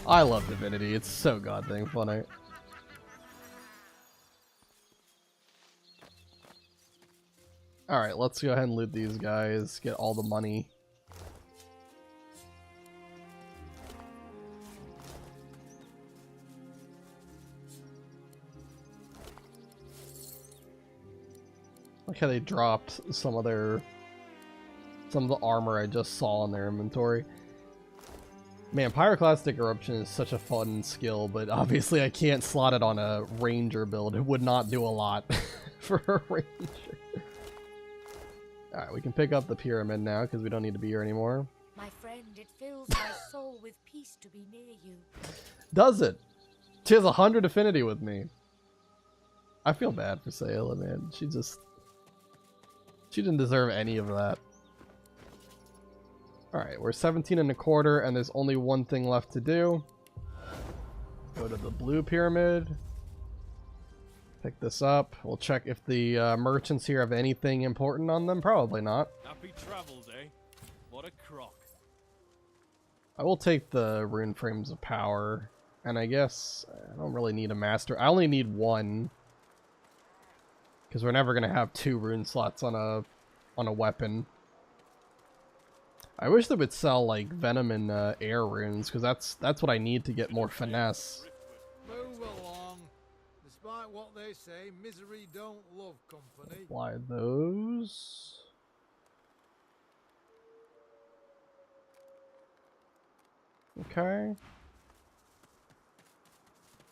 S1: I love Divinity. It's so goddamn funny. Alright, let's go ahead and loot these guys. Get all the money. Like how they dropped some of the armor I just saw in their inventory. Man, Pyroclastic Eruption is such a fun skill, but obviously I can't slot it on a ranger build. It would not do a lot for a ranger. Alright, we can pick up the pyramid now because we don't need to be here anymore.
S4: My friend, it fills my soul with peace to be near you.
S1: Does it? She has 100 affinity with me. I feel bad for Sayla, man. She didn't deserve any of that. Alright, we're 17 and a quarter, and there's only one thing left to do. Go to the blue pyramid. Pick this up. We'll check if the merchants here have anything important on them. Probably not.
S2: Happy travels, eh? What a crock.
S1: I will take the rune frames of power. And I guess I don't really need a master. I only need 1. Because we're never going to have 2 rune slots on a weapon. I wish they would sell like venom and air runes, because that's what I need to get more finesse.
S8: Move along. Despite what they say, misery don't love company.
S1: Apply those. Okay.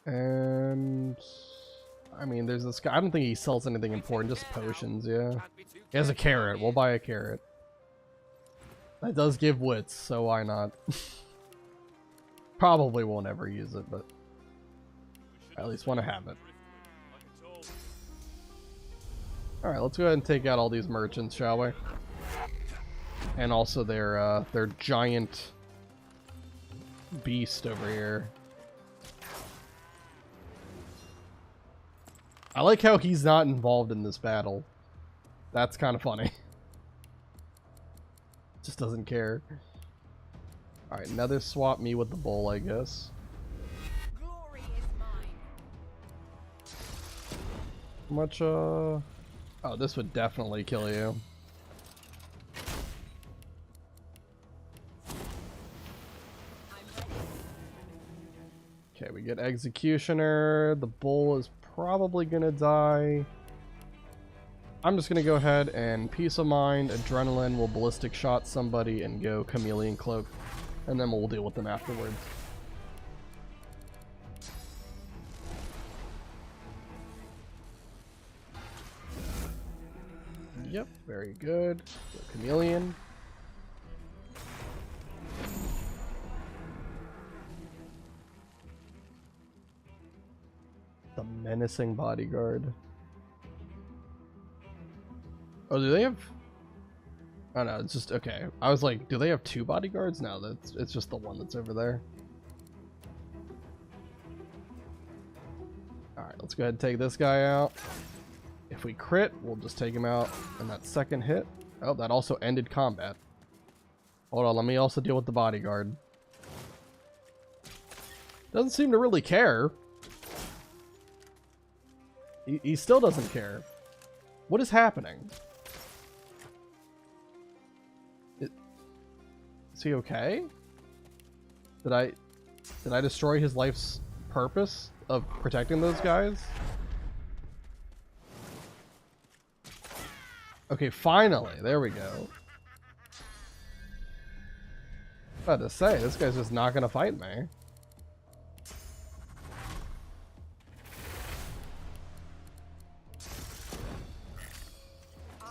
S1: And I mean, there's this guy. I don't think he sells anything important, just potions, yeah. He has a carrot. We'll buy a carrot. That does give wits, so why not? Probably won't ever use it, but I at least want to have it. Alright, let's go ahead and take out all these merchants, shall we? And also their giant beast over here. I like how he's not involved in this battle. That's kind of funny. Just doesn't care. Alright, another swap me with the bull, I guess.
S6: Glory is mine.
S1: How much, oh, this would definitely kill you. Okay, we get Executioner. The bull is probably gonna die. I'm just gonna go ahead and Peace of Mind, Adrenaline, will Ballistic Shot somebody, and go Chameleon Cloak. And then we'll deal with them afterwards. Yep, very good. Go Chameleon. The Menacing Bodyguard. Oh, do they have... Oh no, it's just... Okay. I was like, do they have 2 bodyguards? No, it's just the one that's over there. Alright, let's go ahead and take this guy out. If we crit, we'll just take him out in that second hit. Oh, that also ended combat. Hold on, let me also deal with the bodyguard. Doesn't seem to really care. He still doesn't care. What is happening? Is he okay? Did I destroy his life's purpose of protecting those guys? Okay, finally. There we go. About to say, this guy's just not gonna fight me.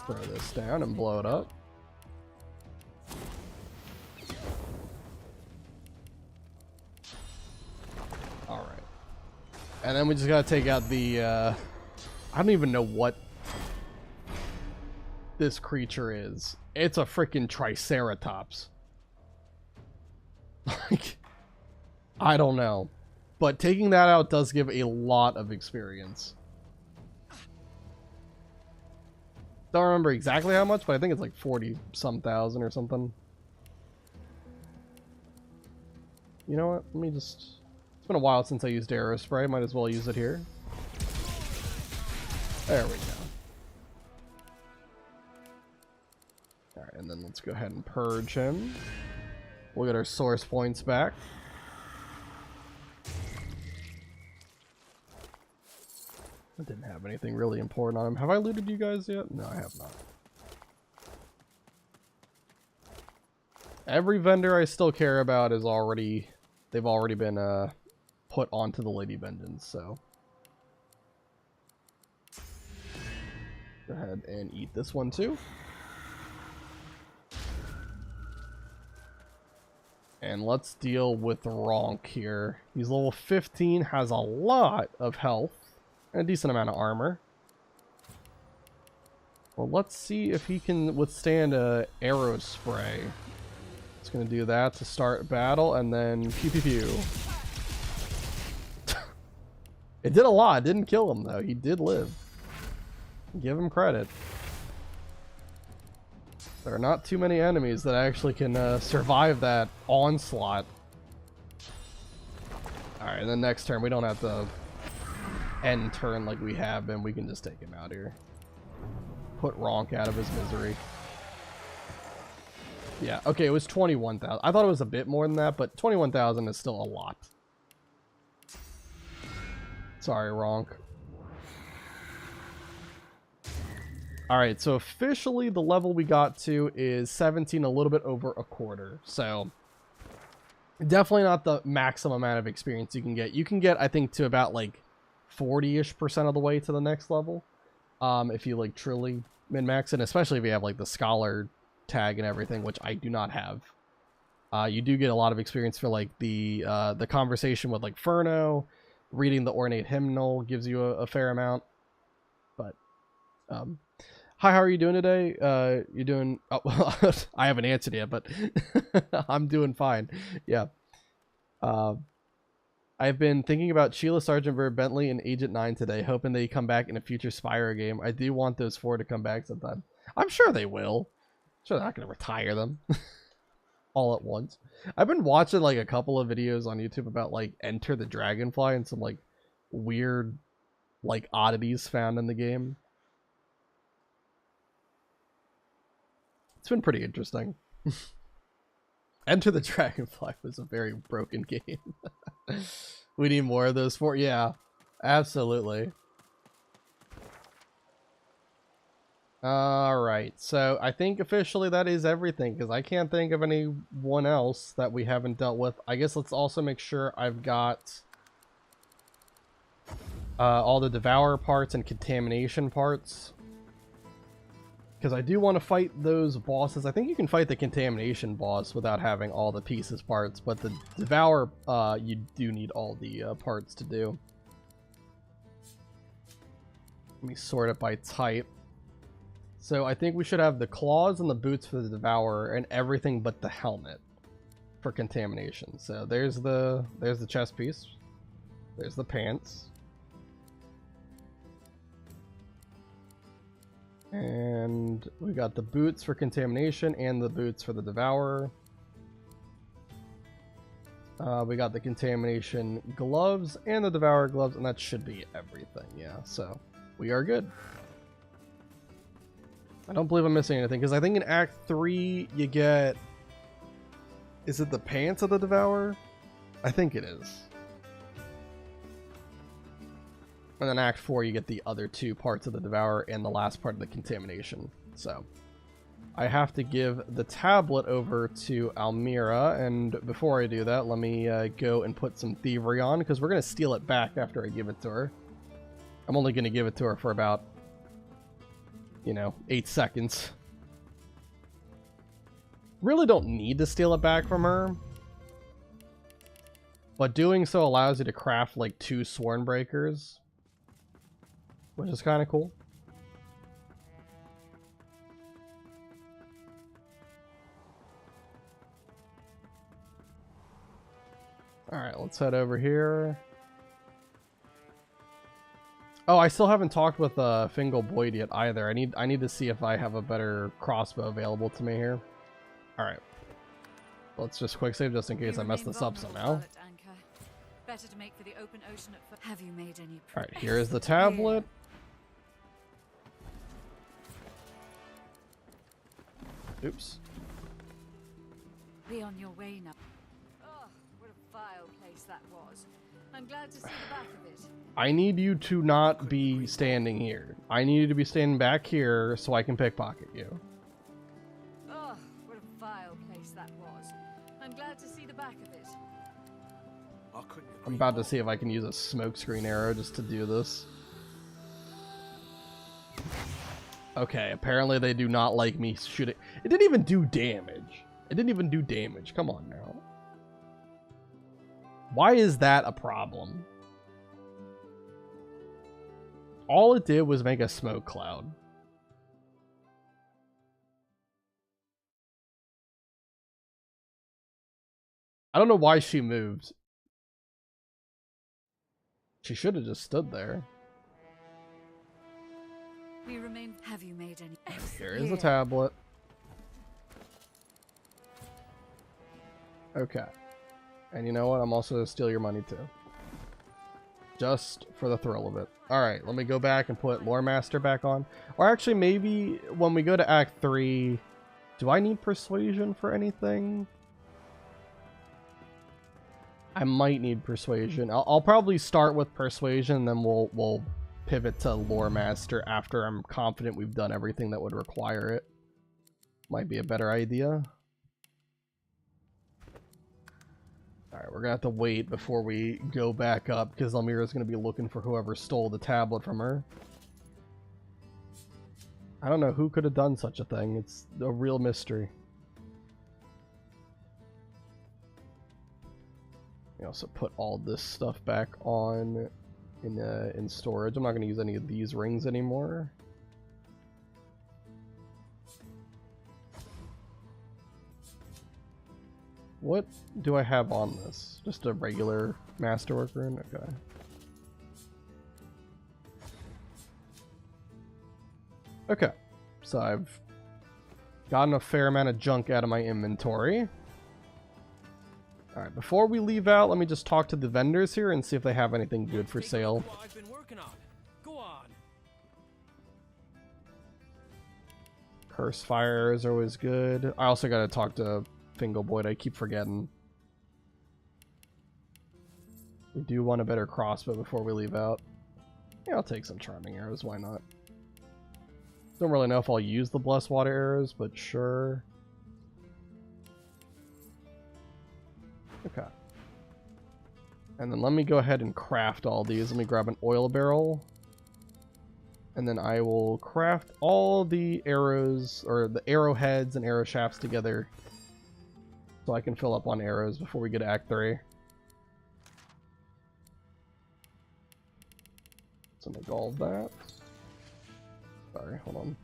S1: Throw this down and blow it up. Alright. And then we just gotta take out the, I don't even know what this creature is. It's a freaking Triceratops. Like, I don't know. But taking that out does give a lot of experience. Don't remember exactly how much, but I think it's like 40-some thousand or something. You know what? Let me just... It's been a while since I used Arrow Spray. Might as well use it here. There we go. Alright, and then let's go ahead and purge him. We'll get our source points back. I didn't have anything really important on him. Have I looted you guys yet? No, I have not. Every vendor I still care about is already... They've already been put onto the Lady Vengeance, so... Go ahead and eat this one too. And let's deal with Ronk here. He's level 15, has a lot of health. And a decent amount of armor. Well, let's see if he can withstand a arrow spray. It's going to do that to start battle, and then pew pew pew. It did a lot. It didn't kill him, though. He did live. Give him credit. There are not too many enemies that actually can survive that onslaught. Alright, and then next turn we don't have to end turn like we have been. We can just take him out here. Put Ronk out of his misery. Yeah, okay, it was 21,000. I thought it was a bit more than that, but 21,000 is still a lot. Sorry, Ronk. Alright, so officially the level we got to is 17, a little bit over a quarter. So, definitely not the maximum amount of experience you can get. You can get, I think, to about, like, 40-ish% of the way to the next level. If you, like, truly min-max, and especially if you have, like, the Scholar tag and everything, which I do not have. You do get a lot of experience for, like, the conversation with, like, Furno. Reading the Ornate Hymnal gives you a fair amount. But, hi, how are you doing today? You're doing... Oh, I haven't answered yet, but I'm doing fine. Yeah. Uh, I've been thinking about Sheila, Sergeant Bird, Bentley, and Agent 9 today, hoping they come back in a future Spyro game. I do want those 4 to come back sometime. I'm sure they will. I'm sure they're not going to retire them all at once. I've been watching like a couple of videos on YouTube about like Enter the Dragonfly and some like weird like oddities found in the game. It's been pretty interesting. Enter the Dragonfly was a very broken game. We need more of those 4. Yeah, absolutely. Alright, so I think officially that is everything, because I can't think of anyone else that we haven't dealt with. I guess let's also make sure I've got all the Devour parts and Contamination parts. Because I do want to fight those bosses. I think you can fight the Contamination boss without having all the pieces parts, but the Devour, you do need all the parts to do. Let me sort it by type. So I think we should have the claws and the boots for the Devourer and everything but the helmet for Contamination. So there's the chest piece. There's the pants. And we got the boots for Contamination and the boots for the Devourer. We got the Contamination gloves and the Devourer gloves, and that should be everything. Yeah, so we are good. I don't believe I'm missing anything, because I think in Act 3 you get... Is it the pants of the Devourer? I think it is. And then Act 4 you get the other 2 parts of the Devourer and the last part of the Contamination. So, I have to give the tablet over to Almira, and before I do that, let me go and put some thievery on, because we're going to steal it back after I give it to her. I'm only going to give it to her for about... 8 seconds. Really don't need to steal it back from her. But doing so allows you to craft like 2 Sworn Breakers, which is kind of cool. Alright, let's head over here. Oh, I still haven't talked with Fingal Boyd yet either. I need to see if I have a better crossbow available to me here. Alright. Let's just quick save just in case I mess this up somehow.
S10: Better to make for the open ocean at have you made any
S1: Alright, here is the tablet. Oops.
S10: Be on your way now. Oh, what a vile place that was. I'm glad to see the back of it.
S1: I need you to not be standing here. I need you to be standing back here so I can pickpocket you.
S10: Oh, what a vile place that was. I'm glad to see the back of it.
S1: I'm about to see if I can use a smokescreen arrow just to do this. Okay, apparently they do not like me shooting. It didn't even do damage. It didn't even do damage. Come on now. Why is that a problem? All it did was make a smoke cloud. I don't know why she moved. She should have just stood there.
S10: We remain. Have you made any?
S1: Here is the tablet. Okay. And you know what? I'm also going to steal your money too. Just for the thrill of it. Alright, let me go back and put Lore Master back on. Or actually, maybe when we go to Act 3... Do I need Persuasion for anything? I might need Persuasion. I'll probably start with Persuasion, then we'll pivot to Lore Master after I'm confident we've done everything that would require it. Might be a better idea. Alright, we're gonna have to wait before we go back up, because Almira's gonna be looking for whoever stole the tablet from her. I don't know who could have done such a thing. It's a real mystery. We also put all this stuff back on in storage. I'm not gonna use any of these rings anymore. What do I have on this? Just a regular masterwork rune? Okay. Okay. So I've gotten a fair amount of junk out of my inventory. Alright, before we leave out, let me just talk to the vendors here and see if they have anything good for sale.
S2: What I've been working on. Go on.
S1: Curse fire arrows are always good. I also gotta talk to Fingalboyd, I keep forgetting. We do want a better crossbow before we leave out. Yeah, I'll take some charming arrows, why not? Don't really know if I'll use the blessed water arrows, but sure. Okay. And then let me go ahead and craft all these. Let me grab an oil barrel. And then I will craft all the arrows, or the arrowheads and arrow shafts together. So I can fill up on arrows before we get to Act 3. So make all of that. Sorry, hold on.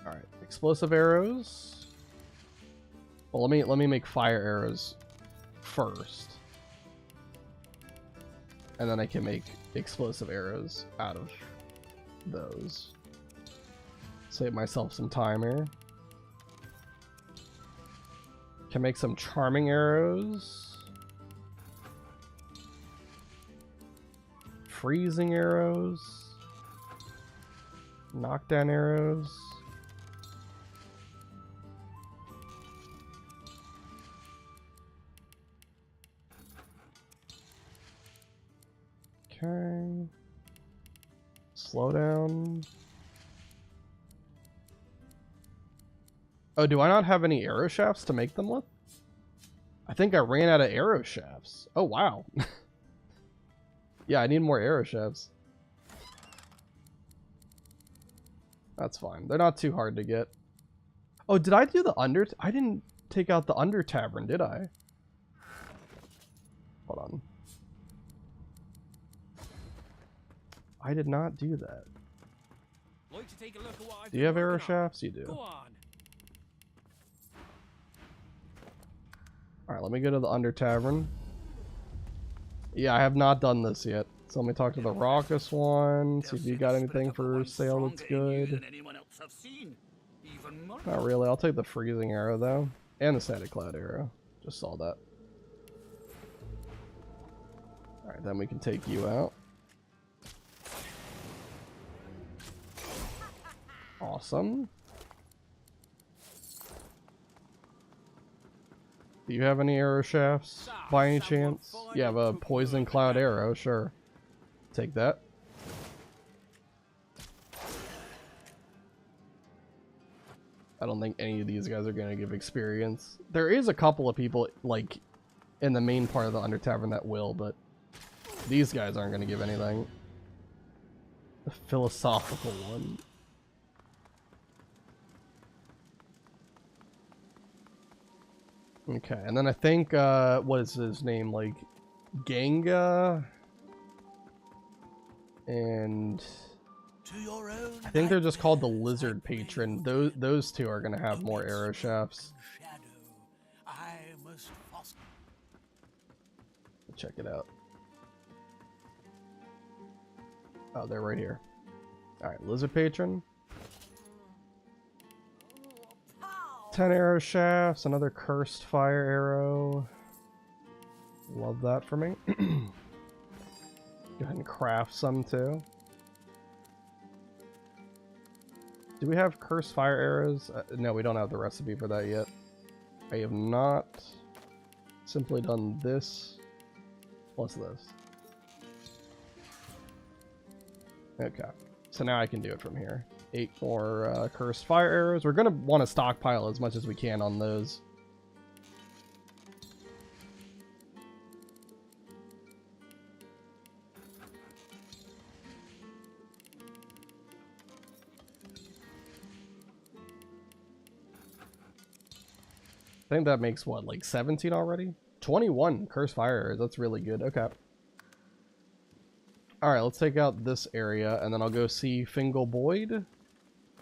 S1: Alright, explosive arrows. Well, let me make fire arrows first. And then I can make explosive arrows out of those. Save myself some time here. Can make some charming arrows. Freezing arrows. Knockdown arrows. Okay. Slow down. Oh, do I not have any arrow shafts to make them with? I think I ran out of arrow shafts. Oh, wow. Yeah, I need more arrow shafts. That's fine. They're not too hard to get. Oh, did I do the under... I didn't take out the under tavern, did I? Hold on. I did not do that.
S2: Like to take a look at what I've
S1: Do you have
S2: been
S1: arrow
S2: working on?
S1: shafts? You do.
S2: Go on.
S1: Alright, let me go to the under tavern. Yeah, I have not done this yet. So let me talk to the raucous one, see if you got anything for sale that's good. Not really. I'll take the freezing arrow though. And the static cloud arrow. Just saw that. Alright, then we can take you out. Awesome. Do you have any arrow shafts by any chance? You have a poison cloud arrow, sure. Take that. I don't think any of these guys are going to give experience. There is a couple of people, like, in the main part of the Under Tavern that will, but these guys aren't going to give anything. The philosophical one. Okay, and then I think, what is his name, like, Ganga? And I think they're just called the Lizard Patron. Those two are going to have more arrow shafts. Check it out. Oh, they're right here. Alright, Lizard Patron. 10 arrow shafts, another cursed fire arrow. Love that for me. Go ahead and craft some too. Do we have cursed fire arrows? No, we don't have the recipe for that yet. I have not simply done this. What's this? Okay, so now I can do it from here. 8 more cursed fire arrows. We're going to want to stockpile as much as we can on those. I think that makes what, like 17 already? 21 cursed fire arrows. That's really good. Okay. Alright, let's take out this area and then I'll go see Fingalboyd.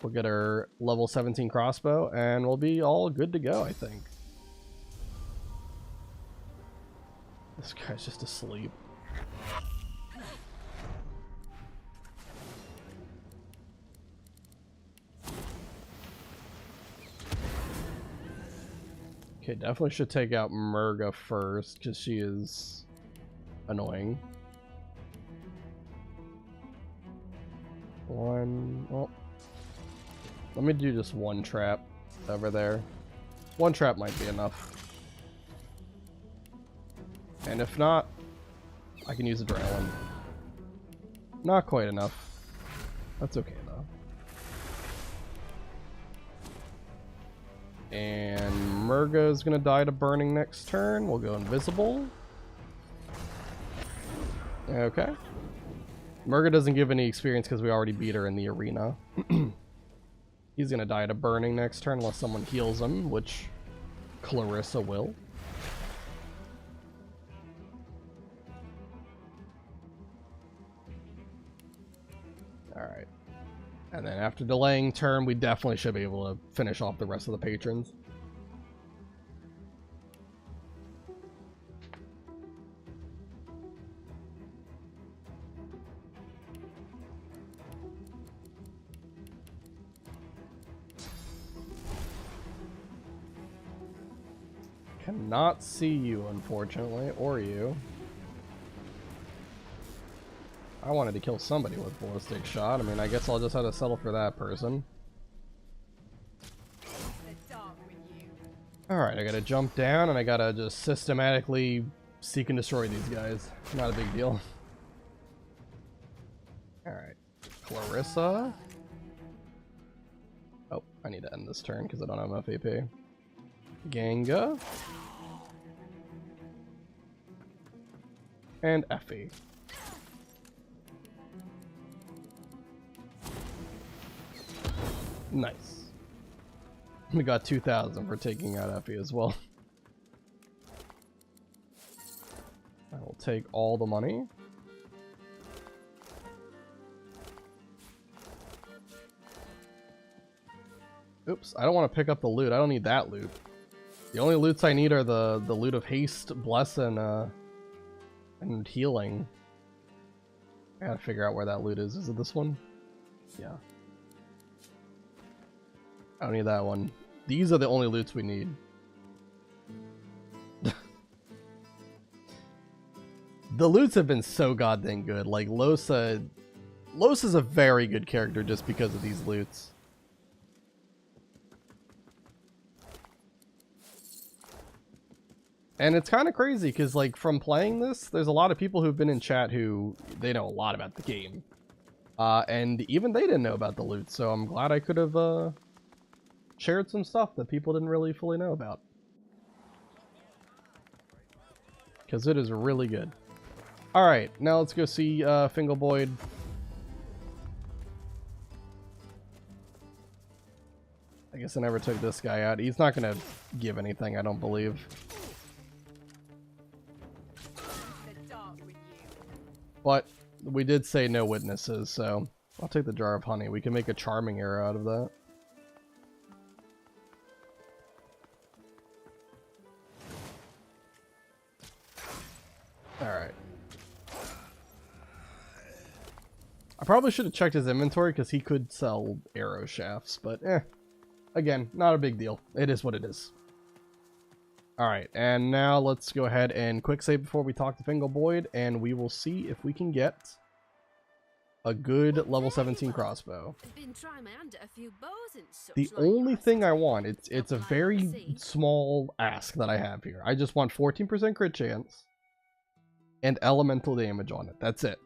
S1: We'll get our level 17 crossbow, and we'll be all good to go, I think. This guy's just asleep. Okay, definitely should take out Murga first, because she is annoying. Well, let me do just one trap over there. One trap might be enough. And if not, I can use adrenaline. Not quite enough. That's okay though. And Murga is gonna die to burning next turn. We'll go invisible. Okay. Murga doesn't give any experience because we already beat her in the arena. He's gonna die to burning next turn unless someone heals him, which Clarissa will. Alright. And then after delaying turn, we definitely should be able to finish off the rest of the patrons. Cannot see you, unfortunately, or you. I wanted to kill somebody with ballistic shot. I mean, I guess I'll just have to settle for that person. Alright, I gotta jump down and I gotta just systematically seek and destroy these guys. Not a big deal. Alright. Clarissa. Oh, I need to end this turn because I don't have enough AP. Ganga. And Effie. Nice. We got 2,000 for taking out Effie as well. I will take all the money. Oops, I don't want to pick up the loot. I don't need that loot. The only loots I need are the loot of haste, bless, and healing. I gotta figure out where that loot is. Is it this one? Yeah. I don't need that one. These are the only loots we need. The loots have been so goddamn good. Like, Losa's a very good character just because of these loots. And it's kind of crazy because, like, from playing this, there's a lot of people who've been in chat who, they know a lot about the game. And even they didn't know about the loot, so I'm glad I could have, shared some stuff that people didn't really fully know about. Because it is really good. Alright, now let's go see, Fingalboyd. I guess I never took this guy out. He's not gonna give anything, I don't believe. But we did say no witnesses, so I'll take the jar of honey. We can make a charming arrow out of that. Alright. I probably should have checked his inventory because he could sell arrow shafts, but again, not a big deal. It is what it is. Alright, and now let's go ahead and quick save before we talk to Fingalboyd, and we will see if we can get a good level 17 crossbow. The only thing I want, it's a very small ask that I have here. I just want 14% crit chance and elemental damage on it. That's it.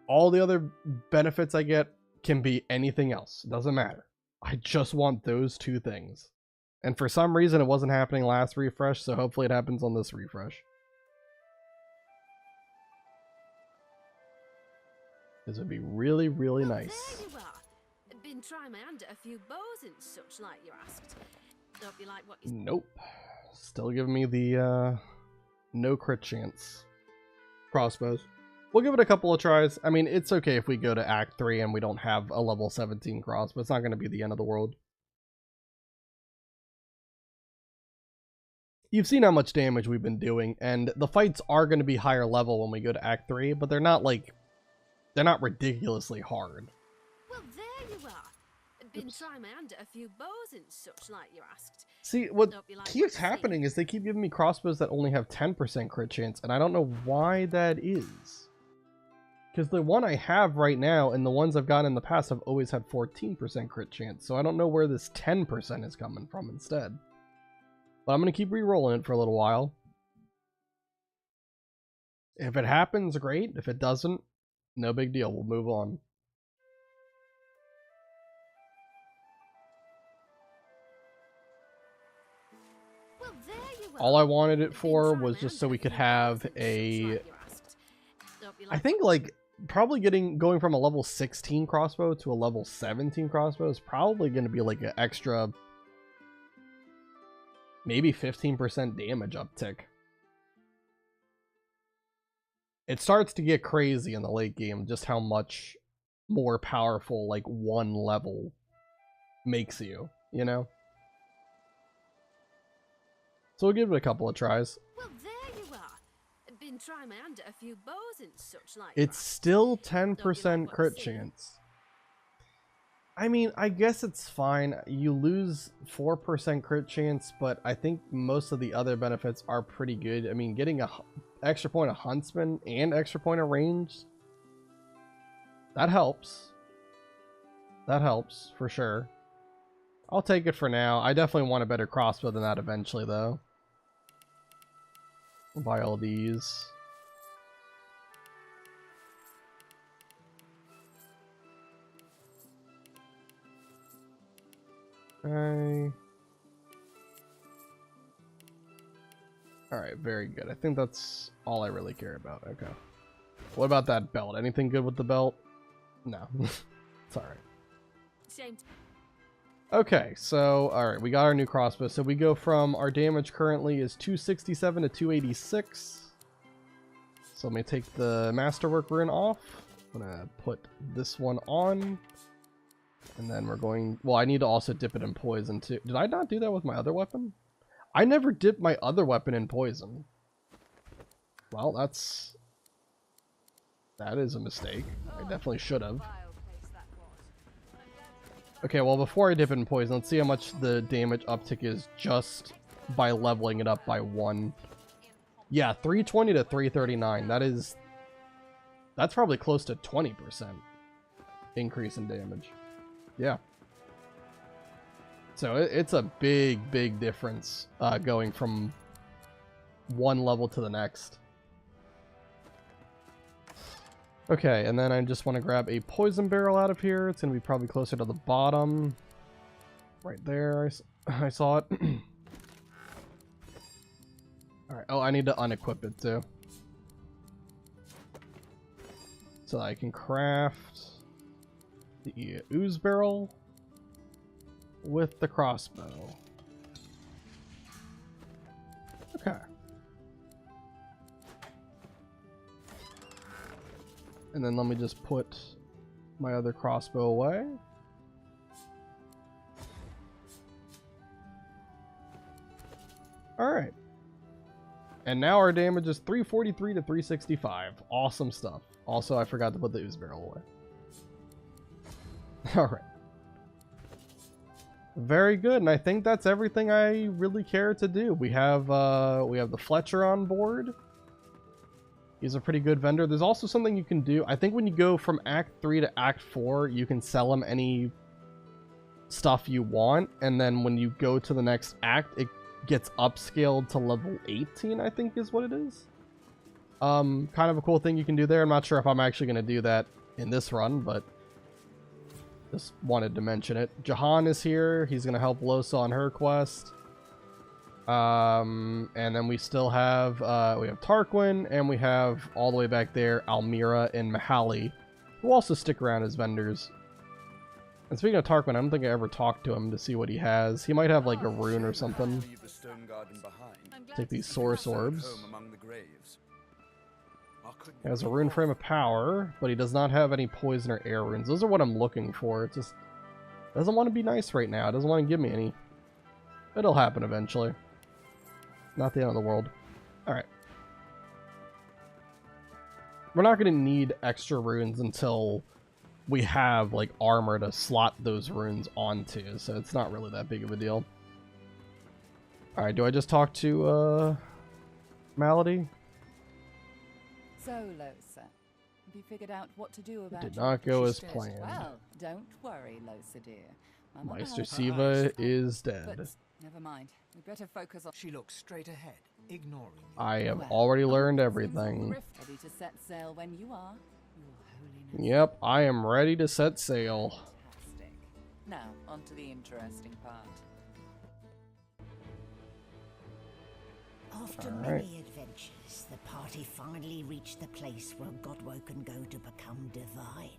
S1: All the other benefits I get can be anything else. Doesn't matter. I just want those two things. And for some reason it wasn't happening last refresh, so hopefully it happens on this refresh. This would be really, really nice.
S5: Been trying my hand at a few bows and such like you asked. Don't be like what you...
S1: Nope. Still giving me the no crit chance. Crossbows. We'll give it a couple of tries. I mean, it's okay if we go to Act 3 and we don't have a level 17 crossbow. It's not going to be the end of the world. You've seen how much damage we've been doing, and the fights are going to be higher level when we go to Act 3, but they're not ridiculously hard.
S5: Well, there you are. Been trying my hand at a few bows and such, like you asked.
S1: See, what
S5: Don't be like
S1: keeps
S5: what you
S1: happening is they keep giving me crossbows that only have 10% crit chance, and I don't know why that is. Because the one I have right now and the ones I've gotten in the past have always had 14% crit chance, so I don't know where this 10% is coming from instead. But I'm going to keep re-rolling it for a little while. If it happens, great. If it doesn't, no big deal. We'll move on.
S5: Well, there you are.
S1: All I wanted it for was just so we could have a... I think, like, probably going from a level 16 crossbow to a level 17 crossbow is probably going to be like an extra... maybe 15% damage uptick. It starts to get crazy in the late game just how much more powerful like one level makes you, you know? So we'll give it a couple of tries.
S5: Well, there you are. Been trying my hand at a few bows and such, like
S1: It's still 10% crit chance. I mean, I guess it's fine. You lose 4% crit chance, but I think most of the other benefits are pretty good. I mean, getting a extra point of huntsman and extra point of range, that helps. That helps, for sure. I'll take it for now. I definitely want a better crossbow than that eventually, though. We'll buy all these. Okay. Alright, very good. I think that's all I really care about. Okay. What about that belt? Anything good with the belt? No. It's alright.
S5: Same.
S1: Okay, so, alright, we got our new crossbow. So we go from, our damage currently is 267 to 286. So let me take the Masterwork rune off. I'm gonna put this one on. And then we're going... Well, I need to also dip it in poison, too. Did I not do that with my other weapon? I never dipped my other weapon in poison. Well, that is a mistake. I definitely should have. Okay, well, before I dip it in poison, let's see how much the damage uptick is just by leveling it up by 1. Yeah, 320 to 339. That's probably close to 20% increase in damage. Yeah. So it's a big, big difference going from one level to the next. Okay, and then I just want to grab a poison barrel out of here. It's going to be probably closer to the bottom. Right there, I saw it. Alright, oh, I need to unequip it too. So I can craft the ooze barrel with the crossbow. Okay. And then let me just put my other crossbow away. Alright. And now our damage is 343 to 365. Awesome stuff. Also, I forgot to put the ooze barrel away. Alright. Very good, and I think that's everything I really care to do. We have the Fletcher on board. He's a pretty good vendor. There's also something you can do. I think when you go from Act 3 to Act 4, you can sell him any stuff you want, and then when you go to the next act, it gets upscaled to level 18, I think is what it is. Kind of a cool thing you can do there. I'm not sure if I'm actually going to do that in this run, but just wanted to mention it. Jahan is here. He's going to help Losa on her quest. And then we still have, we have Tarquin, and we have all the way back there, Almira and Mahali, who also stick around as vendors. And speaking of Tarquin, I don't think I ever talked to him to see what he has. He might have like a rune or something. Take these source orbs.
S11: Our
S1: He has a rune frame of power, but he does not have any poison or air runes. Those are what I'm looking for. It just doesn't want to be nice right now. It doesn't want to give me any. It'll happen eventually. Not the end of the world. Alright. We're not going to need extra runes until we have, like, armor to slot those runes onto, so it's not really that big of a deal. Alright, do I just talk to, Malady?
S10: So, Losa, have you figured out what to do about
S1: Did
S10: your
S1: not go as
S10: sister's-
S1: planned.
S10: Well, don't worry, Losa dear. My mother
S1: Meister
S10: has-
S1: Siva is dead.
S10: But never mind. We better focus on.
S3: She looked straight ahead, ignoring you.
S1: I have
S10: Well,
S1: already learned
S10: since
S1: everything.
S10: Ready to set sail when you are, Your Holiness.
S1: Yep, I am ready to set sail.
S10: Fantastic. Now, on to the interesting part.
S11: After
S1: Alright.
S11: many adventures, the party finally reached the place where Godwoe can go to become divine.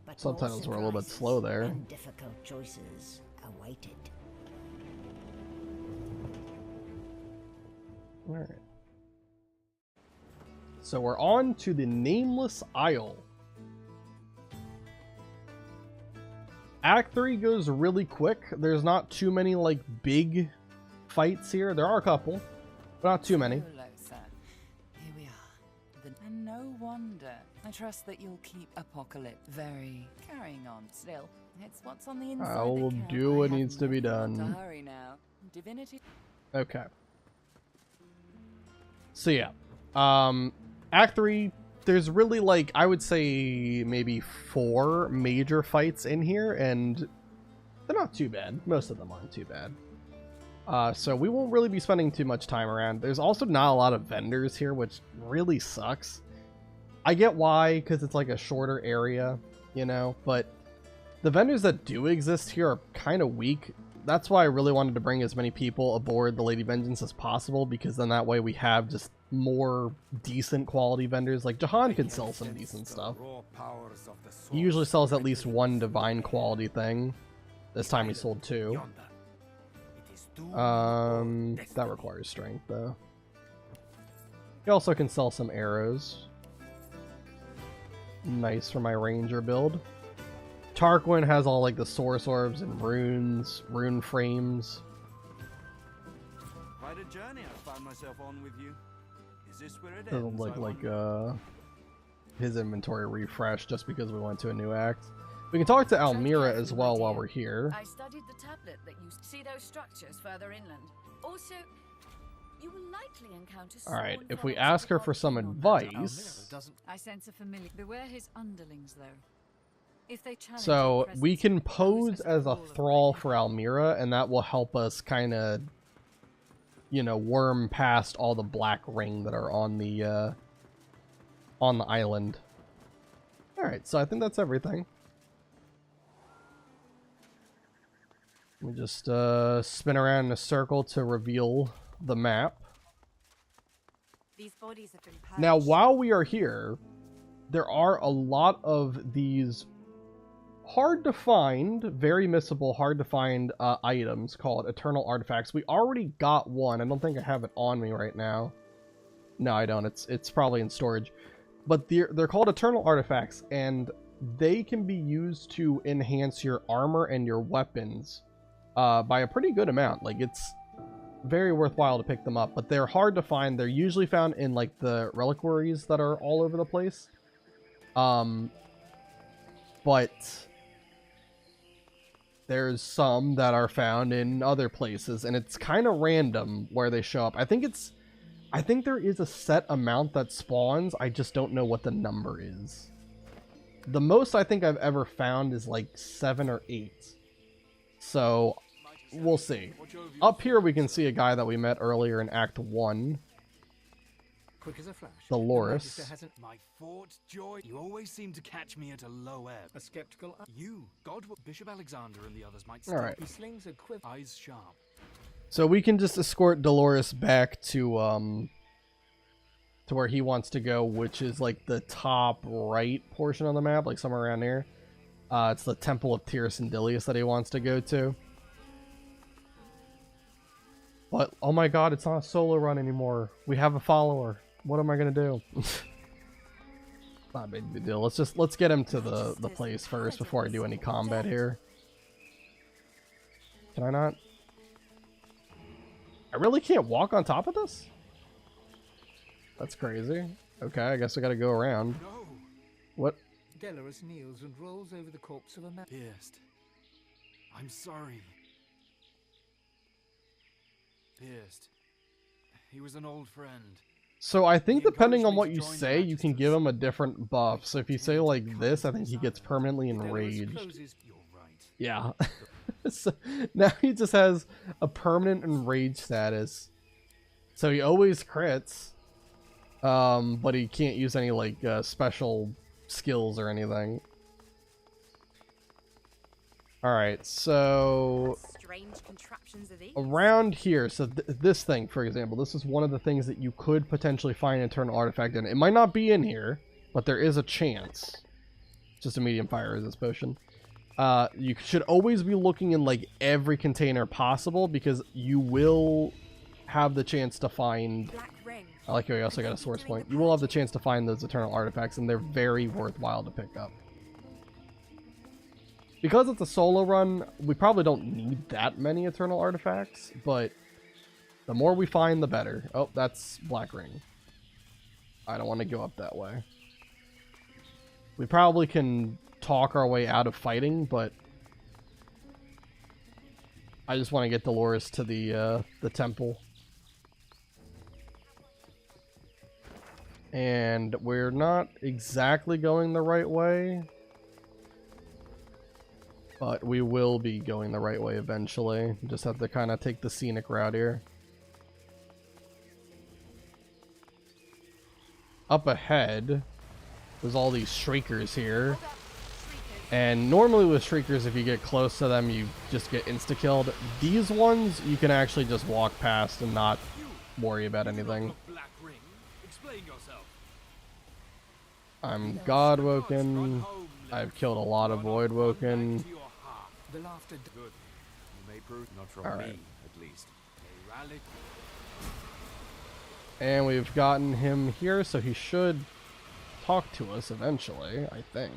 S11: But more
S1: Subtitles were a little bit
S11: surprises
S1: slow there.
S11: and difficult choices awaited.
S1: Alright. So we're on to the Nameless Isle. Act 3 goes really quick. There's not too many, like, big fights here. There are a couple, but not too many.
S10: So, Losa, here we are. And no wonder. I trust that you'll keep Apocalypse very carrying on. Still, it's what's on the inside.
S1: I will
S10: that counts.
S1: do what
S10: I
S1: needs
S10: have
S1: to be
S10: no need
S1: done.
S10: to hurry now. Divinity.
S1: Okay. So yeah. Act 3, there's really, like, I would say maybe 4 major fights in here, and they're not too bad. Most of them aren't too bad. So we won't really be spending too much time around. There's also not a lot of vendors here, which really sucks. I get why, because it's like a shorter area, you know, but the vendors that do exist here are kind of weak. That's why I really wanted to bring as many people aboard the Lady Vengeance as possible, because then that way we have just more decent quality vendors. Like Jahan can sell some decent stuff. He usually sells at least 1 divine quality thing. This time he sold 2. That requires strength though. He also can sell some arrows. Nice for my ranger build. Tarquin has all like the source orbs and runes, rune frames.
S7: Quite a journey I found myself on with you. Is this where it
S1: Doesn't
S7: ends?
S1: look
S7: I
S1: like
S7: wonder?
S1: his inventory refreshed just because we went to a new act. We can talk to Almira as well while we're here.
S5: I studied the tablet that you see those structures further inland. Also, you will likely encounter.
S1: Alright,
S5: sworn
S1: if we
S5: foes
S1: ask
S5: of
S1: her
S5: the
S1: for some
S5: gods.
S1: advice,
S10: I sense a familiar. Beware his underlings, though. If they challenge
S1: so
S10: your
S1: we
S10: presence,
S1: can
S10: pose
S1: pose as a
S10: thrall of
S1: thrall
S10: my
S1: for Almira, and that will help us kind of, you know, worm past all the black ring that are on the island. Alright, so I think that's everything. We just spin around in a circle to reveal the map.
S6: These bodies have been
S1: Now,
S6: purged.
S1: while we are here, there are a lot of these hard to find, very missable, hard to find items called Eternal Artifacts. We already got one. I don't think I have it on me right now. No, I don't. It's probably in storage. But they're called Eternal Artifacts, and they can be used to enhance your armor and your weapons by a pretty good amount. Like, it's very worthwhile to pick them up, but they're hard to find. They're usually found in, like, the reliquaries that are all over the place. But there's some that are found in other places, and it's kind of random where they show up. I think there is a set amount that spawns. I just don't know what the number is. The most I think I've ever found is like 7 or 8. So we'll see. Up here we can see a guy that we met earlier in Act 1.
S3: Quick as a flash.
S1: Dolores.
S3: The Magister hasn't
S2: My fort, Joy. You always seem to catch me at a low ebb.
S3: a skeptical eye.
S2: You, God, Bishop Alexander and the others might still
S1: Alright.
S3: He slings a quiver.
S2: eyes sharp.
S1: So we can just escort Dolores back to where he wants to go, which is like the top right portion of the map, like somewhere around here. It's the Temple of Tyrsendilius that he wants to go to. But, oh my god, it's not a solo run anymore. We have a follower. What am I gonna do? not a big deal. Let's get him to the place first before I do any combat here. Can I not? I really can't walk on top of this? That's crazy. Okay, I guess I gotta go around. What?
S3: Delorus kneels and rolls over the corpse of a man.
S7: Pierced. I'm sorry. Pierced. He was an old friend.
S1: So I think depending on what you say, you can give him a different buff. So if you say like this, I think he gets permanently enraged. Yeah. So now he just has a permanent enraged status. So he always crits. But he can't use any like special skills or anything. Alright, so
S12: Strange contraptions are these?
S1: around here, so this thing, for example, this is one of the things that you could potentially find an eternal artifact in. It might not be in here, but there is a chance. Just a medium fire resist potion. You should always be looking in like every container possible, because you will have the chance to find... I like how you also got a source point. You will have the chance to find those eternal artifacts, and they're very worthwhile to pick up. Because it's a solo run, we probably don't need that many eternal artifacts, but the more we find, the better. Oh, that's Black Ring. I don't want to go up that way. We probably can talk our way out of fighting, but I just want to get Dolores to the temple. And we're not exactly going the right way, but we will be going the right way eventually. Just have to kind of take the scenic route here. Up ahead, there's all these shriekers here. And normally with shriekers, if you get close to them, you just get insta-killed. These ones, you can actually just walk past and not worry about anything. I'm God-woken. I've killed a lot of Void-woken. Alright. And we've gotten him here, so he should talk to us eventually, I think.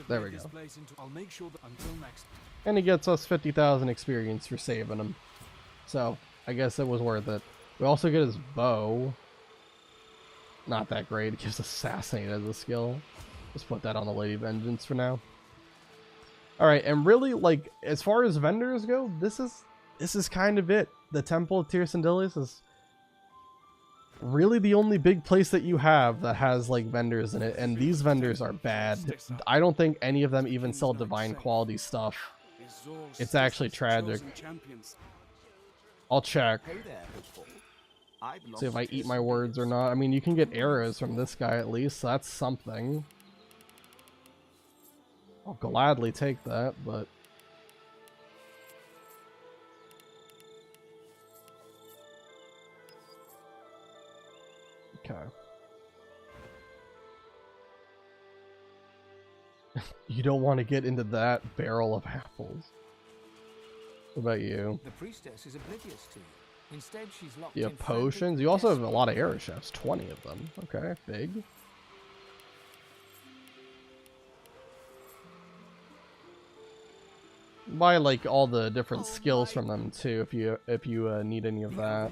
S1: There we go. And he gets us 50,000 experience for saving him. So, I guess it was worth it. We also get his bow. Not that great. It gives Assassinate as a skill. Just put that on the Lady Vengeance for now. Alright, and really, like, as far as vendors go, this is kind of it. The Temple of Tyr Sindelius is really the only big place that you have that has, like, vendors in it, and these vendors are bad. I don't think any of them even sell divine quality stuff. It's actually tragic. I'll check. See if I eat my words or not. I mean, you can get arrows from this guy at least, so that's something. I'll gladly take that, but... Okay. You don't want to get into that barrel of apples. What about you?
S3: The priestess is oblivious to you. Instead, she's locked
S1: You have potions? You also have a lot of arrow shafts, 20 of them. Okay, big. Buy like all the different skills from them too if you need any of that.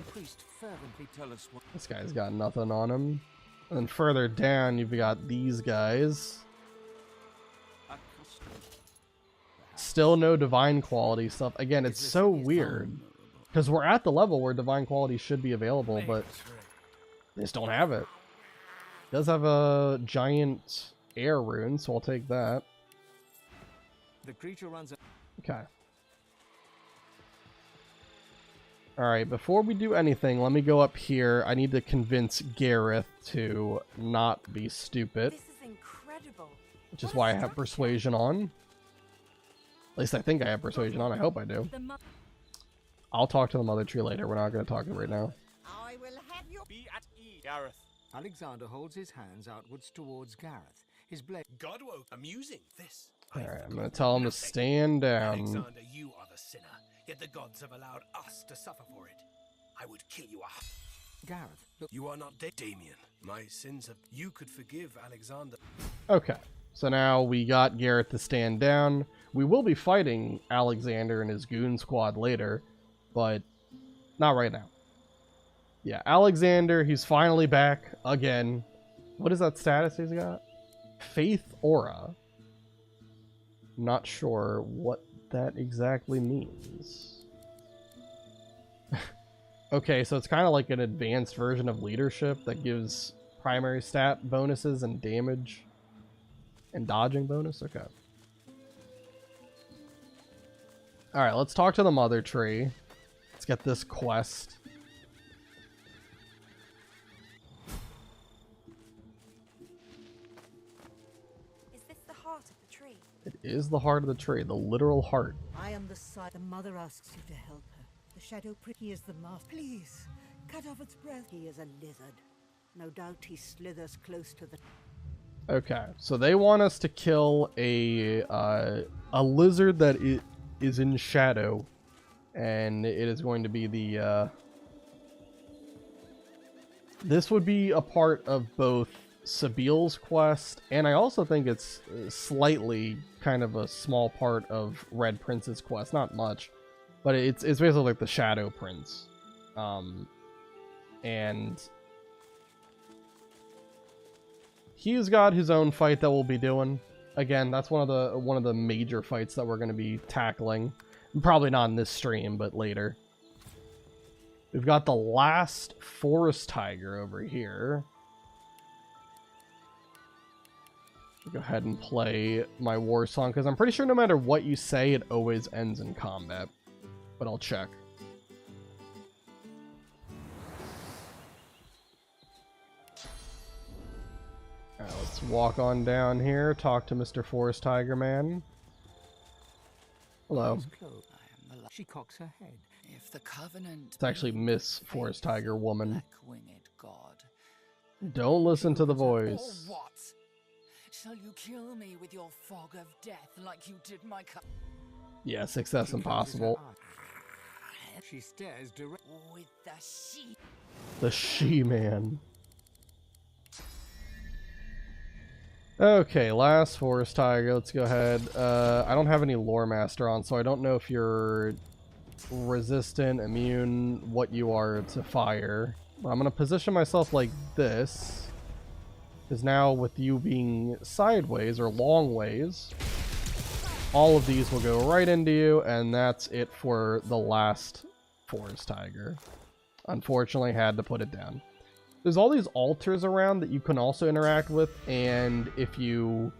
S1: This guy's got nothing on him. And then further down you've got these guys. Still no divine quality stuff. Again, it's so weird. Because we're at the level where divine quality should be available, but they just don't have it. It does have a giant air rune, so I'll take that.
S3: The creature runs.
S1: Okay. Alright, before we do anything, let me go up here. I need to convince Gareth to not be stupid.
S12: This is incredible.
S1: Which is why I have persuasion on. At least I think I have persuasion on. I hope I do. I'll talk to the mother tree later. We're not going to talk to it right now.
S6: I will have you
S2: be at ease, Gareth.
S3: Alexander holds his hands outwards towards Gareth. His blade.
S2: Godwoke, amusing this.
S1: Alright, I'm going to tell him to stand down.
S2: Alexander, you are the sinner, yet the gods have allowed us to suffer for it. I would kill you off.
S3: Gareth,
S13: You are not Damien. My sins have... You could forgive Alexander.
S1: Okay, so now we got Garrett to stand down. We will be fighting Alexander and his goon squad later, but not right now. Yeah, Alexander, he's finally back again. What is that status he's got? Faith Aura. Not sure what that exactly means. Okay, so it's kind of like an advanced version of leadership that gives primary stat bonuses and damage and dodging bonus. Okay. Alright, let's talk to the mother tree. Let's get this quest.
S12: Is this the heart of the tree?
S1: It is the heart of the tree, the literal heart.
S11: I am the side. The mother asks you to help her. The shadow pricky is the master. Please, cut off its breath. He is a lizard. No doubt he slithers close to the...
S1: Okay, so they want us to kill a lizard that is in shadow, and it is going to be the this would be a part of both Sabile's quest, and I also think it's slightly kind of a small part of Red Prince's quest. Not much, but it's basically like the Shadow Prince, and he's got his own fight that we'll be doing. Again, that's one of the major fights that we're going to be tackling. Probably not in this stream, but later. We've got the last forest tiger over here. Go ahead and play my war song, because I'm pretty sure no matter what you say, it always ends in combat. But I'll check. Alright, let's walk on down here, talk to Mr. Forest Tiger Man. Hello.
S3: She cocks her head.
S10: If the Covenant...
S1: It's actually Miss Forest Tiger Woman.
S10: Black-winged god.
S1: Don't listen to the voice.
S10: Or what? Shall you kill me with your fog of death like you did my
S1: Yeah, success impossible.
S3: She stares direct
S10: with the she.
S1: The She-Man. Okay, last forest tiger. Let's go ahead. I don't have any lore master on, so I don't know if you're resistant, immune, what you are to fire. But I'm gonna position myself like this, because now with you being sideways or long ways, all of these will go right into you, and that's it for the last forest tiger. Unfortunately, had to put it down. There's all these altars around that you can also interact with, and if you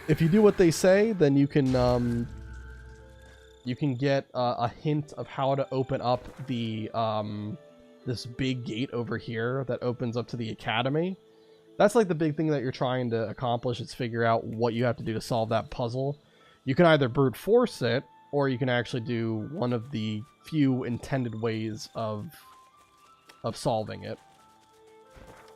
S1: do what they say, then you can get a hint of how to open up the this big gate over here that opens up to the academy. That's like the big thing that you're trying to accomplish, is figure out what you have to do to solve that puzzle. You can either brute force it, or you can actually do one of the few intended ways of solving it.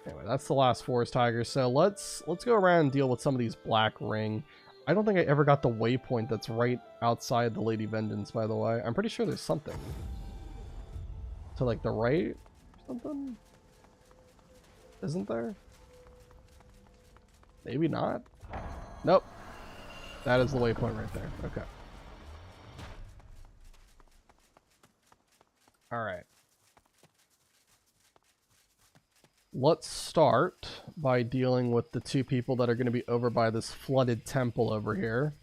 S1: Anyway, that's the last forest tiger. So let's go around and deal with some of these black ring. I don't think I ever got the waypoint that's right outside the Lady Vengeance, by the way. I'm pretty sure there's something to like the right or something. Isn't there? Maybe not. Nope. That is the waypoint right there. Okay. Alright. Let's start by dealing with the two people that are going to be over by this flooded temple over here.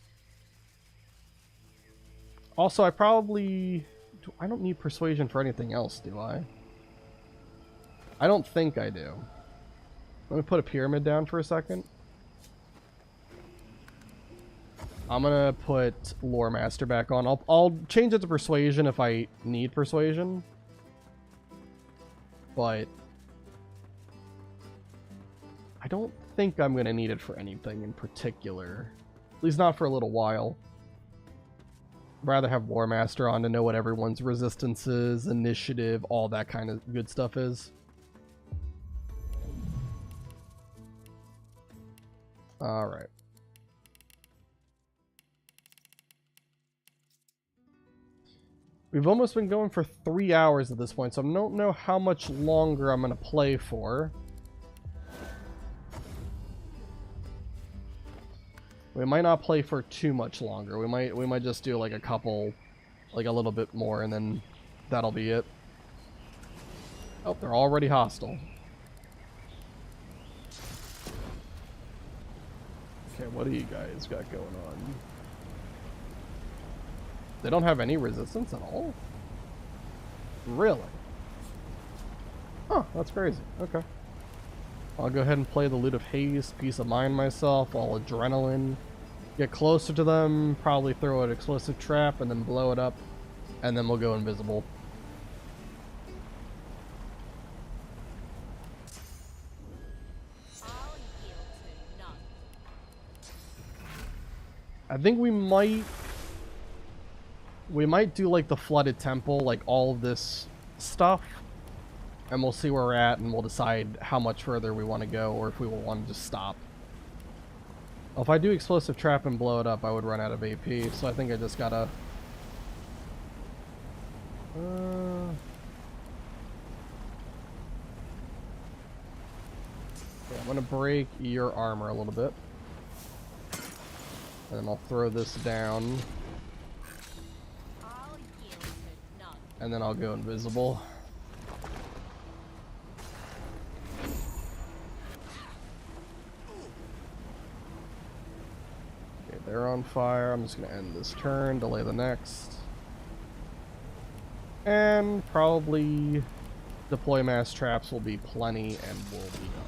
S1: Also, I don't need persuasion for anything else, do I? I don't think I do. Let me put a pyramid down for a second. I'm gonna put Lore Master back on. I'll change it to Persuasion if I need Persuasion. But I don't think I'm gonna need it for anything in particular. At least not for a little while. I'd rather have Lore Master on to know what everyone's resistances, initiative, all that kind of good stuff is. Alright. We've almost been going for 3 hours at this point, so I don't know how much longer I'm going to play for. We might not play for too much longer. We might just do like a couple, like a little bit more, and then that'll be it. Oh, they're already hostile. Okay, what do you guys got going on? They don't have any resistance at all? Really? Oh, that's crazy. Okay. I'll go ahead and play the Lute of Haste, Peace of Mind myself, all adrenaline. Get closer to them, probably throw an explosive trap, and then blow it up. And then we'll go invisible. I think we might do like the Flooded Temple, like all of this stuff, and we'll see where we're at, and we'll decide how much further we want to go, or if we will want to just stop. If I do Explosive Trap and blow it up, I would run out of AP, so I think I just gotta... Okay, I'm gonna break your armor a little bit. And then I'll throw this down. And then I'll go invisible. Okay, they're on fire. I'm just going to end this turn, delay the next. And probably deploy mass traps will be plenty and we'll be done.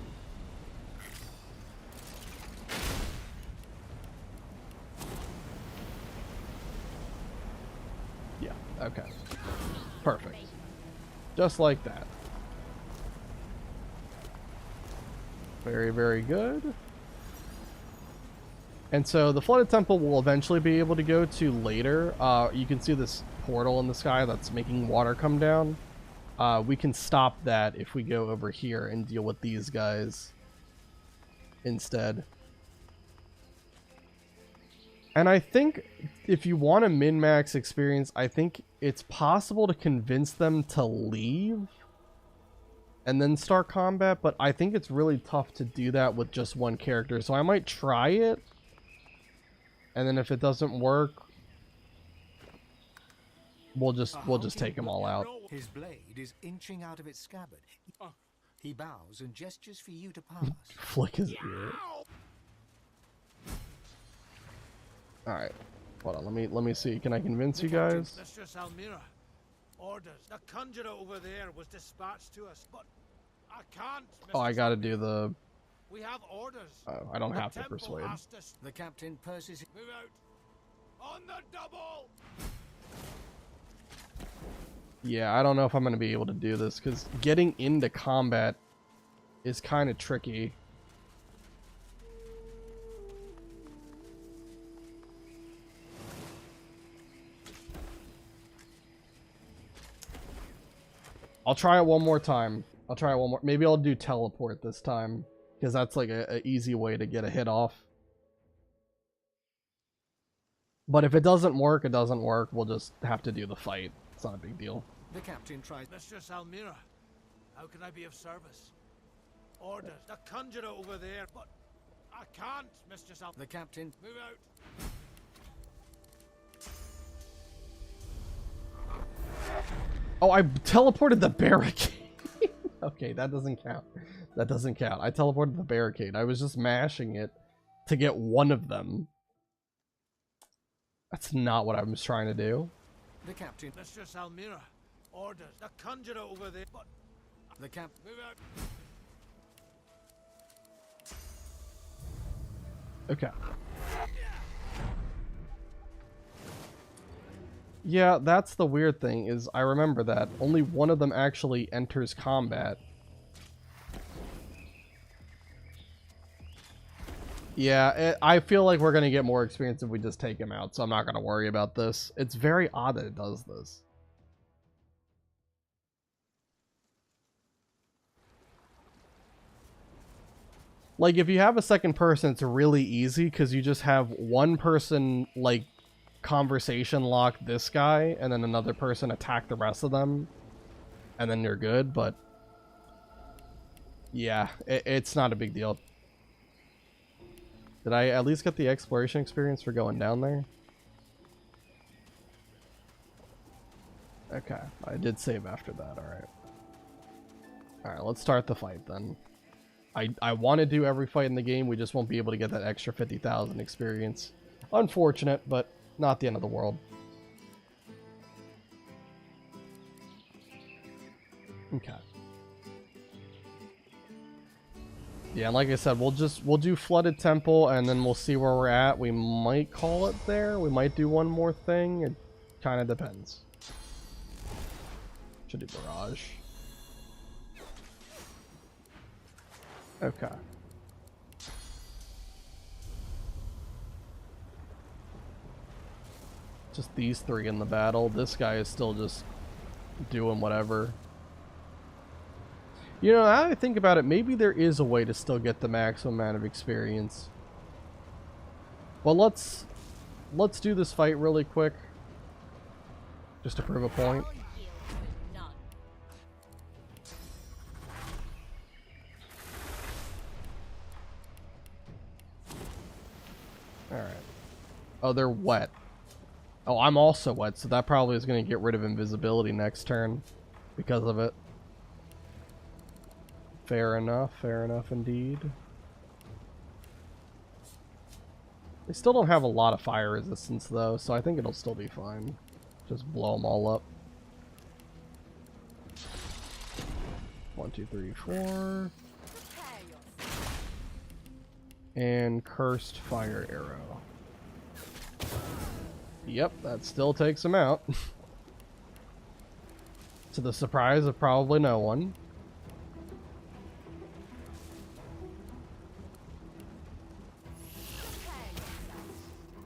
S1: Okay. Perfect. Just like that. Very, very good. And so the Flooded Temple will eventually be able to go to later. You can see this portal in the sky that's making water come down. We can stop that if we go over here and deal with these guys instead. And I think if you want a min-max experience, I think it's possible to convince them to leave and then start combat, but I think it's really tough to do that with just one character. So I might try it, and then if it doesn't work, we'll just take them all out.
S3: His blade is inching out of its scabbard. He bows and gestures for you to pass.
S1: Flick his ear. Alright, hold on, let me see. Can I convince you guys?
S8: Mistress Almira, orders. The conjurer over there was dispatched to us, but I can't.
S1: Oh, I gotta do the...
S8: We have orders.
S1: Oh, I don't have to persuade.
S3: The captain purses...
S8: Move out. On the double!
S1: Yeah, I don't know if I'm gonna be able to do this, because getting into combat is kind of tricky. I'll try it one more time. I'll try it one more. Maybe I'll do teleport this time, because that's like a easy way to get a hit off. But if it doesn't work, it doesn't work. We'll just have to do the fight. It's not a big deal.
S3: The captain tries...
S8: Mistress Almira, how can I be of service? Orders. The conjurer over there, but I can't, Mistress Almira.
S3: The captain...
S8: Move out.
S1: Oh, I teleported the barricade. Okay, that doesn't count. That doesn't count. I teleported the barricade. I was just mashing it to get one of them. That's not what I was trying to do.
S3: The captain...
S8: Mistress Almira, orders. The conjurer over there, but...
S3: The captain...
S8: Move out.
S1: Okay. Yeah, that's the weird thing, is I remember that. Only one of them actually enters combat. Yeah, I feel like we're going to get more experience if we just take him out, so I'm not going to worry about this. It's very odd that it does this. Like, if you have a second person, it's really easy, because you just have one person, like, conversation lock this guy and then another person attack the rest of them and then you're good, but yeah, it's not a big deal. Did I at least get the exploration experience for going down there? Okay, I did save after that, alright. Alright, let's start the fight then. I want to do every fight in the game, we just won't be able to get that extra 50,000 experience. Unfortunate, but not the end of the world. Okay. Yeah, and like I said, we'll do Flooded Temple and then we'll see where we're at. We might call it there. We might do one more thing. It kind of depends. Should do Barrage. Okay. Just these three in the battle. This guy is still just doing whatever. You know, now that I think about it, maybe there is a way to still get the maximum amount of experience. Well, let's do this fight really quick. Just to prove a point. Alright. Oh, they're wet. Oh, I'm also wet, so that probably is going to get rid of invisibility next turn because of it. Fair enough indeed. They still don't have a lot of fire resistance though, so I think it'll still be fine. Just blow them all up. 1, 2, 3, 4. And Cursed Fire Arrow. Yep, that still takes them out. To the surprise of probably no one.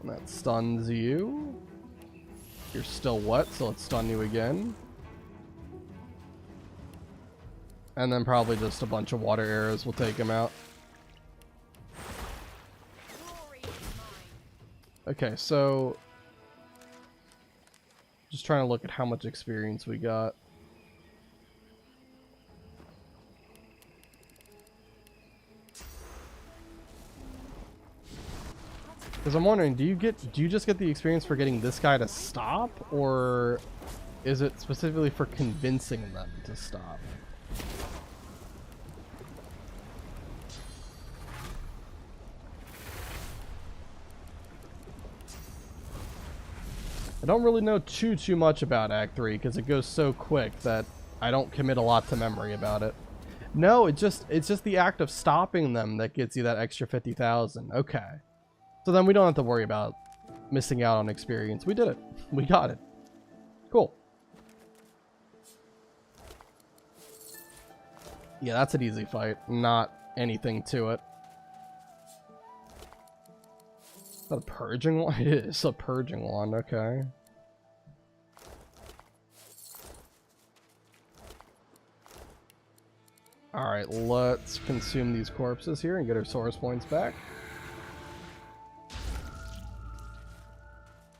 S1: And that stuns you. You're still wet, so let's stun you again. And then probably just a bunch of water arrows will take him out. Okay, so just trying to look at how much experience we got. Because I'm wondering, do you just get the experience for getting this guy to stop, or is it specifically for convincing them to stop? I don't really know too much about Act 3 because it goes so quick that I don't commit a lot to memory about it. No, it's just the act of stopping them that gets you that extra 50,000. Okay. So then we don't have to worry about missing out on experience. We did it. We got it. Cool. Yeah, that's an easy fight. Not anything to it. Is that a purging one? It is a purging one, okay. Alright, let's consume these corpses here and get our source points back.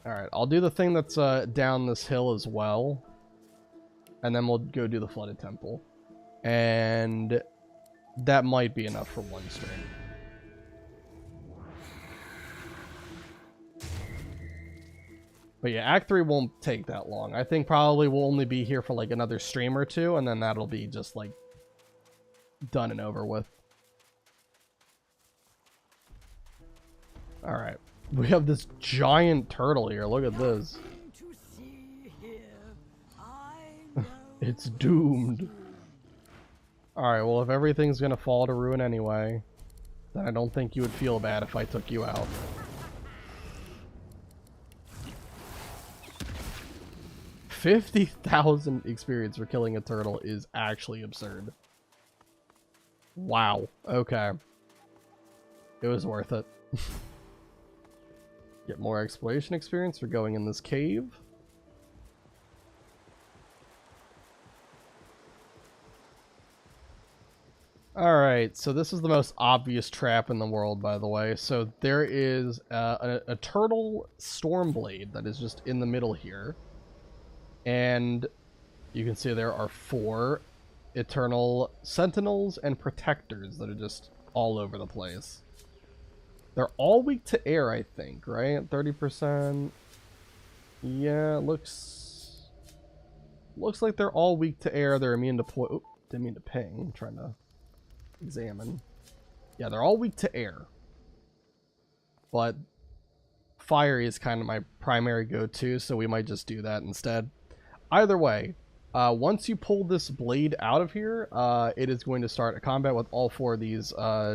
S1: Alright, I'll do the thing that's down this hill as well. And then we'll go do the Flooded Temple. And that might be enough for one stream. But yeah, Act 3 won't take that long. I think probably we'll only be here for like another stream or two, and then that'll be just like done and over with. Alright. We have this giant turtle here. Look at this. It's doomed. Alright, well if everything's gonna fall to ruin anyway, then I don't think you would feel bad if I took you out. $50,000 experience for killing a turtle is actually absurd. Wow. Okay. It was worth it. Get more exploration experience for going in this cave. Alright, so this is the most obvious trap in the world, by the way. So there is a turtle stormblade that is just in the middle here. And you can see there are 4 eternal sentinels and protectors that are just all over the place. They're all weak to air, I think, right? 30%. Yeah, looks like they're all weak to air. They're immune to didn't mean to ping. I'm trying to examine. Yeah, they're all weak to air. But fire is kind of my primary go-to, so we might just do that instead. Either way, once you pull this blade out of here, it is going to start a combat with all 4 of these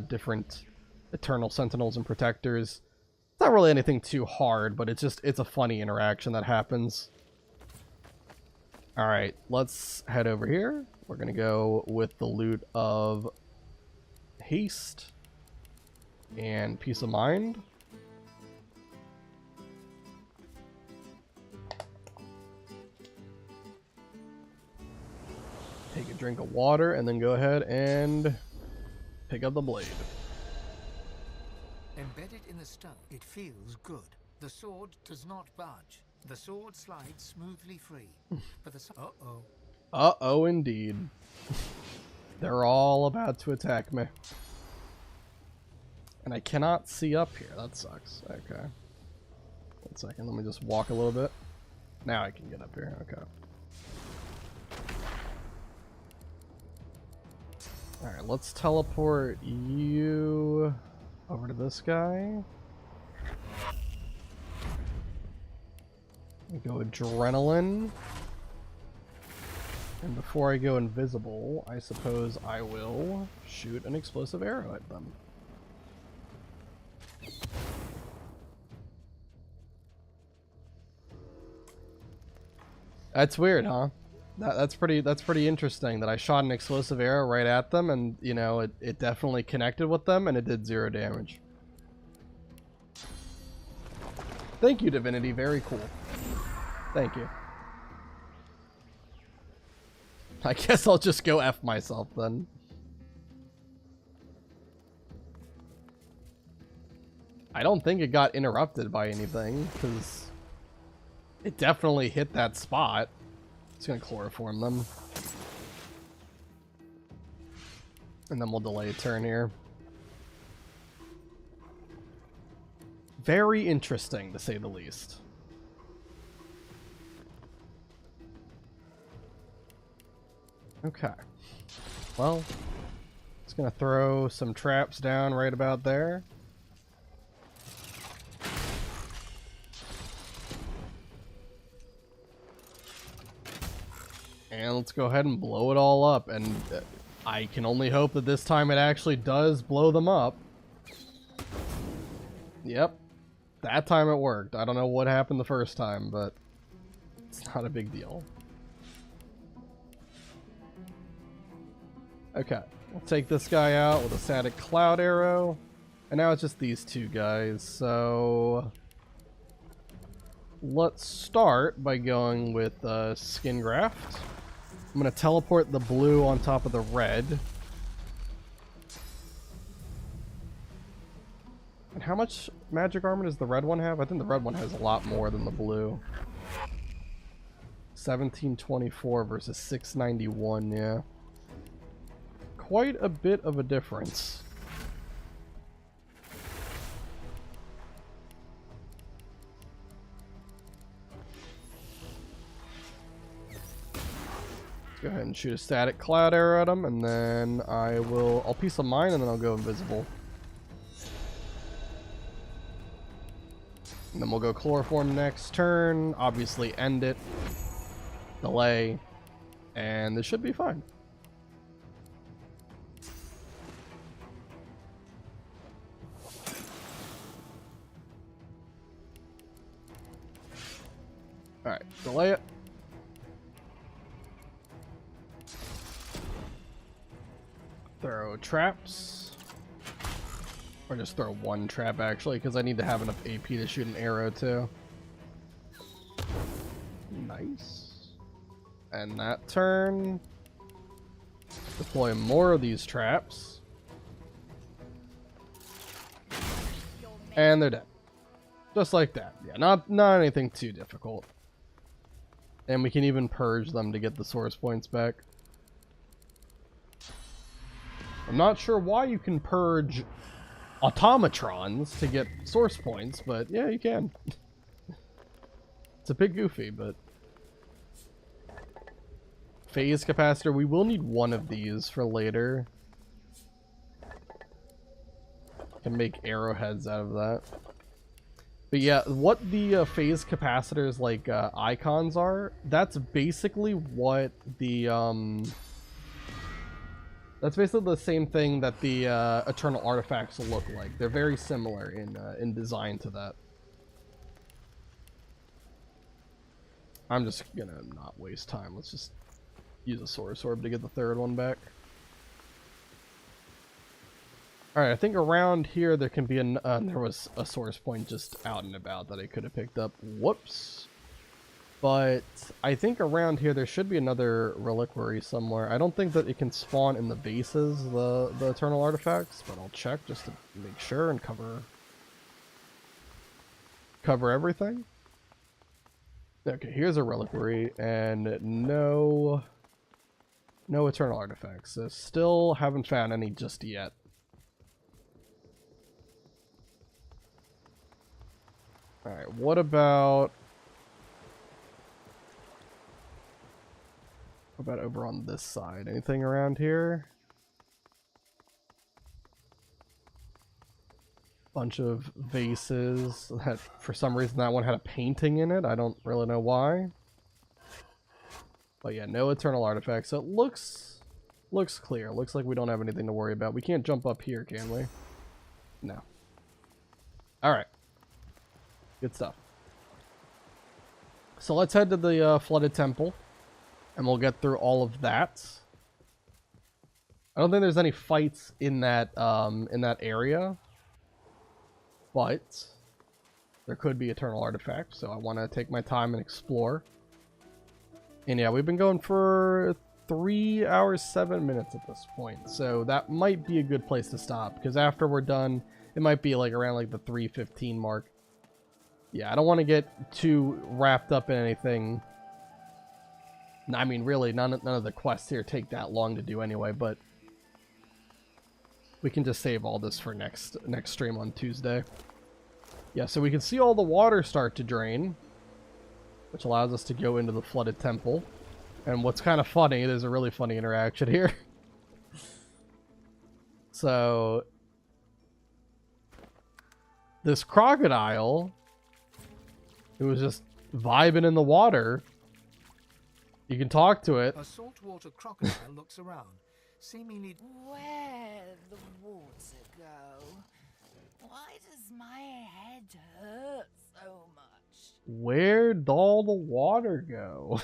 S1: different eternal sentinels and protectors. It's not really anything too hard, but it's a funny interaction that happens. Alright, let's head over here. We're going to go with the loot of haste and peace of mind. Take a drink of water and then go ahead and pick up the blade.
S3: Embedded in the stone, it feels good. The sword does not budge. The sword slides smoothly free. But the uh-oh.
S1: Uh-oh, indeed. They're all about to attack me. And I cannot see up here. That sucks. Okay. 1 second. Let me just walk a little bit. Now I can get up here. Okay. Alright, let's teleport you over to this guy. We go adrenaline. And before I go invisible, I suppose I will shoot an explosive arrow at them. That's weird, huh? That's pretty interesting that I shot an explosive arrow right at them, and you know it definitely connected with them and it did 0 damage. Thank you, Divinity. Very cool. Thank you. I guess I'll just go F myself then. I don't think it got interrupted by anything, because it definitely hit that spot. It's gonna chloroform them. And then we'll delay a turn here. Very interesting, to say the least. Okay. Well, it's gonna throw some traps down right about there. And let's go ahead and blow it all up. And I can only hope that this time it actually does blow them up. Yep. That time it worked. I don't know what happened the first time, but it's not a big deal. Okay. We'll take this guy out with a static cloud arrow. And now it's just these 2 guys. So let's start by going with skin graft. I'm going to teleport the blue on top of the red. And how much magic armor does the red one have? I think the red one has a lot more than the blue. 1724 versus 691, yeah. Quite a bit of a difference. Go ahead and shoot a static cloud arrow at him, and then I'll piece of mine, and then I'll go invisible. And then we'll go chloroform next turn, obviously end it, delay, and this should be fine. Alright, delay it. Throw traps. Or just throw 1 trap, actually, because I need to have enough AP to shoot an arrow, too. Nice. And that turn, Deploy more of these traps. And they're dead. Just like that. Yeah, not anything too difficult. And we can even purge them to get the source points back. I'm not sure why you can purge automatrons to get source points, but yeah, you can. It's a bit goofy, but... Phase capacitor, we will need one of these for later. Can make arrowheads out of that. But yeah, what the phase capacitors like icons are, that's basically what the that's basically the same thing that the eternal artifacts look like. They're very similar in design to that. I'm just gonna not waste time. Let's just use a source orb to get the third one back. Alright, I think around here there can be there was a source point just out and about that I could have picked up. Whoops. But I think around here there should be another reliquary somewhere. I don't think that it can spawn in the bases, the eternal artifacts, but I'll check just to make sure and cover everything. Okay, here's a reliquary and no eternal artifacts. So still haven't found any just yet. Alright, what about over on this side? Anything around here? Bunch of vases that for some reason that one had a painting in it. I don't really know why. But yeah, no eternal artifacts. So it looks clear. Looks like we don't have anything to worry about. We can't jump up here, can we? No. Alright. Good stuff. So let's head to the flooded temple, and we'll get through all of that. I don't think there's any fights in that area, but there could be eternal artifacts. So I want to take my time and explore. And yeah, we've been going for 3 hours 7 minutes at this point, so that might be a good place to stop. Because after we're done, it might be like around like the 3:15 mark. Yeah, I don't want to get too wrapped up in anything. I mean, really, none of the quests here take that long to do anyway, but we can just save all this for next stream on Tuesday. Yeah, so we can see all the water start to drain, which allows us to go into the flooded temple. And what's kind of funny, there's a really funny interaction here. So, this crocodile, it was just vibing in the water. You can talk to it.
S3: A saltwater crocodile looks around, seemingly...
S9: Where the water go? Why does my head hurt so much?
S1: Where'd all the water go?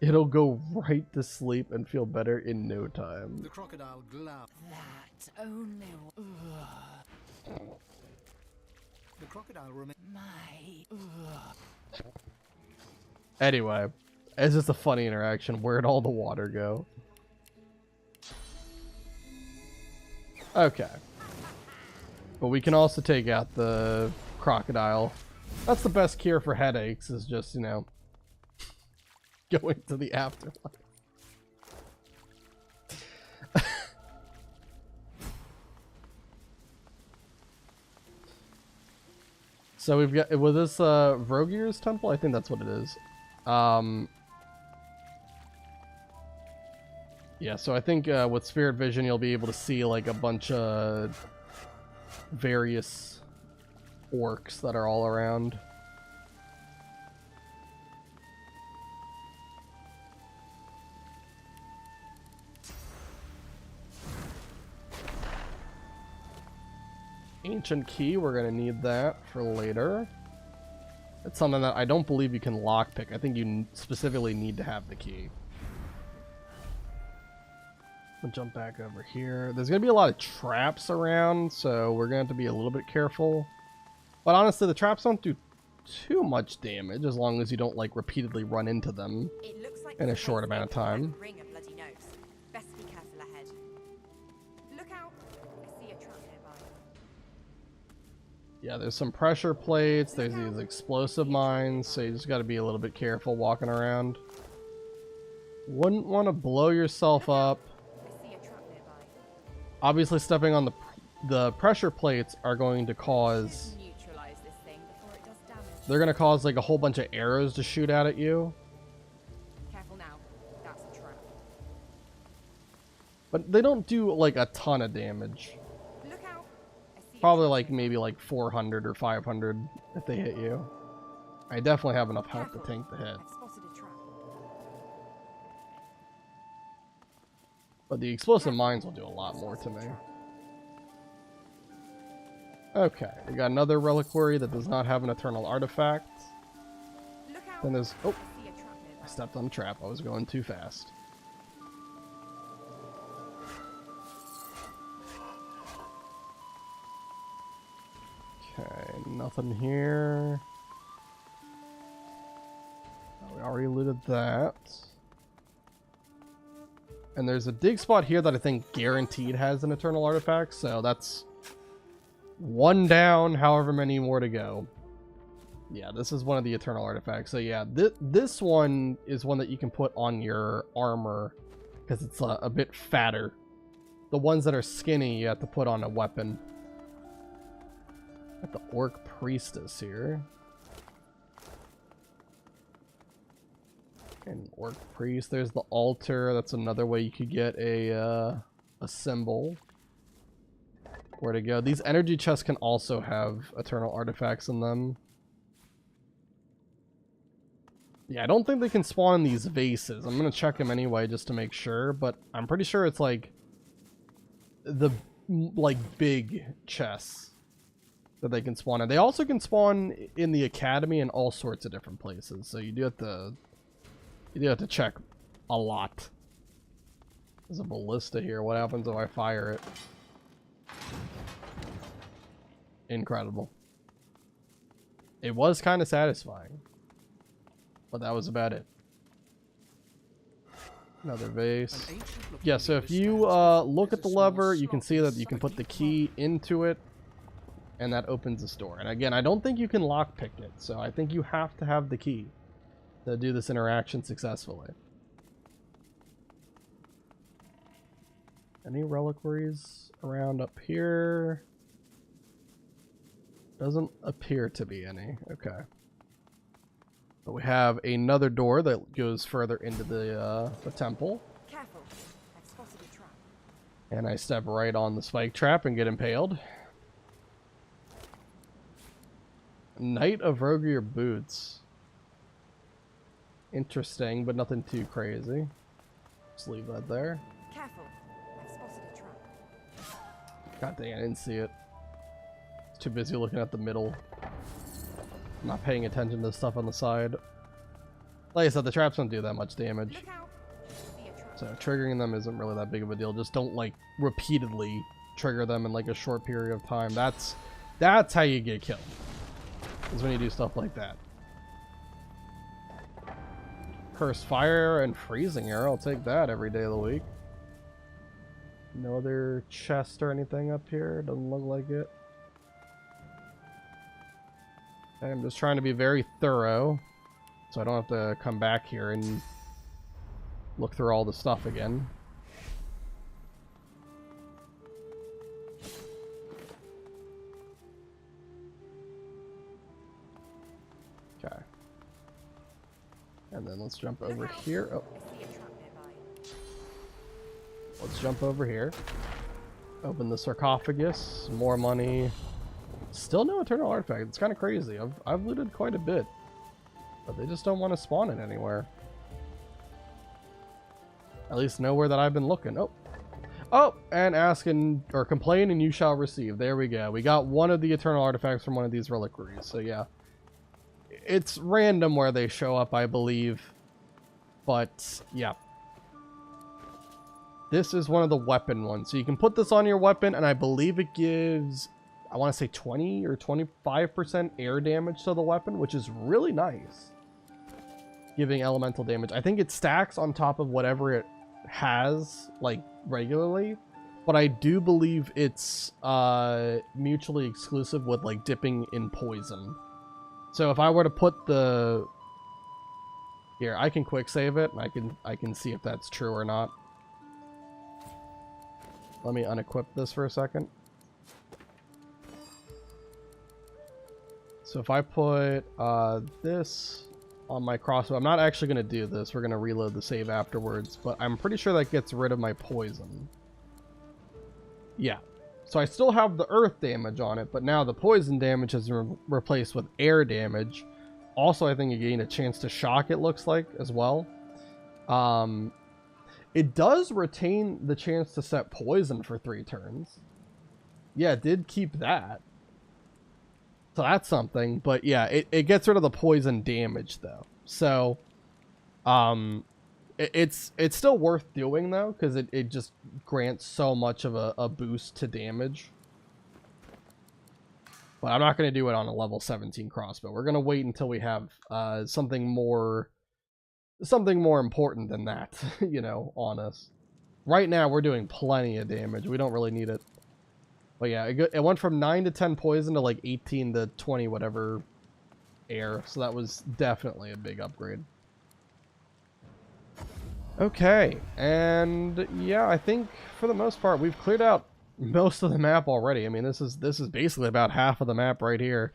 S1: It'll go right to sleep and feel better in no time.
S3: The crocodile glowered.
S9: That only...
S3: The crocodile remained...
S1: Anyway, it's just a funny interaction. Where'd all the water go? Okay. But we can also take out the crocodile. That's the best cure for headaches, is just, you know, going to the afterlife. So we've got, was this Vrogir's temple? I think that's what it is. Yeah, so I think with Spirit Vision you'll be able to see like a bunch of various orcs that are all around. Ancient key, we're gonna need that for later. It's something that I don't believe you can lockpick. I think you specifically need to have the key. I'll jump back over here. There's gonna be a lot of traps around, so we're gonna have to be a little bit careful. But honestly, the traps don't do too much damage as long as you don't like repeatedly run into them
S12: It looks like
S1: in a
S12: this
S1: short
S12: place
S1: amount of
S12: makes that
S1: time.
S12: ring a bloody nose. Best be careful ahead. Look out! I see a trap nearby.
S1: Yeah, there's some pressure plates, there's these explosive mines, so you just got to be a little bit careful walking around. Wouldn't want to blow yourself up.
S12: I see a trap nearby.
S1: Obviously, stepping on the pressure plates are going to cause...
S12: Neutralize this thing before it does damage.
S1: They're going to cause like a whole bunch of arrows to shoot out at you.
S12: Careful now. That's a trap.
S1: But they don't do like a ton of damage.
S12: Look out! I see
S1: Probably like maybe like 400 or 500 if they hit you. I definitely have enough health to tank the hit.
S12: I've spotted a trap.
S1: But the explosive mines will do a lot more to me. Okay, we got another reliquary that does not have an eternal artifact.
S12: Look out!
S1: Then there's... Oh!
S12: I see a trap nearby.
S1: I stepped on a trap. I was going too fast. Okay, nothing here. Oh, we already looted that. And there's a dig spot here that I think guaranteed has an eternal artifact, so that's one down, however many more to go. Yeah, this is one of the eternal artifacts. So yeah, this one is one that you can put on your armor because it's a bit fatter. The ones that are skinny, you have to put on a weapon. Got the Orc Priestess here. And Orc Priest. There's the altar. That's another way you could get a symbol. Where to go? These energy chests can also have eternal artifacts in them. Yeah, I don't think they can spawn in these vases. I'm gonna check them anyway just to make sure, but I'm pretty sure it's like the big chests that they can spawn in. They also can spawn in the academy and all sorts of different places. So you do have to check a lot. There's a ballista here. What happens if I fire it? Incredible. It was kind of satisfying. But that was about it. Another vase. Yeah, so if you look at the lever, you can see that you can put the key into it, and that opens this door. And again, I don't think you can lockpick it, so I think you have to have the key to do this interaction successfully. Any reliquaries around up here? Doesn't appear to be any. Okay. But we have another door that goes further into the temple.
S12: Careful. I've spotted a trap.
S1: And I step right on the spike trap and get impaled. Knight of Rogier Boots. Interesting, but nothing too crazy. Just leave that there.
S12: Careful. I've spotted a trap.
S1: God dang, I didn't see it. Too busy looking at the middle. I'm not paying attention to the stuff on the side. Like I said, the traps don't do that much damage.
S12: Look out. See a trap.
S1: So triggering them isn't really that big of a deal. Just don't like repeatedly trigger them in like a short period of time. That's how you get killed. Is when you do stuff like that. Cursed Fire and Freezing Air. I'll take that every day of the week. No other chest or anything up here. Doesn't look like it. I'm just trying to be very thorough, so I don't have to come back here and look through all the stuff again. Okay. And then let's jump over here. Oh. Let's jump over here. Open the sarcophagus. More money. Still no eternal artifact. It's kind of crazy. I've looted quite a bit, but they just don't want to spawn it anywhere. At least nowhere that I've been looking. Oh, and ask and or complain and you shall receive. There we go. We got one of the eternal artifacts from one of these reliquaries. So yeah, it's random where they show up, I believe, but yeah. This is one of the weapon ones, so you can put this on your weapon, and I believe it gives I want to say 20 or 25% air damage to the weapon, which is really nice. Giving elemental damage. I think it stacks on top of whatever it has, like, regularly. But I do believe it's mutually exclusive with, like, dipping in poison. So if I were to put the... Here, I can quick save it, and I can see if that's true or not. Let me unequip this for a second. So if I put this on my crossbow, I'm not actually going to do this. We're going to reload the save afterwards, but I'm pretty sure that gets rid of my poison. Yeah. So I still have the earth damage on it, but now the poison damage is replaced with air damage. Also, I think you gain a chance to shock, it looks like, as well. It does retain the chance to set poison for 3 turns. Yeah, it did keep that. So that's something, but yeah, it gets rid of the poison damage though. So, it's still worth doing though, because it just grants so much of a boost to damage. But I'm not going to do it on a level 17 crossbow. We're going to wait until we have something more important than that, you know, on us. Right now, we're doing plenty of damage. We don't really need it. But yeah, it went from 9 to 10 poison to like 18 to 20 whatever air. So that was definitely a big upgrade. Okay, and yeah, I think for the most part we've cleared out most of the map already. I mean, this is basically about half of the map right here.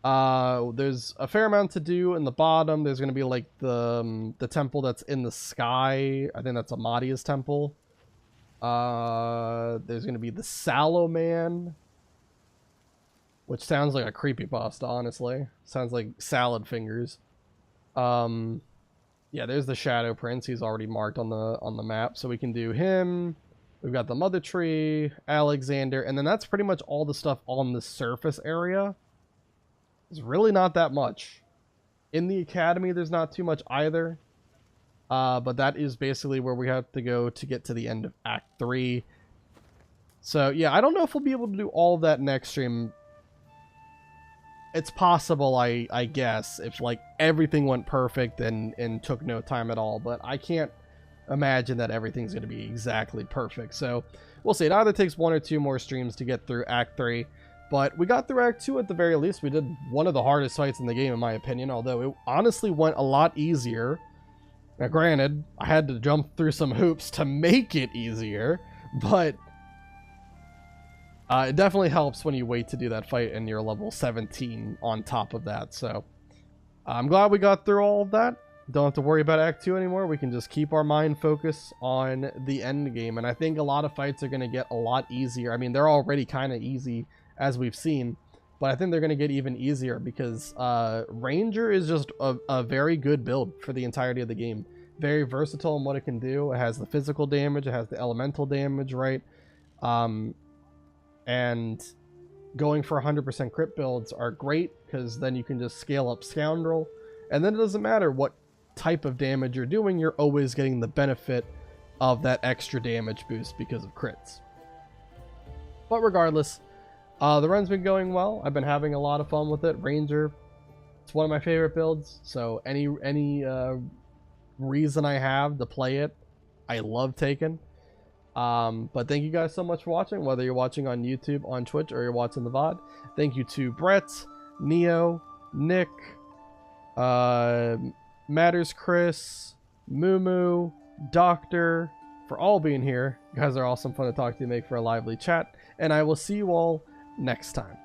S1: There's a fair amount to do in the bottom. There's going to be like the temple that's in the sky. I think that's Amadia's temple. There's going to be the Sallow Man, which sounds like a creepypasta, honestly. Sounds like salad fingers. Yeah, there's the Shadow Prince. He's already marked on the map, so we can do him. We've got the Mother Tree, Alexander, and then that's pretty much all the stuff on the surface area. There's really not that much. In the Academy, there's not too much either. But that is basically where we have to go to get to the end of Act 3. So, yeah, I don't know if we'll be able to do all of that next stream. It's possible, I guess, if, like, everything went perfect and took no time at all. But I can't imagine that everything's going to be exactly perfect. So, we'll see. It either takes 1 or 2 more streams to get through Act 3. But we got through Act 2 at the very least. We did one of the hardest fights in the game, in my opinion. Although it honestly went a lot easier. Now, granted, I had to jump through some hoops to make it easier, but it definitely helps when you wait to do that fight and you're level 17 on top of that. So, I'm glad we got through all of that. Don't have to worry about Act 2 anymore. We can just keep our mind focused on the end game, and I think a lot of fights are going to get a lot easier. I mean, they're already kind of easy, as we've seen, but I think they're going to get even easier because Ranger is just a very good build for the entirety of the game. Very versatile in what it can do. It has the physical damage. It has the elemental damage, right? And going for 100% crit builds are great because then you can just scale up Scoundrel. And then it doesn't matter what type of damage you're doing. You're always getting the benefit of that extra damage boost because of crits. But regardless... the run's been going well. I've been having a lot of fun with it. Ranger, it's one of my favorite builds. So any reason I have to play it, I love taking. But thank you guys so much for watching, whether you're watching on YouTube, on Twitch, or you're watching the VOD. Thank you to Brett, Neo, Nick, Matters Chris, Moo, Doctor, for all being here. You guys are awesome, fun to talk to, make for a lively chat. And I will see you all next time.